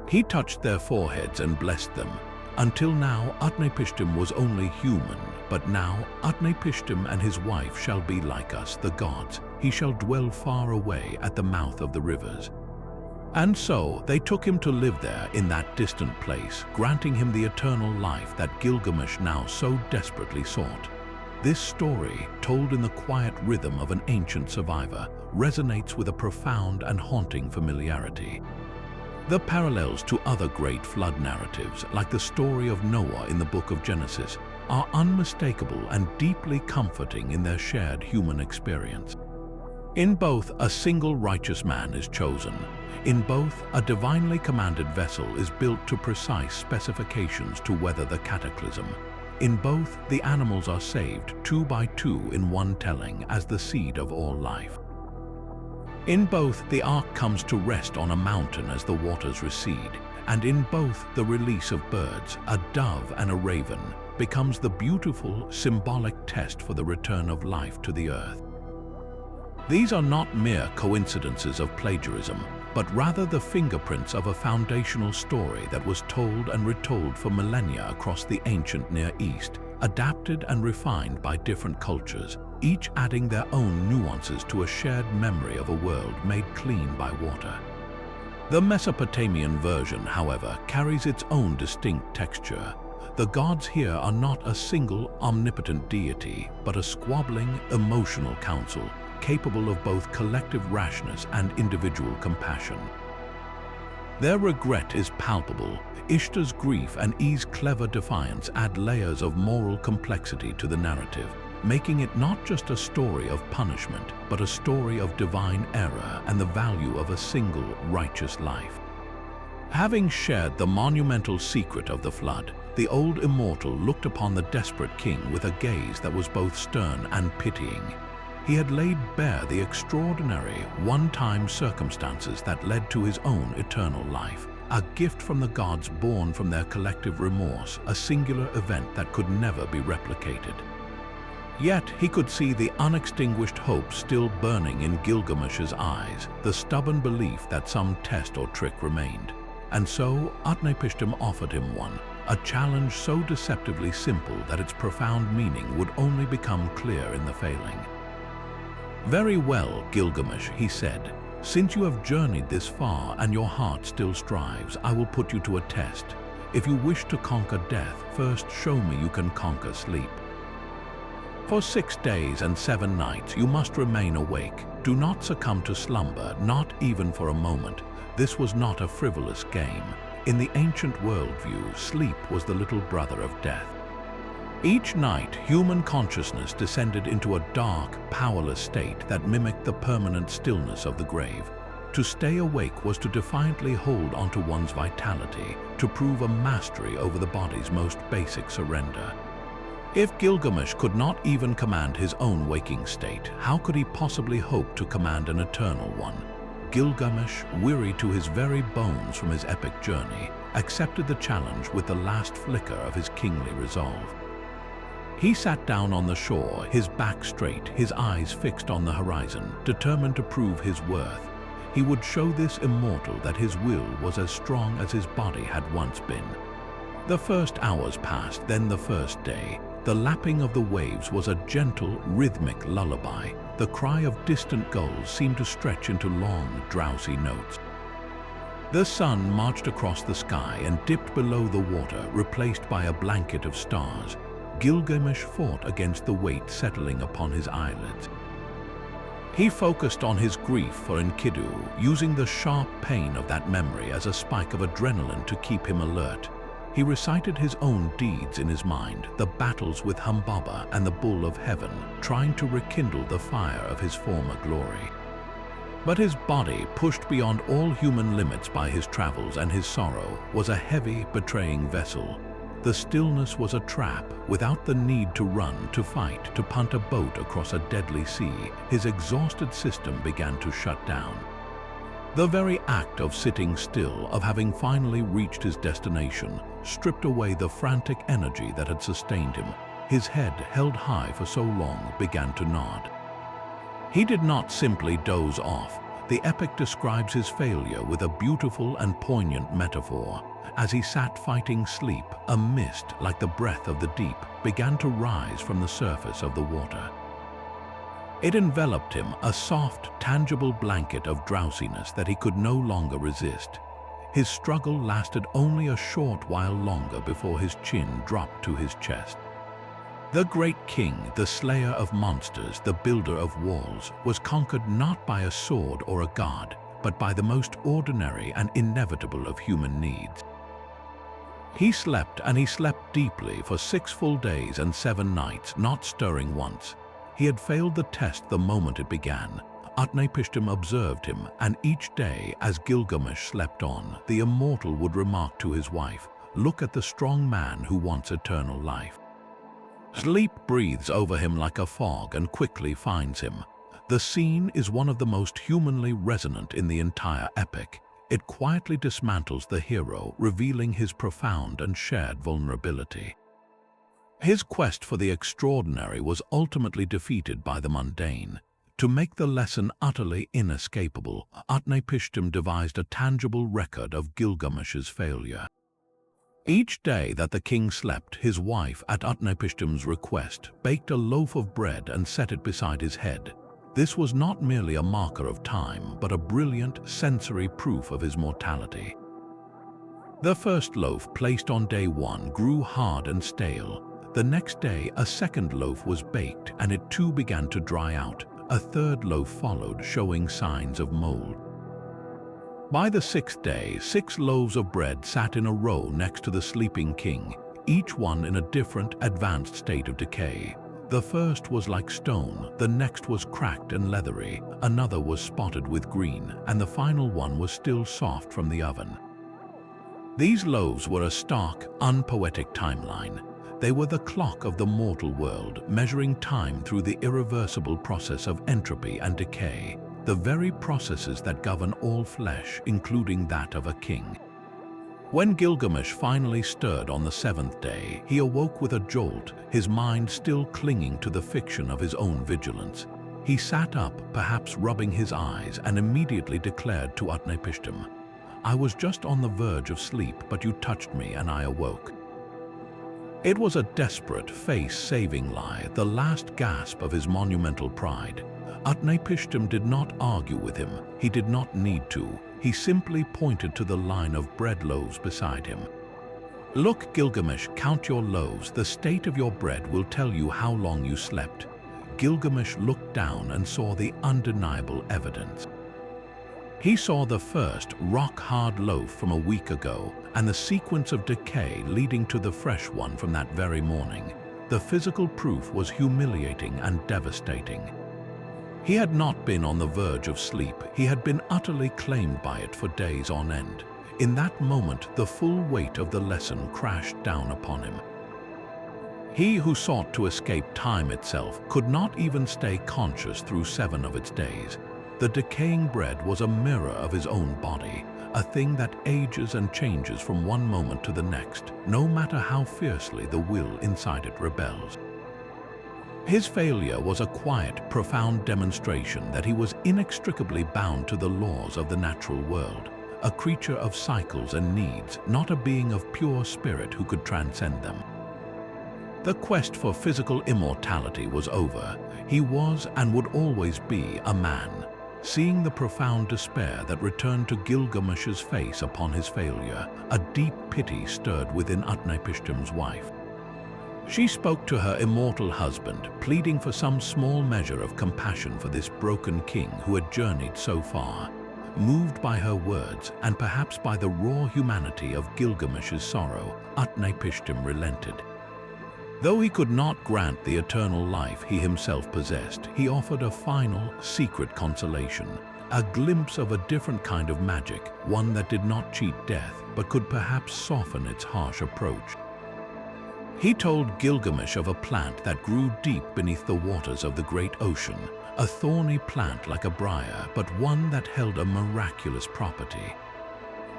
He touched their foreheads and blessed them. Until now, Utnapishtim was only human, but now Utnapishtim and his wife shall be like us, the gods. He shall dwell far away at the mouth of the rivers. And so they took him to live there in that distant place, granting him the eternal life that Gilgamesh now so desperately sought. This story, told in the quiet rhythm of an ancient survivor, resonates with a profound and haunting familiarity. The parallels to other great flood narratives, like the story of Noah in the book of Genesis, are unmistakable and deeply comforting in their shared human experience. In both, a single righteous man is chosen. In both, a divinely commanded vessel is built to precise specifications to weather the cataclysm. In both, the animals are saved 2 by 2 in one telling as the seed of all life. In both, the ark comes to rest on a mountain as the waters recede, and in both, the release of birds, a dove and a raven, becomes the beautiful, symbolic test for the return of life to the earth. These are not mere coincidences of plagiarism, but rather the fingerprints of a foundational story that was told and retold for millennia across the ancient Near East, adapted and refined by different cultures, each adding their own nuances to a shared memory of a world made clean by water. The Mesopotamian version, however, carries its own distinct texture. The gods here are not a single omnipotent deity, but a squabbling, emotional council, capable of both collective rashness and individual compassion. Their regret is palpable. Ishtar's grief and E's clever defiance add layers of moral complexity to the narrative, making it not just a story of punishment, but a story of divine error and the value of a single righteous life. Having shared the monumental secret of the flood, the old immortal looked upon the desperate king with a gaze that was both stern and pitying. He had laid bare the extraordinary, one-time circumstances that led to his own eternal life, a gift from the gods born from their collective remorse, a singular event that could never be replicated. Yet he could see the unextinguished hope still burning in Gilgamesh's eyes, the stubborn belief that some test or trick remained. And so Utnapishtim offered him one, a challenge so deceptively simple that its profound meaning would only become clear in the failing. "Very well, Gilgamesh," he said. "Since you have journeyed this far and your heart still strives, I will put you to a test. If you wish to conquer death, first show me you can conquer sleep. For 6 days and 7 nights you must remain awake. Do not succumb to slumber, not even for a moment. This was not a frivolous game. In the ancient worldview, sleep was the little brother of death. Each night, human consciousness descended into a dark, powerless state that mimicked the permanent stillness of the grave. To stay awake was to defiantly hold onto one's vitality, to prove a mastery over the body's most basic surrender. If Gilgamesh could not even command his own waking state, how could he possibly hope to command an eternal one? Gilgamesh, weary to his very bones from his epic journey, accepted the challenge with the last flicker of his kingly resolve. He sat down on the shore, his back straight, his eyes fixed on the horizon, determined to prove his worth. He would show this immortal that his will was as strong as his body had once been. The first hours passed, then the first day. The lapping of the waves was a gentle, rhythmic lullaby. The cry of distant gulls seemed to stretch into long, drowsy notes. The sun marched across the sky and dipped below the water, replaced by a blanket of stars. Gilgamesh fought against the weight settling upon his eyelids. He focused on his grief for Enkidu, using the sharp pain of that memory as a spike of adrenaline to keep him alert. He recited his own deeds in his mind, the battles with Humbaba and the Bull of Heaven, trying to rekindle the fire of his former glory. But his body, pushed beyond all human limits by his travels and his sorrow, was a heavy, betraying vessel. The stillness was a trap. Without the need to run, to fight, to punt a boat across a deadly sea, his exhausted system began to shut down. The very act of sitting still, of having finally reached his destination, stripped away the frantic energy that had sustained him. His head, held high for so long, began to nod. He did not simply doze off. The epic describes his failure with a beautiful and poignant metaphor. As he sat fighting sleep, a mist, like the breath of the deep, began to rise from the surface of the water. It enveloped him, a soft, tangible blanket of drowsiness that he could no longer resist. His struggle lasted only a short while longer before his chin dropped to his chest. The great king, the slayer of monsters, the builder of walls, was conquered not by a sword or a god, but by the most ordinary and inevitable of human needs. He slept, and he slept deeply for 6 full days and 7 nights, not stirring once. He had failed the test the moment it began. Utnapishtim observed him, and each day, as Gilgamesh slept on, the immortal would remark to his wife, "Look at the strong man who wants eternal life." Sleep breathes over him like a fog and quickly finds him. The scene is one of the most humanly resonant in the entire epic. It quietly dismantles the hero, revealing his profound and shared vulnerability. His quest for the extraordinary was ultimately defeated by the mundane. To make the lesson utterly inescapable, Utnapishtim devised a tangible record of Gilgamesh's failure. Each day that the king slept, his wife, at Utnapishtim's request, baked a loaf of bread and set it beside his head. This was not merely a marker of time, but a brilliant sensory proof of his mortality. The first loaf placed on day 1 grew hard and stale. The next day, a second loaf was baked and it too began to dry out. A third loaf followed, showing signs of mold. By the 6th day, 6 loaves of bread sat in a row next to the sleeping king, each one in a different, advanced state of decay. The first was like stone, the next was cracked and leathery, another was spotted with green, and the final one was still soft from the oven. These loaves were a stark, unpoetic timeline. They were the clock of the mortal world, measuring time through the irreversible process of entropy and decay, the very processes that govern all flesh, including that of a king. When Gilgamesh finally stirred on the 7th day, he awoke with a jolt, his mind still clinging to the fiction of his own vigilance. He sat up, perhaps rubbing his eyes, and immediately declared to Utnapishtim, "I was just on the verge of sleep, but you touched me and I awoke." It was a desperate, face-saving lie, the last gasp of his monumental pride. Utnapishtim did not argue with him. He did not need to. He simply pointed to the line of bread loaves beside him. "Look, Gilgamesh, count your loaves. The state of your bread will tell you how long you slept." Gilgamesh looked down and saw the undeniable evidence. He saw the first rock-hard loaf from a week ago and the sequence of decay leading to the fresh one from that very morning. The physical proof was humiliating and devastating. He had not been on the verge of sleep. He had been utterly claimed by it for days on end. In that moment, the full weight of the lesson crashed down upon him. He who sought to escape time itself could not even stay conscious through 7 of its days. The decaying bread was a mirror of his own body, a thing that ages and changes from one moment to the next, no matter how fiercely the will inside it rebels. His failure was a quiet, profound demonstration that he was inextricably bound to the laws of the natural world, a creature of cycles and needs, not a being of pure spirit who could transcend them. The quest for physical immortality was over. He was and would always be a man. Seeing the profound despair that returned to Gilgamesh's face upon his failure, a deep pity stirred within Utnapishtim's wife. She spoke to her immortal husband, pleading for some small measure of compassion for this broken king who had journeyed so far. Moved by her words, and perhaps by the raw humanity of Gilgamesh's sorrow, Utnapishtim relented. Though he could not grant the eternal life he himself possessed, he offered a final, secret consolation, a glimpse of a different kind of magic, one that did not cheat death, but could perhaps soften its harsh approach. He told Gilgamesh of a plant that grew deep beneath the waters of the great ocean, a thorny plant like a briar, but one that held a miraculous property.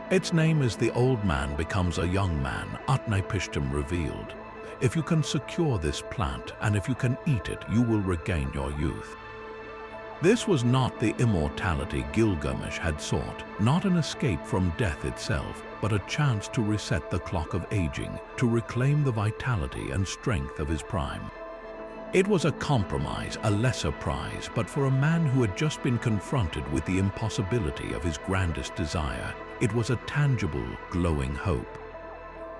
"Its name is the old man becomes a young man," Utnapishtim revealed. "If you can secure this plant, and if you can eat it, you will regain your youth." This was not the immortality Gilgamesh had sought, not an escape from death itself, but a chance to reset the clock of aging, to reclaim the vitality and strength of his prime. It was a compromise, a lesser prize, but for a man who had just been confronted with the impossibility of his grandest desire, it was a tangible, glowing hope.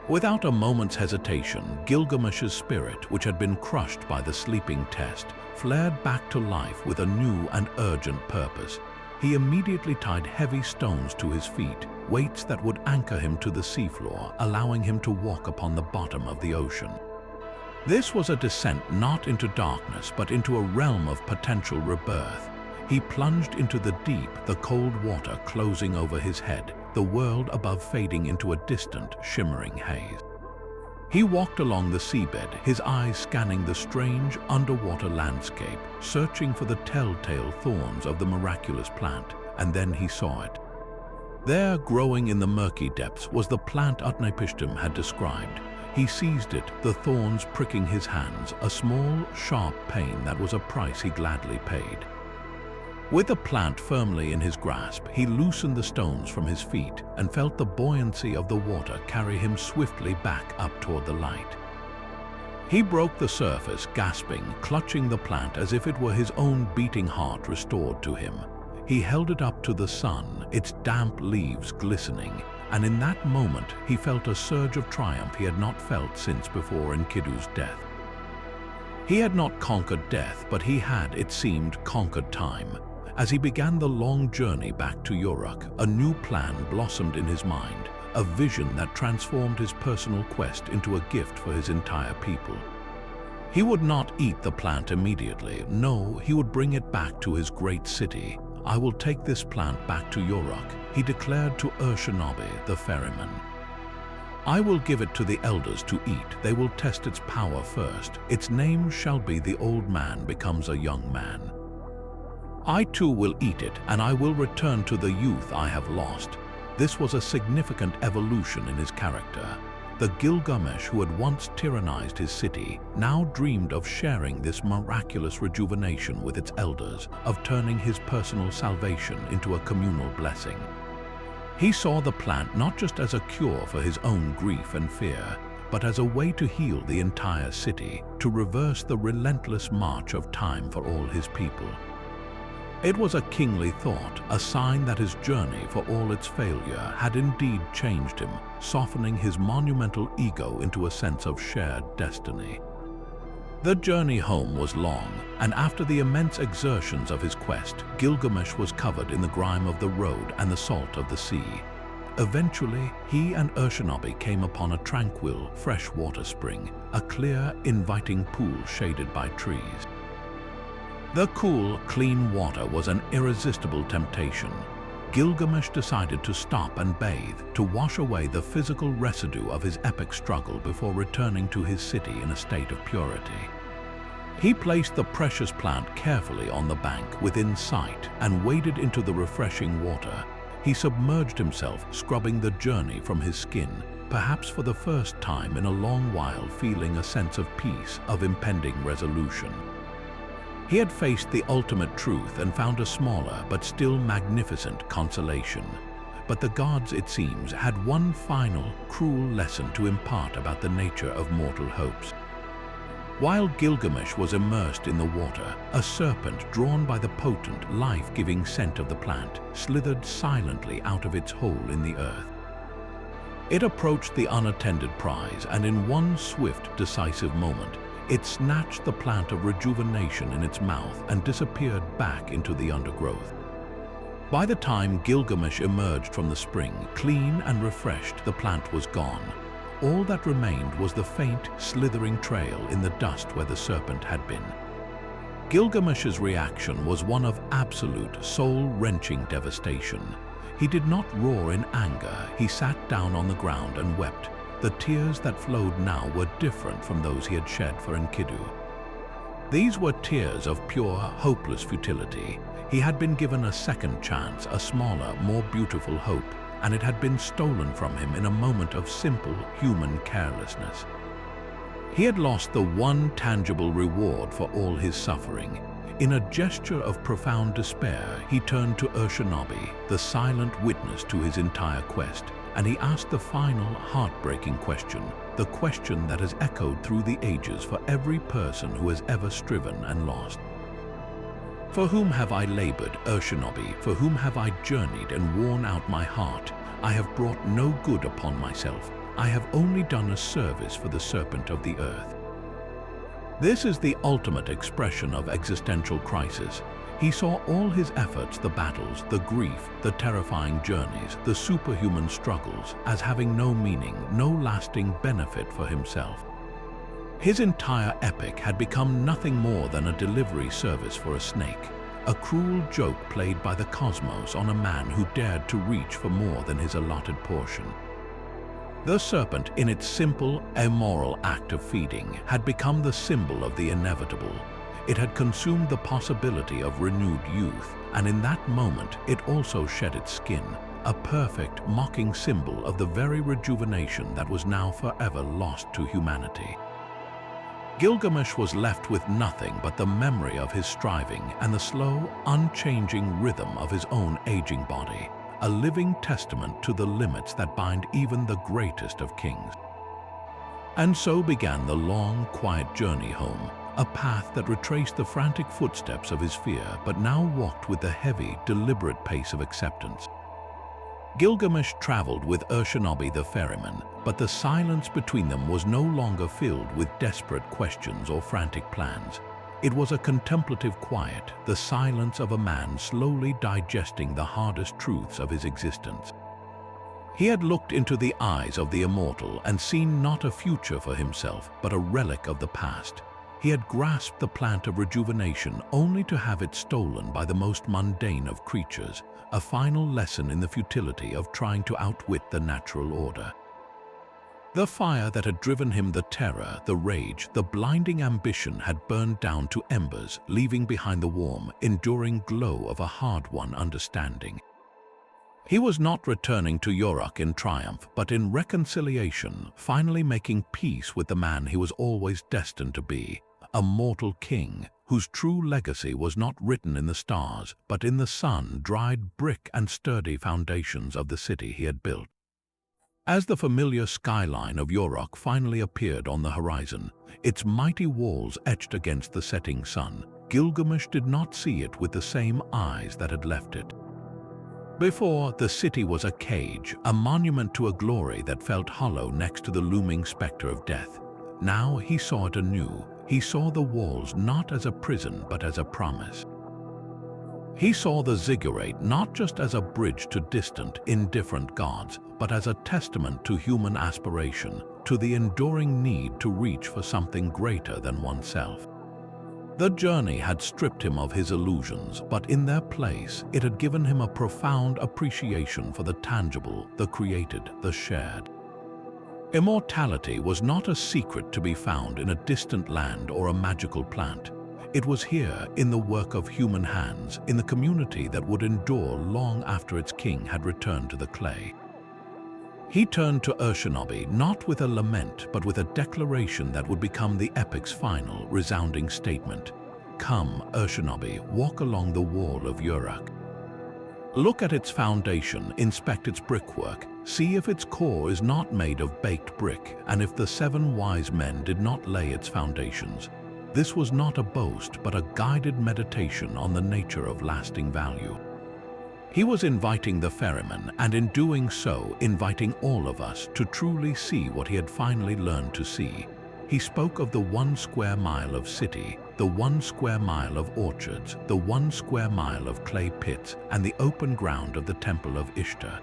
Without a moment's hesitation, Gilgamesh's spirit, which had been crushed by the sleeping test, flared back to life with a new and urgent purpose. He immediately tied heavy stones to his feet, weights that would anchor him to the seafloor, allowing him to walk upon the bottom of the ocean. This was a descent not into darkness, but into a realm of potential rebirth. He plunged into the deep, the cold water closing over his head, the world above fading into a distant, shimmering haze. He walked along the seabed, his eyes scanning the strange, underwater landscape, searching for the telltale thorns of the miraculous plant, and then he saw it. There, growing in the murky depths, was the plant Utnapishtim had described. He seized it, the thorns pricking his hands, a small, sharp pain that was a price he gladly paid. With the plant firmly in his grasp, he loosened the stones from his feet and felt the buoyancy of the water carry him swiftly back up toward the light. He broke the surface, gasping, clutching the plant as if it were his own beating heart restored to him. He held it up to the sun, its damp leaves glistening, and in that moment he felt a surge of triumph he had not felt since before Enkidu's death. He had not conquered death, but he had, it seemed, conquered time. As he began the long journey back to Uruk, a new plan blossomed in his mind, a vision that transformed his personal quest into a gift for his entire people. He would not eat the plant immediately. No, he would bring it back to his great city. "I will take this plant back to Uruk," he declared to Uruk, the ferryman. "I will give it to the elders to eat. They will test its power first. Its name shall be the old man becomes a young man. I too will eat it, and I will return to the youth I have lost." This was a significant evolution in his character. The Gilgamesh who had once tyrannized his city now dreamed of sharing this miraculous rejuvenation with its elders, of turning his personal salvation into a communal blessing. He saw the plant not just as a cure for his own grief and fear, but as a way to heal the entire city, to reverse the relentless march of time for all his people. It was a kingly thought, a sign that his journey, for all its failure, had indeed changed him, softening his monumental ego into a sense of shared destiny. The journey home was long, and after the immense exertions of his quest, Gilgamesh was covered in the grime of the road and the salt of the sea. Eventually, he and Uruk came upon a tranquil, fresh water spring, a clear, inviting pool shaded by trees. The cool, clean water was an irresistible temptation. Gilgamesh decided to stop and bathe, to wash away the physical residue of his epic struggle before returning to his city in a state of purity. He placed the precious plant carefully on the bank within sight and waded into the refreshing water. He submerged himself, scrubbing the journey from his skin, perhaps for the first time in a long while feeling a sense of peace, of impending resolution. He had faced the ultimate truth and found a smaller but still magnificent consolation. But the gods, it seems, had one final, cruel lesson to impart about the nature of mortal hopes. While Gilgamesh was immersed in the water, a serpent drawn by the potent, life-giving scent of the plant slithered silently out of its hole in the earth. It approached the unattended prize, and in one swift, decisive moment, it snatched the plant of rejuvenation in its mouth and disappeared back into the undergrowth. By the time Gilgamesh emerged from the spring, clean and refreshed, the plant was gone. All that remained was the faint, slithering trail in the dust where the serpent had been. Gilgamesh's reaction was one of absolute, soul-wrenching devastation. He did not roar in anger. He sat down on the ground and wept. The tears that flowed now were different from those he had shed for Enkidu. These were tears of pure, hopeless futility. He had been given a second chance, a smaller, more beautiful hope, and it had been stolen from him in a moment of simple, human carelessness. He had lost the one tangible reward for all his suffering. In a gesture of profound despair, he turned to Uruk, the silent witness to his entire quest, and he asked the final, heartbreaking question, the question that has echoed through the ages for every person who has ever striven and lost. For whom have I labored, Uruk? For whom have I journeyed and worn out my heart? I have brought no good upon myself. I have only done a service for the serpent of the earth. This is the ultimate expression of existential crisis. He saw all his efforts, the battles, the grief, the terrifying journeys, the superhuman struggles, as having no meaning, no lasting benefit for himself. His entire epic had become nothing more than a delivery service for a snake, a cruel joke played by the cosmos on a man who dared to reach for more than his allotted portion. The serpent, in its simple, immoral act of feeding, had become the symbol of the inevitable. It had consumed the possibility of renewed youth, and in that moment it also shed its skin, a perfect, mocking symbol of the very rejuvenation that was now forever lost to humanity. Gilgamesh was left with nothing but the memory of his striving and the slow, unchanging rhythm of his own aging body, a living testament to the limits that bind even the greatest of kings. And so began the long, quiet journey home, a path that retraced the frantic footsteps of his fear but now walked with the heavy, deliberate pace of acceptance. Gilgamesh traveled with Uruk the ferryman, but the silence between them was no longer filled with desperate questions or frantic plans. It was a contemplative quiet, the silence of a man slowly digesting the hardest truths of his existence. He had looked into the eyes of the immortal and seen not a future for himself, but a relic of the past. He had grasped the plant of rejuvenation only to have it stolen by the most mundane of creatures, a final lesson in the futility of trying to outwit the natural order. The fire that had driven him, the terror, the rage, the blinding ambition had burned down to embers, leaving behind the warm, enduring glow of a hard-won understanding. He was not returning to Uruk in triumph, but in reconciliation, finally making peace with the man he was always destined to be, a mortal king whose true legacy was not written in the stars, but in the sun-dried brick and sturdy foundations of the city he had built. As the familiar skyline of Uruk finally appeared on the horizon, its mighty walls etched against the setting sun, Gilgamesh did not see it with the same eyes that had left it. Before, the city was a cage, a monument to a glory that felt hollow next to the looming specter of death. Now he saw it anew. He saw the walls not as a prison, but as a promise. He saw the ziggurat not just as a bridge to distant, indifferent gods, but as a testament to human aspiration, to the enduring need to reach for something greater than oneself. The journey had stripped him of his illusions, but in their place, it had given him a profound appreciation for the tangible, the created, the shared. Immortality was not a secret to be found in a distant land or a magical plant. It was here, in the work of human hands, in the community that would endure long after its king had returned to the clay. He turned to Uruk not with a lament, but with a declaration that would become the epic's final, resounding statement. Come, Uruk, walk along the wall of Uruk. Look at its foundation, inspect its brickwork, see if its core is not made of baked brick, and if the 7 wise men did not lay its foundations. This was not a boast, but a guided meditation on the nature of lasting value. He was inviting the ferryman, and in doing so, inviting all of us to truly see what he had finally learned to see. He spoke of the 1 square mile of city, the 1 square mile of orchards, the 1 square mile of clay pits, and the open ground of the temple of Ishtar.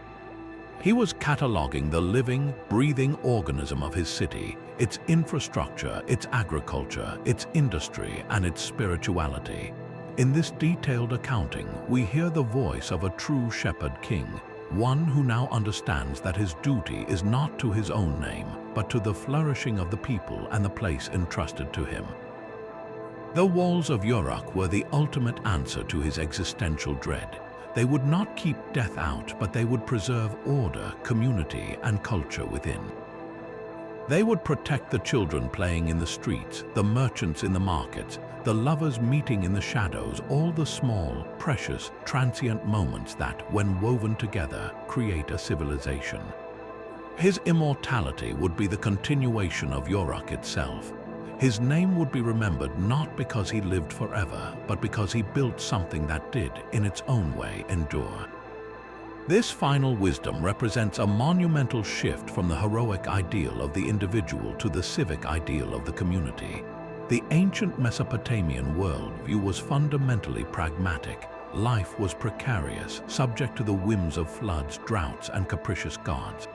He was cataloging the living, breathing organism of his city, its infrastructure, its agriculture, its industry, and its spirituality. In this detailed accounting, we hear the voice of a true shepherd king, one who now understands that his duty is not to his own name, but to the flourishing of the people and the place entrusted to him. The walls of Uruk were the ultimate answer to his existential dread. They would not keep death out, but they would preserve order, community, and culture within. They would protect the children playing in the streets, the merchants in the markets, the lovers meeting in the shadows, all the small, precious, transient moments that, when woven together, create a civilization. His immortality would be the continuation of Uruk itself. His name would be remembered not because he lived forever, but because he built something that did, in its own way, endure. This final wisdom represents a monumental shift from the heroic ideal of the individual to the civic ideal of the community. The ancient Mesopotamian worldview was fundamentally pragmatic. Life was precarious, subject to the whims of floods, droughts, and capricious gods.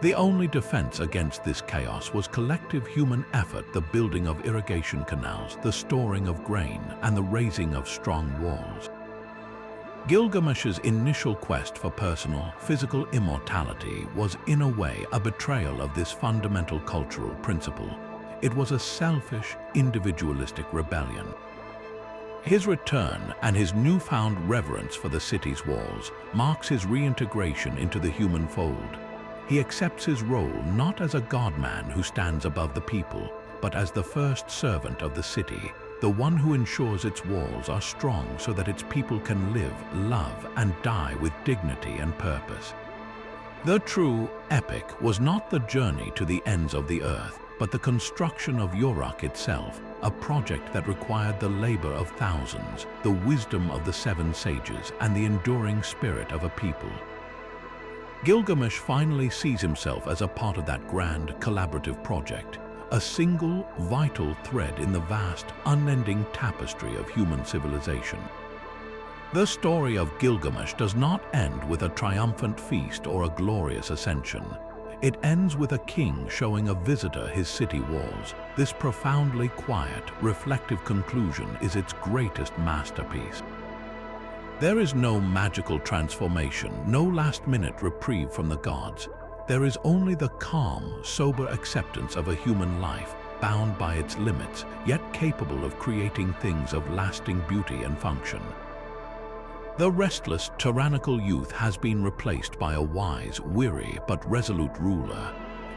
The only defense against this chaos was collective human effort, the building of irrigation canals, the storing of grain, and the raising of strong walls. Gilgamesh's initial quest for personal, physical immortality was, in a way, a betrayal of this fundamental cultural principle. It was a selfish, individualistic rebellion. His return and his newfound reverence for the city's walls marks his reintegration into the human fold. He accepts his role not as a god-man who stands above the people, but as the first servant of the city, the one who ensures its walls are strong so that its people can live, love, and die with dignity and purpose. The true epic was not the journey to the ends of the earth, but the construction of Uruk itself, a project that required the labor of thousands, the wisdom of the 7 sages, and the enduring spirit of a people. Gilgamesh finally sees himself as a part of that grand, collaborative project, a single, vital thread in the vast, unending tapestry of human civilization. The story of Gilgamesh does not end with a triumphant feast or a glorious ascension. It ends with a king showing a visitor his city walls. This profoundly quiet, reflective conclusion is its greatest masterpiece. There is no magical transformation, no last-minute reprieve from the gods. There is only the calm, sober acceptance of a human life, bound by its limits, yet capable of creating things of lasting beauty and function. The restless, tyrannical youth has been replaced by a wise, weary, but resolute ruler.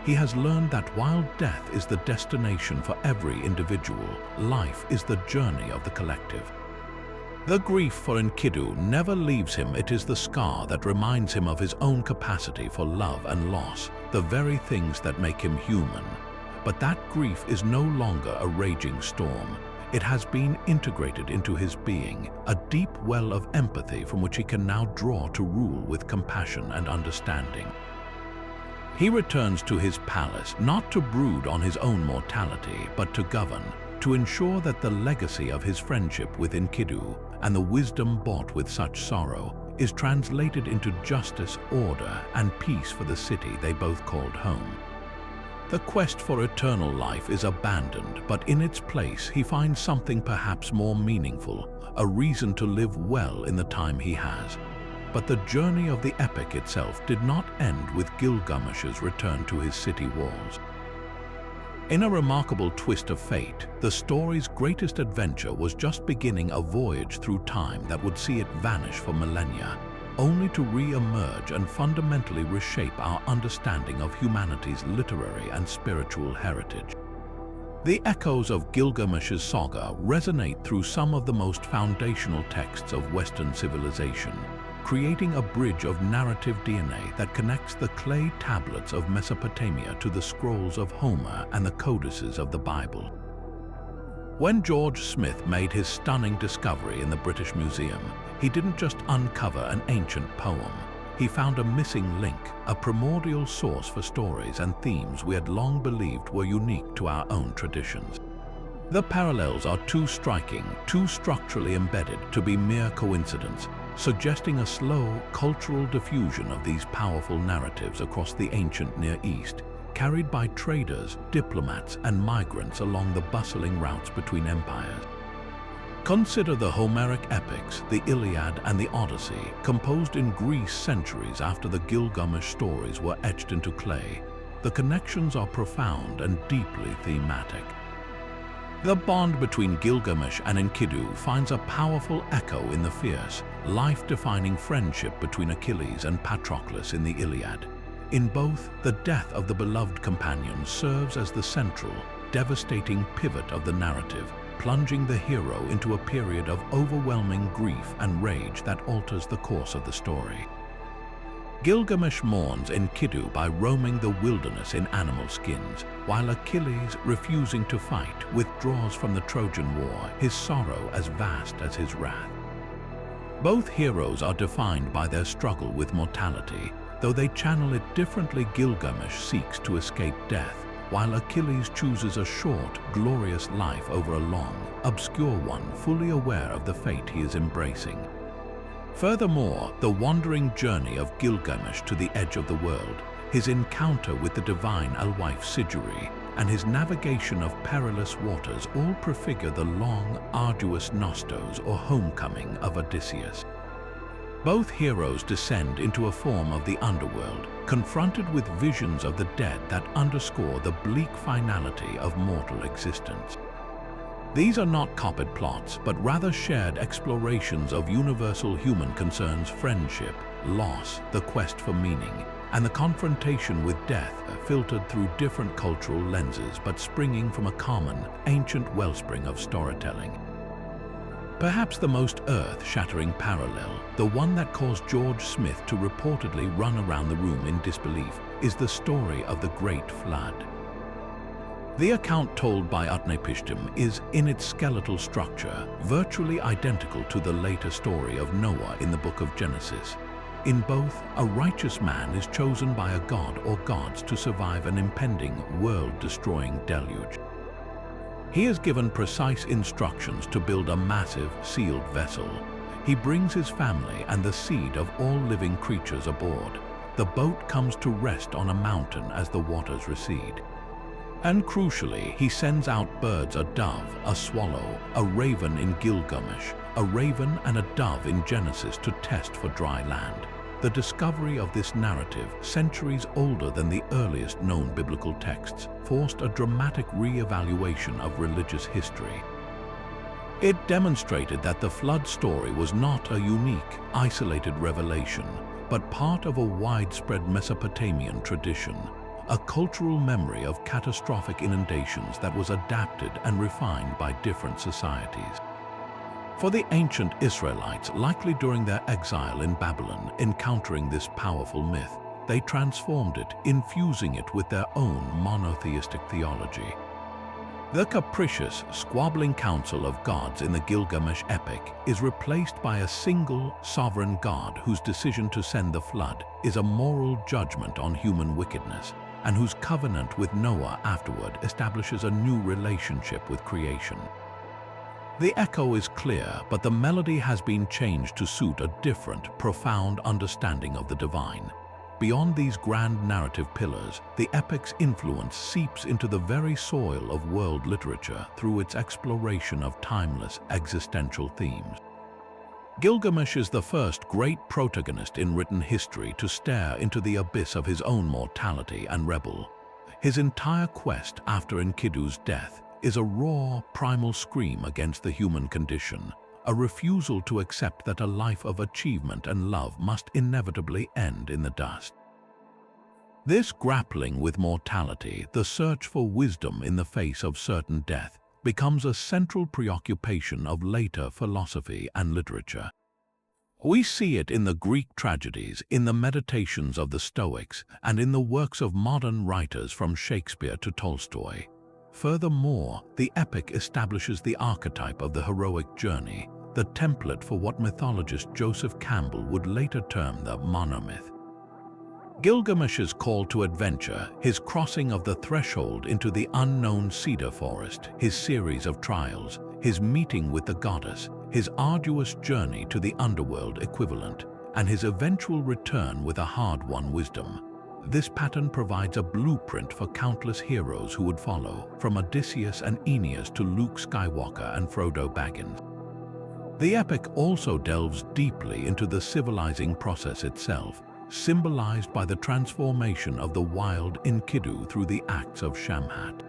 He has learned that while death is the destination for every individual, life is the journey of the collective. The grief for Enkidu never leaves him. It is the scar that reminds him of his own capacity for love and loss, the very things that make him human. But that grief is no longer a raging storm. It has been integrated into his being, a deep well of empathy from which he can now draw to rule with compassion and understanding. He returns to his palace not to brood on his own mortality, but to govern, to ensure that the legacy of his friendship with Enkidu and the wisdom bought with such sorrow is translated into justice, order, and peace for the city they both called home. The quest for eternal life is abandoned, but in its place he finds something perhaps more meaningful, a reason to live well in the time he has. But the journey of the epic itself did not end with Gilgamesh's return to his city walls. In a remarkable twist of fate, the story's greatest adventure was just beginning a voyage through time that would see it vanish for millennia, only to re-emerge and fundamentally reshape our understanding of humanity's literary and spiritual heritage. The echoes of Gilgamesh's saga resonate through some of the most foundational texts of Western civilization, creating a bridge of narrative DNA that connects the clay tablets of Mesopotamia to the scrolls of Homer and the codices of the Bible. When George Smith made his stunning discovery in the British Museum, he didn't just uncover an ancient poem. He found a missing link, a primordial source for stories and themes we had long believed were unique to our own traditions. The parallels are too striking, too structurally embedded to be mere coincidence, suggesting a slow cultural diffusion of these powerful narratives across the ancient Near East, carried by traders, diplomats, and migrants along the bustling routes between empires. Consider the Homeric epics, the Iliad and the Odyssey, composed in Greece centuries after the Gilgamesh stories were etched into clay. The connections are profound and deeply thematic. The bond between Gilgamesh and Enkidu finds a powerful echo in the fierce, life-defining friendship between Achilles and Patroclus in the Iliad. In both, the death of the beloved companion serves as the central, devastating pivot of the narrative, plunging the hero into a period of overwhelming grief and rage that alters the course of the story. Gilgamesh mourns Enkidu by roaming the wilderness in animal skins, while Achilles, refusing to fight, withdraws from the Trojan War, his sorrow as vast as his wrath. Both heroes are defined by their struggle with mortality. Though they channel it differently, Gilgamesh seeks to escape death, while Achilles chooses a short, glorious life over a long, obscure one, fully aware of the fate he is embracing. Furthermore, the wandering journey of Gilgamesh to the edge of the world, his encounter with the divine alewife Siguri, and his navigation of perilous waters all prefigure the long, arduous nostos or homecoming of Odysseus. Both heroes descend into a form of the underworld, confronted with visions of the dead that underscore the bleak finality of mortal existence. These are not copied plots, but rather shared explorations of universal human concerns: friendship, loss, the quest for meaning, and the confrontation with death, filtered through different cultural lenses but springing from a common, ancient wellspring of storytelling. Perhaps the most earth-shattering parallel, the one that caused George Smith to reportedly run around the room in disbelief, is the story of the Great Flood. The account told by Utnapishtim is, in its skeletal structure, virtually identical to the later story of Noah in the book of Genesis. In both, a righteous man is chosen by a god or gods to survive an impending, world-destroying deluge. He is given precise instructions to build a massive, sealed vessel. He brings his family and the seed of all living creatures aboard. The boat comes to rest on a mountain as the waters recede. And crucially, he sends out birds, a dove, a swallow, a raven in Gilgamesh, a raven and a dove in Genesis to test for dry land. The discovery of this narrative, centuries older than the earliest known biblical texts, forced a dramatic re-evaluation of religious history. It demonstrated that the flood story was not a unique, isolated revelation, but part of a widespread Mesopotamian tradition, a cultural memory of catastrophic inundations that was adapted and refined by different societies. For the ancient Israelites, likely during their exile in Babylon, encountering this powerful myth, they transformed it, infusing it with their own monotheistic theology. The capricious, squabbling council of gods in the Gilgamesh epic is replaced by a single, sovereign god whose decision to send the flood is a moral judgment on human wickedness, and whose covenant with Noah afterward establishes a new relationship with creation. The echo is clear, but the melody has been changed to suit a different, profound understanding of the divine. Beyond these grand narrative pillars, the epic's influence seeps into the very soil of world literature through its exploration of timeless, existential themes. Gilgamesh is the first great protagonist in written history to stare into the abyss of his own mortality and rebel. His entire quest after Enkidu's death is a raw, primal scream against the human condition, a refusal to accept that a life of achievement and love must inevitably end in the dust. This grappling with mortality, the search for wisdom in the face of certain death, becomes a central preoccupation of later philosophy and literature. We see it in the Greek tragedies, in the meditations of the Stoics, and in the works of modern writers from Shakespeare to Tolstoy. Furthermore, the epic establishes the archetype of the heroic journey, the template for what mythologist Joseph Campbell would later term the monomyth. Gilgamesh's call to adventure, his crossing of the threshold into the unknown Cedar Forest, his series of trials, his meeting with the goddess, his arduous journey to the underworld equivalent, and his eventual return with a hard-won wisdom. This pattern provides a blueprint for countless heroes who would follow, from Odysseus and Aeneas to Luke Skywalker and Frodo Baggins. The epic also delves deeply into the civilizing process itself, symbolized by the transformation of the wild Enkidu through the acts of Shamhat.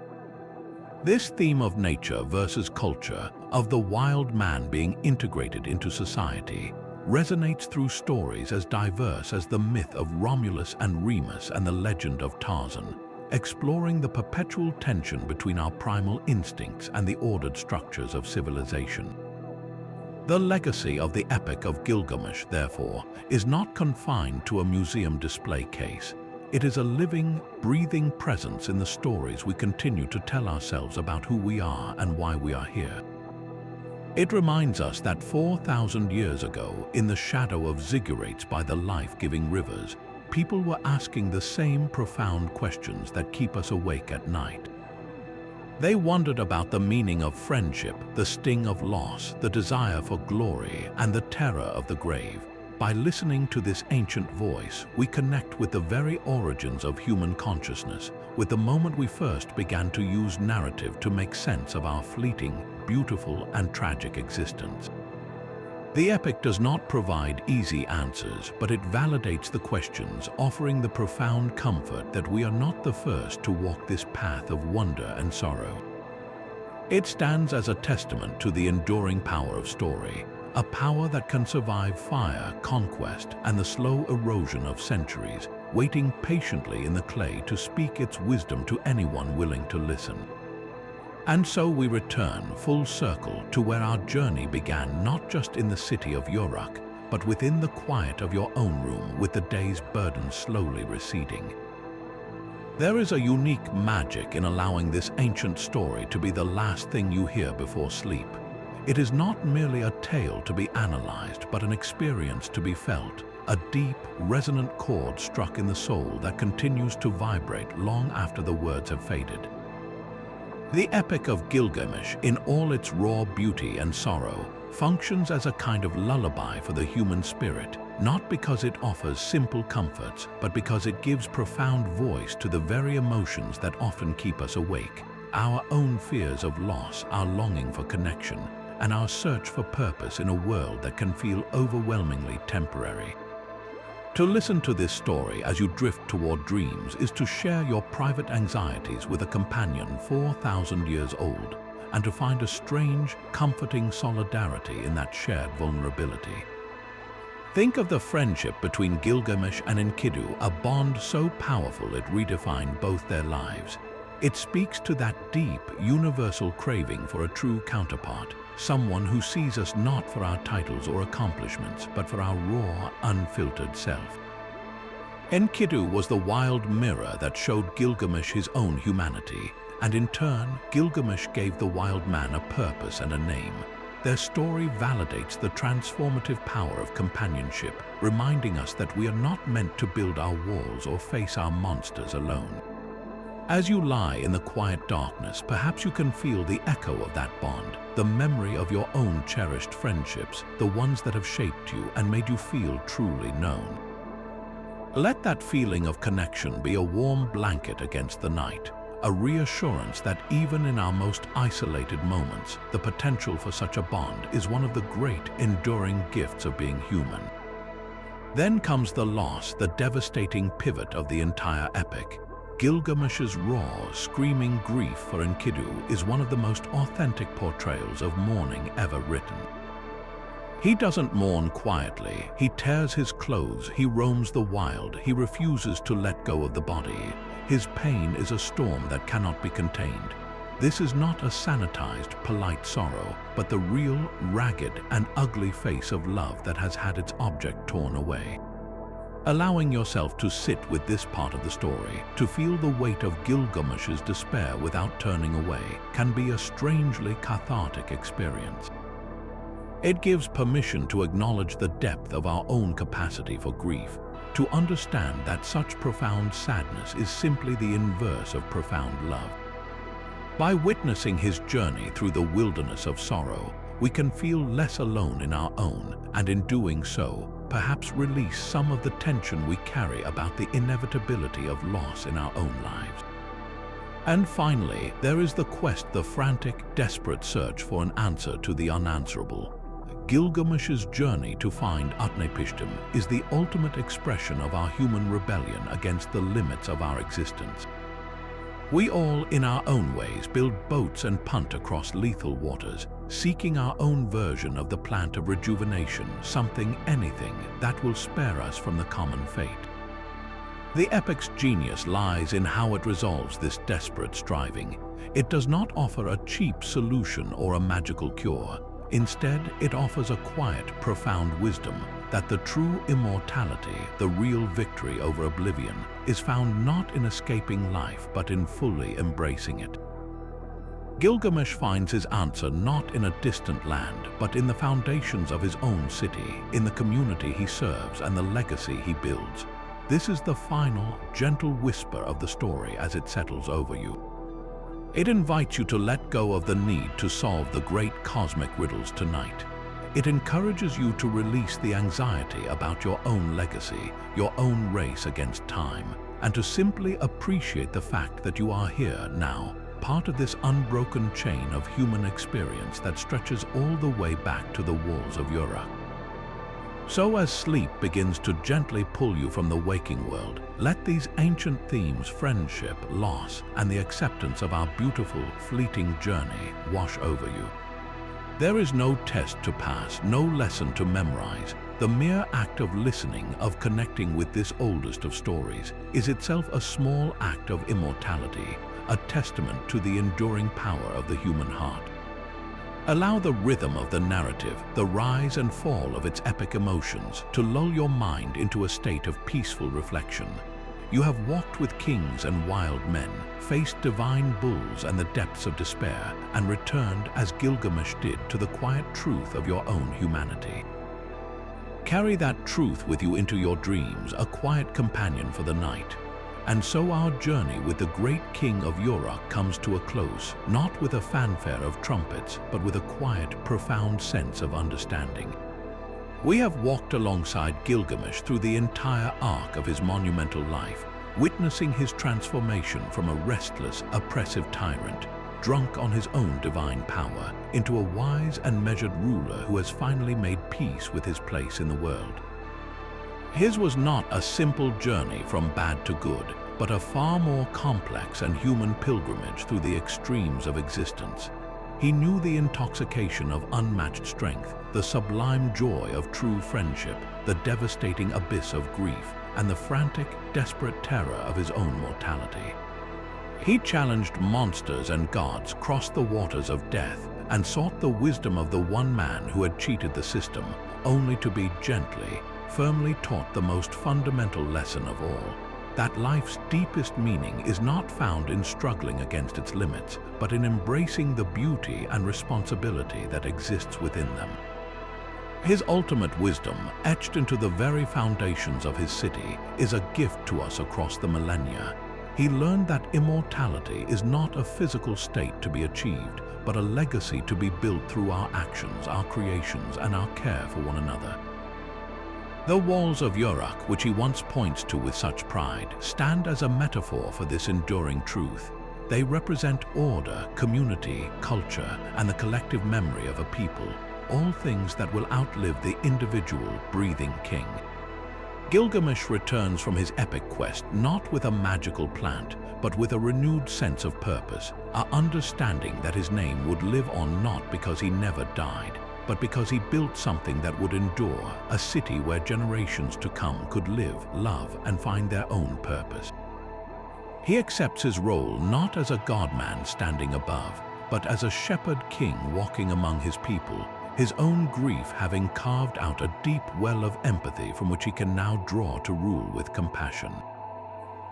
This theme of nature versus culture, of the wild man being integrated into society, resonates through stories as diverse as the myth of Romulus and Remus and the legend of Tarzan, exploring the perpetual tension between our primal instincts and the ordered structures of civilization. The legacy of the Epic of Gilgamesh, therefore, is not confined to a museum display case. It is a living, breathing presence in the stories we continue to tell ourselves about who we are and why we are here. It reminds us that 4,000 years ago, in the shadow of ziggurats by the life-giving rivers, people were asking the same profound questions that keep us awake at night. They wondered about the meaning of friendship, the sting of loss, the desire for glory, and the terror of the grave. By listening to this ancient voice, we connect with the very origins of human consciousness, with the moment we first began to use narrative to make sense of our fleeting, beautiful, and tragic existence. The epic does not provide easy answers, but it validates the questions, offering the profound comfort that we are not the first to walk this path of wonder and sorrow. It stands as a testament to the enduring power of story, a power that can survive fire, conquest, and the slow erosion of centuries, waiting patiently in the clay to speak its wisdom to anyone willing to listen. And so we return full circle to where our journey began, not just in the city of Uruk, but within the quiet of your own room, with the day's burden slowly receding. There is a unique magic in allowing this ancient story to be the last thing you hear before sleep. It is not merely a tale to be analyzed, but an experience to be felt, a deep, resonant chord struck in the soul that continues to vibrate long after the words have faded. The Epic of Gilgamesh, in all its raw beauty and sorrow, functions as a kind of lullaby for the human spirit, not because it offers simple comforts, but because it gives profound voice to the very emotions that often keep us awake: our own fears of loss, our longing for connection, and our search for purpose in a world that can feel overwhelmingly temporary. To listen to this story as you drift toward dreams is to share your private anxieties with a companion 4,000 years old, and to find a strange, comforting solidarity in that shared vulnerability. Think of the friendship between Gilgamesh and Enkidu, a bond so powerful it redefined both their lives. It speaks to that deep, universal craving for a true counterpart, someone who sees us not for our titles or accomplishments, but for our raw, unfiltered self. Enkidu was the wild mirror that showed Gilgamesh his own humanity, and in turn, Gilgamesh gave the wild man a purpose and a name. Their story validates the transformative power of companionship, reminding us that we are not meant to build our walls or face our monsters alone. As you lie in the quiet darkness, perhaps you can feel the echo of that bond, the memory of your own cherished friendships, the ones that have shaped you and made you feel truly known. Let that feeling of connection be a warm blanket against the night, a reassurance that even in our most isolated moments, the potential for such a bond is one of the great, enduring gifts of being human. Then comes the loss, the devastating pivot of the entire epic. Gilgamesh's raw, screaming grief for Enkidu is one of the most authentic portrayals of mourning ever written. He doesn't mourn quietly. He tears his clothes, he roams the wild, he refuses to let go of the body. His pain is a storm that cannot be contained. This is not a sanitized, polite sorrow, but the real, ragged, and ugly face of love that has had its object torn away. Allowing yourself to sit with this part of the story, to feel the weight of Gilgamesh's despair without turning away, can be a strangely cathartic experience. It gives permission to acknowledge the depth of our own capacity for grief, to understand that such profound sadness is simply the inverse of profound love. By witnessing his journey through the wilderness of sorrow, we can feel less alone in our own, and in doing so, perhaps release some of the tension we carry about the inevitability of loss in our own lives. And finally, there is the quest, the frantic, desperate search for an answer to the unanswerable. Gilgamesh's journey to find Utnapishtim is the ultimate expression of our human rebellion against the limits of our existence. We all, in our own ways, build boats and punt across lethal waters, seeking our own version of the plant of rejuvenation, something, anything, that will spare us from the common fate. The epic's genius lies in how it resolves this desperate striving. It does not offer a cheap solution or a magical cure. Instead, it offers a quiet, profound wisdom that the true immortality, the real victory over oblivion, is found not in escaping life but in fully embracing it. Gilgamesh finds his answer not in a distant land, but in the foundations of his own city, in the community he serves and the legacy he builds. This is the final, gentle whisper of the story as it settles over you. It invites you to let go of the need to solve the great cosmic riddles tonight. It encourages you to release the anxiety about your own legacy, your own race against time, and to simply appreciate the fact that you are here now, part of this unbroken chain of human experience that stretches all the way back to the walls of Uruk. So as sleep begins to gently pull you from the waking world, let these ancient themes, friendship, loss, and the acceptance of our beautiful, fleeting journey wash over you. There is no test to pass, no lesson to memorize. The mere act of listening, of connecting with this oldest of stories, is itself a small act of immortality, a testament to the enduring power of the human heart. Allow the rhythm of the narrative, the rise and fall of its epic emotions, to lull your mind into a state of peaceful reflection. You have walked with kings and wild men, faced divine bulls and the depths of despair, and returned, as Gilgamesh did, to the quiet truth of your own humanity. Carry that truth with you into your dreams, a quiet companion for the night. And so our journey with the great king of Uruk comes to a close, not with a fanfare of trumpets, but with a quiet, profound sense of understanding. We have walked alongside Gilgamesh through the entire arc of his monumental life, witnessing his transformation from a restless, oppressive tyrant, drunk on his own divine power, into a wise and measured ruler who has finally made peace with his place in the world. His was not a simple journey from bad to good, but a far more complex and human pilgrimage through the extremes of existence. He knew the intoxication of unmatched strength, the sublime joy of true friendship, the devastating abyss of grief, and the frantic, desperate terror of his own mortality. He challenged monsters and gods, crossed the waters of death, and sought the wisdom of the one man who had cheated the system, only to be gently, firmly taught the most fundamental lesson of all: that life's deepest meaning is not found in struggling against its limits, but in embracing the beauty and responsibility that exists within them. His ultimate wisdom, etched into the very foundations of his city, is a gift to us across the millennia. He learned that immortality is not a physical state to be achieved, but a legacy to be built through our actions, our creations, and our care for one another. The walls of Uruk, which he once points to with such pride, stand as a metaphor for this enduring truth. They represent order, community, culture, and the collective memory of a people, all things that will outlive the individual, breathing king. Gilgamesh returns from his epic quest not with a magical plant, but with a renewed sense of purpose, a understanding that his name would live on not because he never died, but because he built something that would endure, a city where generations to come could live, love, and find their own purpose. He accepts his role not as a god-man standing above, but as a shepherd king walking among his people, his own grief having carved out a deep well of empathy from which he can now draw to rule with compassion.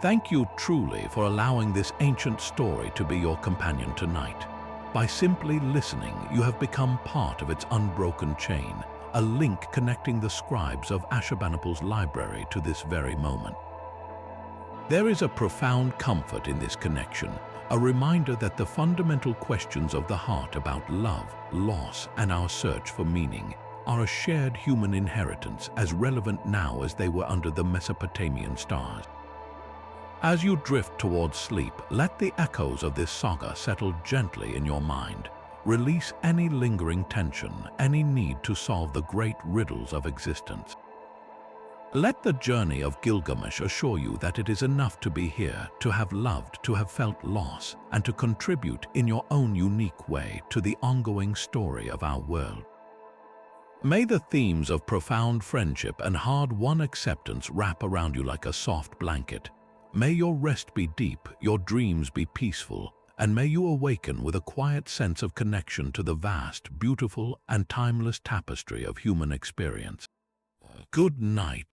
Thank you truly for allowing this ancient story to be your companion tonight. By simply listening, you have become part of its unbroken chain, a link connecting the scribes of Ashurbanipal's library to this very moment. There is a profound comfort in this connection, a reminder that the fundamental questions of the heart about love, loss, and our search for meaning are a shared human inheritance, as relevant now as they were under the Mesopotamian stars. As you drift towards sleep, let the echoes of this saga settle gently in your mind. Release any lingering tension, any need to solve the great riddles of existence. Let the journey of Gilgamesh assure you that it is enough to be here, to have loved, to have felt loss, and to contribute in your own unique way to the ongoing story of our world. May the themes of profound friendship and hard-won acceptance wrap around you like a soft blanket. May your rest be deep, your dreams be peaceful, and may you awaken with a quiet sense of connection to the vast, beautiful, and timeless tapestry of human experience. Good night.